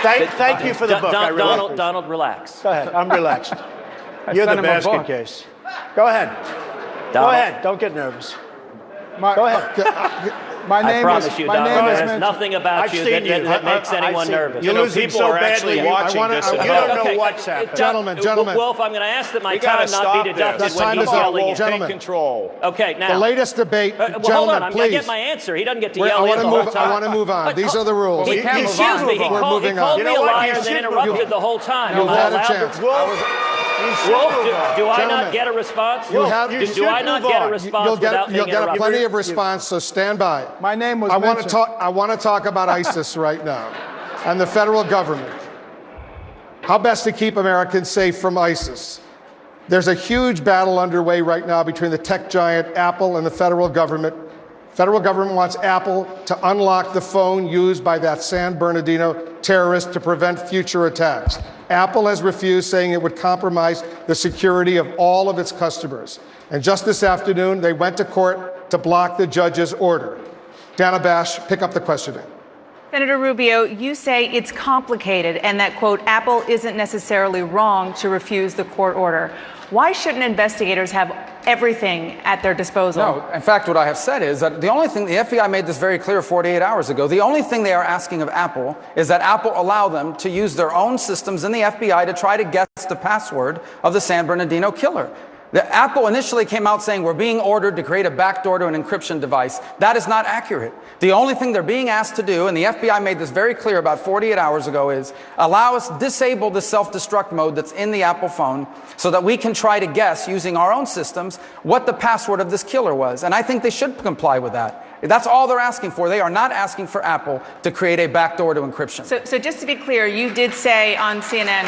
Thank you for the book. I really appreciate it. Donald, relax. Go ahead. I'm relaxed. You're the basket case. Go ahead. Go ahead. Don't get nervous. Go ahead. My name I promise is, you, my Dr. name is There's mentioned. nothing about I've you seen that you. makes I've anyone seen nervous. you. You know, losing people so are actually badly. watching I wanna- this I at wanna- home. know Okay, what's happening. Gentlemen. Wolf, I'm going to ask that my We gotta time not stop be deducted this. when Time he's is up, yelling Wolf. at Gentlemen. me. Take control. Okay, now. The latest debate, well, hold gentlemen, on. I please. get my answer. He doesn't get to I yell in want the to whole move. time. I want to move on. These are the rules. He, We can't move excuse on. me. He We're called moving me on. a You know liar what? and then You interrupted the whole time. You've Am I had a allowed chance. to? Wolf, Do I Gentlemen. not get a response? You have- do you do I not get a response You'll get, without you'll being get interrupted? plenty of response, so stand by. My name was I want to mentioned. talk. I want to talk about ISIS right now and the federal government. How best to keep Americans safe from ISIS? There's a huge battle underway right now between the tech giant Apple and the federal government. Federal government wants Apple to unlock the phone used by that San Bernardino terrorist to prevent future attacks. Apple has refused, saying it would compromise the security of all of its customers. And just this afternoon, they went to court to block the judge's order. Dana Bash, pick up the questioning. Senator Rubio, you say it's complicated and that, quote, Apple isn't necessarily wrong to refuse the court order. Why shouldn't investigators have everything at their disposal? No, in fact, what I have said is that the only thing, the FBI made this very clear 48 hours ago, the only thing they are asking of Apple is that Apple allow them to use their own systems in the FBI to try to guess the password of the San Bernardino killer. The Apple initially came out saying we're being ordered to create a backdoor to an encryption device. That is not accurate. The only thing they're being asked to do, and the FBI made this very clear about 48 hours ago, is allow us disable the self-destruct mode that's in the Apple phone so that we can try to guess using our own systems what the password of this killer was. And I think they should comply with that. That's all they're asking for. They are not asking for Apple to create a backdoor to encryption. So just to be clear, you did say on CNN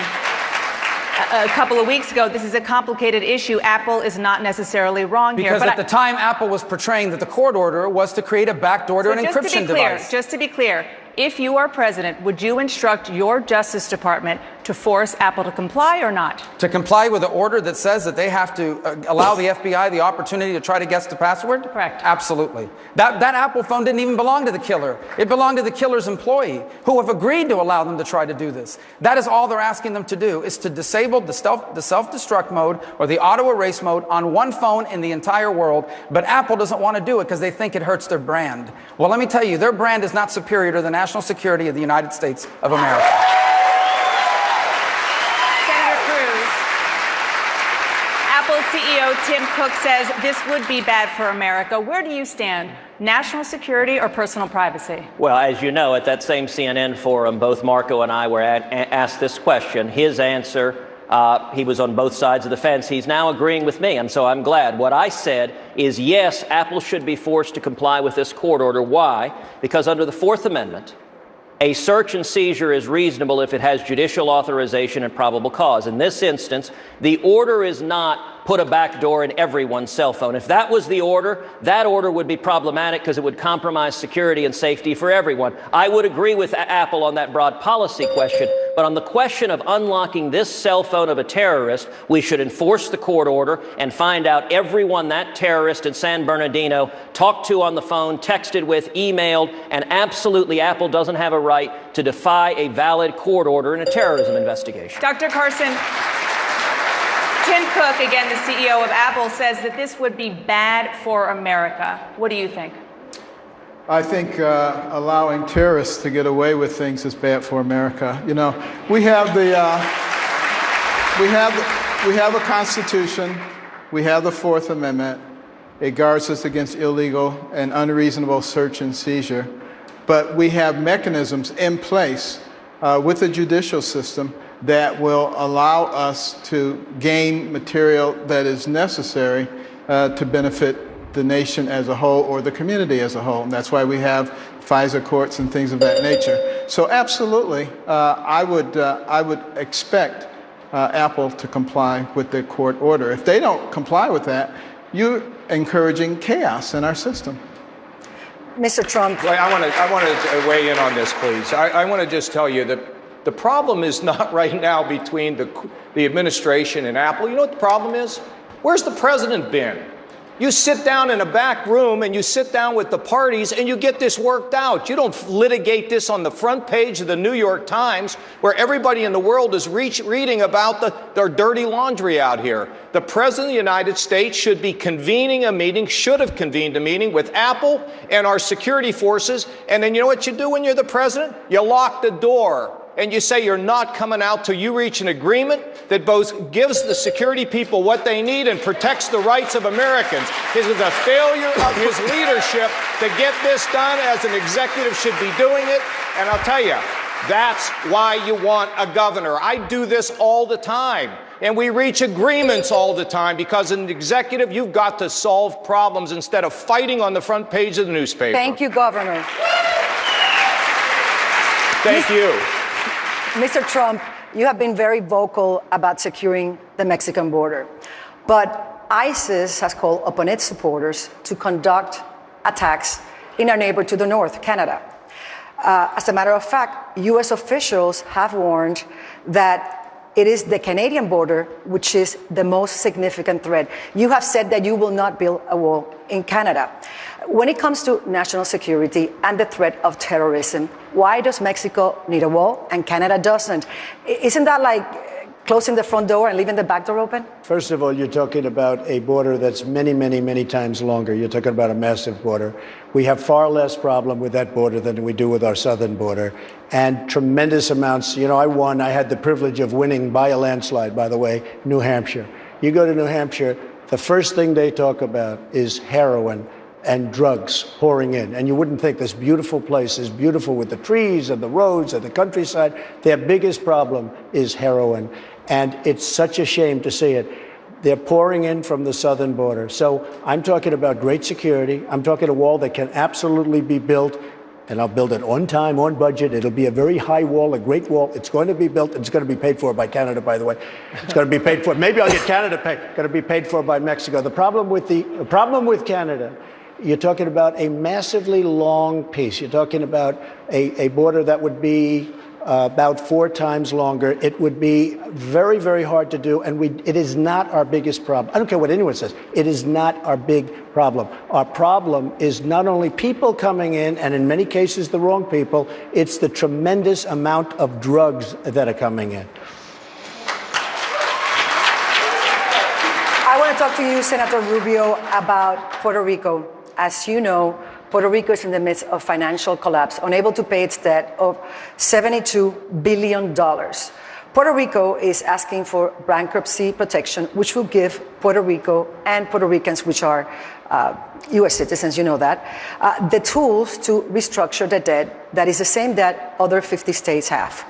a couple of weeks ago, this is a complicated issue. Apple is not necessarily wrong here. Because at the time, Apple was portraying that the court order was to create a backdoor to an encryption device. Just to be clear, if you are president, would you instruct your Justice Department to force Apple to comply or not? To comply with an order that says that they have to allow the FBI the opportunity to try to guess the password? Correct. Absolutely. That Apple phone didn't even belong to the killer. It belonged to the killer's employee, who have agreed to allow them to try to do this. That is all they're asking them to do, is to disable the self-destruct mode or the auto erase mode on one phone in the entire world. But Apple doesn't want to do it because they think it hurts their brand. Well, let me tell you, their brand is not superior to the national security of the United States of America. Senator Cruz, Apple CEO Tim Cook says this would be bad for America. Where do you stand? National security or personal privacy? Well, as you know, at that same CNN forum, both Marco and I were asked this question. His answer, he was on both sides of the fence. He's now agreeing with me, and so I'm glad. What I said is, yes, Apple should be forced to comply with this court order. Why? Because under the Fourth Amendment, a search and seizure is reasonable if it has judicial authorization and probable cause. In this instance, the order is not put a backdoor in everyone's cell phone. If that was the order, that order would be problematic because it would compromise security and safety for everyone. I would agree with Apple on that broad policy question, but on the question of unlocking this cell phone of a terrorist, we should enforce the court order and find out everyone that terrorist in San Bernardino talked to on the phone, texted with, emailed, and absolutely Apple doesn't have a right to defy a valid court order in a terrorism investigation. Dr. Carson, Tim Cook, again, the CEO of Apple, says that this would be bad for America. What do you think? I think allowing terrorists to get away with things is bad for America. You know, we have a Constitution, we have the Fourth Amendment. It guards us against illegal and unreasonable search and seizure. But we have mechanisms in place with the judicial system that will allow us to gain material that is necessary to benefit the nation as a whole or the community as a whole. And that's why we have FISA courts and things of that nature. So absolutely, I would expect Apple to comply with the court order. If they don't comply with that, you're encouraging chaos in our system. Mr. Trump. Well, I want to weigh in on this, please. I want to just tell you that the problem is not right now between the administration and Apple. You know what the problem is? Where's the president been? You sit down in a back room and you sit down with the parties and you get this worked out. You don't litigate this on the front page of the New York Times where everybody in the world is reading about their dirty laundry out here. The President of the United States should be convening a meeting, should have convened a meeting with Apple and our security forces. And then you know what you do when you're the president? You lock the door. And you say you're not coming out till you reach an agreement that both gives the security people what they need and protects the rights of Americans. This is a failure of his leadership to get this done as an executive should be doing it. And I'll tell you, that's why you want a governor. I do this all the time. And we reach agreements all the time because in the executive, you've got to solve problems instead of fighting on the front page of the newspaper. Thank you, Governor. Thank you. Mr. Trump, you have been very vocal about securing the Mexican border, but ISIS has called upon its supporters to conduct attacks in our neighbor to the north, Canada. As a matter of fact, U.S. officials have warned that it is the Canadian border which is the most significant threat. You have said that you will not build a wall in Canada. When it comes to national security and the threat of terrorism, why does Mexico need a wall and Canada doesn't? Isn't that like closing the front door and leaving the back door open? First of all, you're talking about a border that's many, many, many times longer. You're talking about a massive border. We have far less problem with that border than we do with our southern border, and tremendous amounts. You know, I had the privilege of winning by a landslide, by the way, New Hampshire. You go to New Hampshire, the first thing they talk about is heroin and drugs pouring in. And you wouldn't think this beautiful place is beautiful with the trees and the roads and the countryside. Their biggest problem is heroin. And it's such a shame to see it. They're pouring in from the southern border. So I'm talking about great security. I'm talking a wall that can absolutely be built. And I'll build it on time, on budget. It'll be a very high wall, a great wall. It's going to be built. It's going to be paid for by Canada, by the way. It's going to be paid for. Maybe I'll get Canada paid. Going to be paid for by Mexico. The problem with Canada, you're talking about a massively long piece. You're talking about a border that would be about 4 times longer. It would be very, very hard to do, and it is not our biggest problem. I don't care what anyone says. It is not our big problem. Our problem is not only people coming in, and in many cases the wrong people, it's the tremendous amount of drugs that are coming in. I want to talk to you, Senator Rubio, about Puerto Rico. As you know, Puerto Rico is in the midst of financial collapse, unable to pay its debt of $72 billion. Puerto Rico is asking for bankruptcy protection, which will give Puerto Rico and Puerto Ricans, which are U.S. citizens, you know that, the tools to restructure the debt that is the same debt other 50 states have.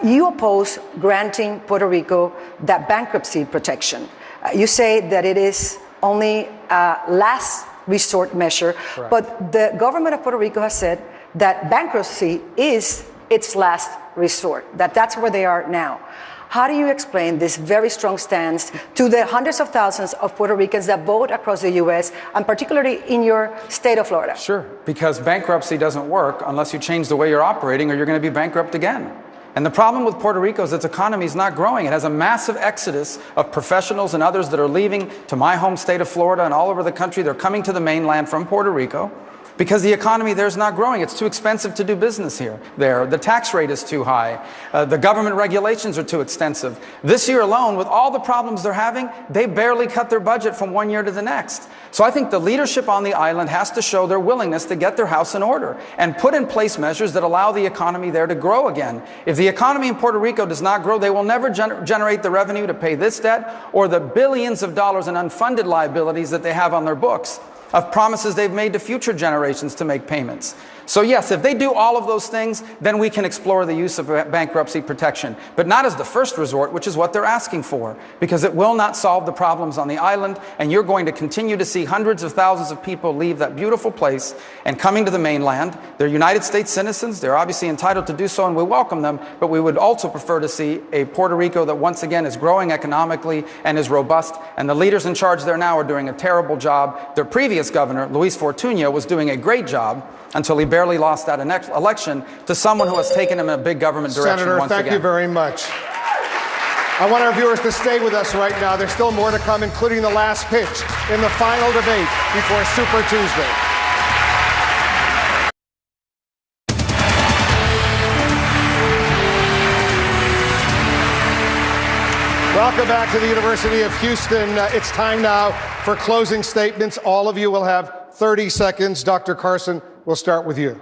You oppose granting Puerto Rico that bankruptcy protection. You say that it is only last resort measure, correct. But the government of Puerto Rico has said that bankruptcy is its last resort, that's where they are now. How do you explain this very strong stance to the hundreds of thousands of Puerto Ricans that vote across the U.S., and particularly in your state of Florida? Sure, because bankruptcy doesn't work unless you change the way you're operating, or you're going to be bankrupt again. And the problem with Puerto Rico is its economy is not growing. It has a massive exodus of professionals and others that are leaving to my home state of Florida and all over the country. They're coming to the mainland from Puerto Rico because the economy there is not growing. It's too expensive to do business there. The tax rate is too high. The government regulations are too extensive. This year alone, with all the problems they're having, they barely cut their budget from one year to the next. So I think the leadership on the island has to show their willingness to get their house in order and put in place measures that allow the economy there to grow again. If the economy in Puerto Rico does not grow, they will never generate the revenue to pay this debt or the billions of dollars in unfunded liabilities that they have on their books of promises they've made to future generations to make payments. So yes, if they do all of those things, then we can explore the use of bankruptcy protection, but not as the first resort, which is what they're asking for, because it will not solve the problems on the island, and you're going to continue to see hundreds of thousands of people leave that beautiful place and coming to the mainland. They're United States citizens. They're obviously entitled to do so, and we welcome them, but we would also prefer to see a Puerto Rico that once again is growing economically and is robust, and the leaders in charge there now are doing a terrible job. Their previous governor, Luis Fortuño, was doing a great job until he barely lost that election to someone who has taken him in a big government direction once again. Senator, thank you very much. I want our viewers to stay with us right now. There's still more to come, including the last pitch in the final debate before Super Tuesday. Welcome back to the University of Houston. It's time now for closing statements. All of you will have 30 seconds. Dr. Carson, we'll start with you.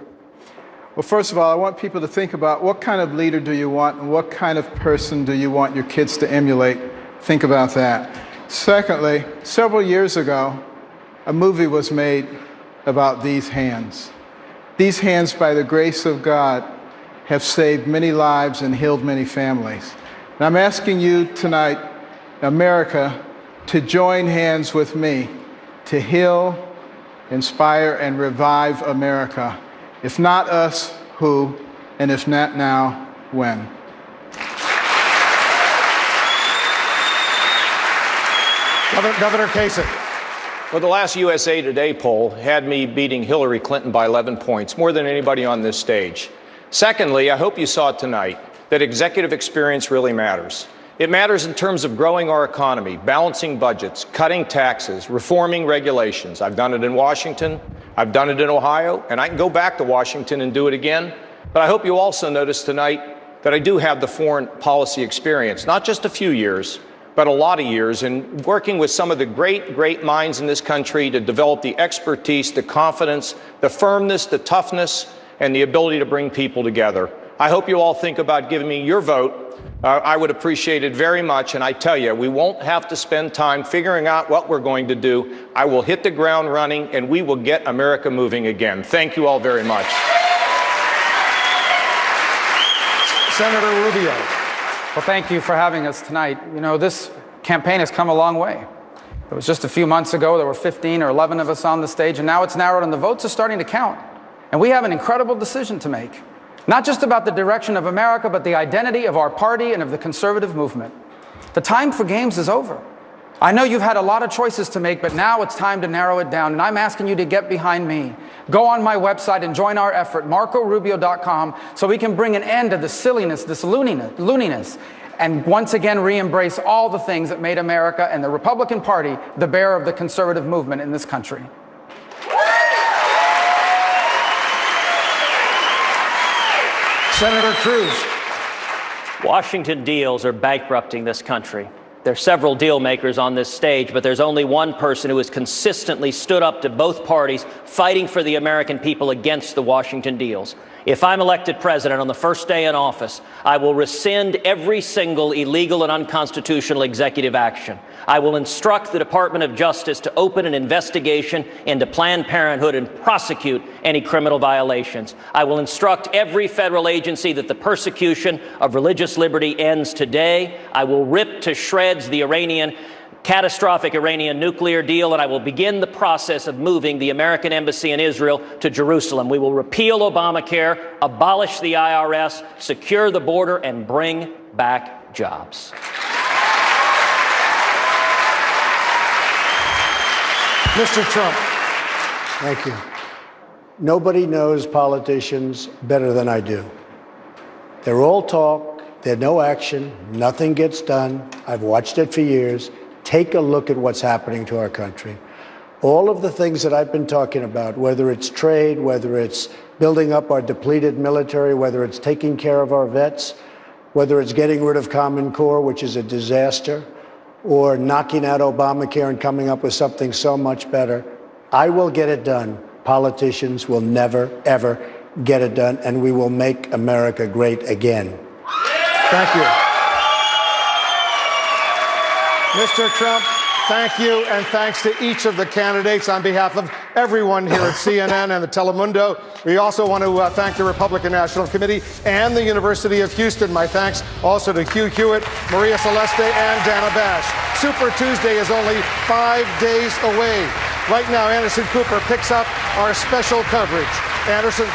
Well, first of all, I want people to think about what kind of leader do you want and what kind of person do you want your kids to emulate. Think about that. Secondly, several years ago, a movie was made about these hands. These hands, by the grace of God, have saved many lives and healed many families. And I'm asking you tonight, America, to join hands with me to heal, inspire, and revive America. If not us, who? And if not now, when? Governor Kasich. Well, the last USA Today poll had me beating Hillary Clinton by 11 points, more than anybody on this stage. Secondly, I hope you saw tonight that executive experience really matters. It matters in terms of growing our economy, balancing budgets, cutting taxes, reforming regulations. I've done it in Washington, I've done it in Ohio, and I can go back to Washington and do it again. But I hope you also notice tonight that I do have the foreign policy experience, not just a few years, but a lot of years in working with some of the great minds in this country to develop the expertise, the confidence, the firmness, the toughness, and the ability to bring people together. I hope you all think about giving me your vote. I would appreciate it very much. And I tell you, we won't have to spend time figuring out what we're going to do. I will hit the ground running, and we will get America moving again. Thank you all very much. Senator Rubio. Well, thank you for having us tonight. You know, this campaign has come a long way. It was just a few months ago, there were 15 or 11 of us on the stage, and now it's narrowed and the votes are starting to count. And we have an incredible decision to make. Not just about the direction of America, but the identity of our party and of the conservative movement. The time for games is over. I know you've had a lot of choices to make, but now it's time to narrow it down, and I'm asking you to get behind me. Go on my website and join our effort, MarcoRubio.com, so we can bring an end to the silliness, this looniness, and once again re-embrace all the things that made America and the Republican Party the bearer of the conservative movement in this country. Senator Cruz. Washington deals are bankrupting this country. There are several deal makers on this stage, but there's only one person who has consistently stood up to both parties, fighting for the American people against the Washington deals. If I'm elected president on the first day in office, I will rescind every single illegal and unconstitutional executive action. I will instruct the Department of Justice to open an investigation into Planned Parenthood and prosecute any criminal violations. I will instruct every federal agency that the persecution of religious liberty ends today. I will rip to shreds the catastrophic Iranian nuclear deal, and I will begin the process of moving the American embassy in Israel to Jerusalem. We will repeal Obamacare, abolish the IRS, secure the border, and bring back jobs. Mr. Trump. Thank you. Nobody knows politicians better than I do. They're all talk, they're no action, nothing gets done. I've watched it for years. Take a look at what's happening to our country. All of the things that I've been talking about, whether it's trade, whether it's building up our depleted military, whether it's taking care of our vets, whether it's getting rid of Common Core, which is a disaster, or knocking out Obamacare and coming up with something so much better, I will get it done. Politicians will never, ever get it done, and we will make America great again. Thank you. Mr. Trump, thank you, and thanks to each of the candidates on behalf of everyone here at CNN and the Telemundo. We also want to thank the Republican National Committee and the University of Houston. My thanks also to Hugh Hewitt, Maria Celeste, and Dana Bash. Super Tuesday is only 5 days away. Right now, Anderson Cooper picks up our special coverage. Anderson.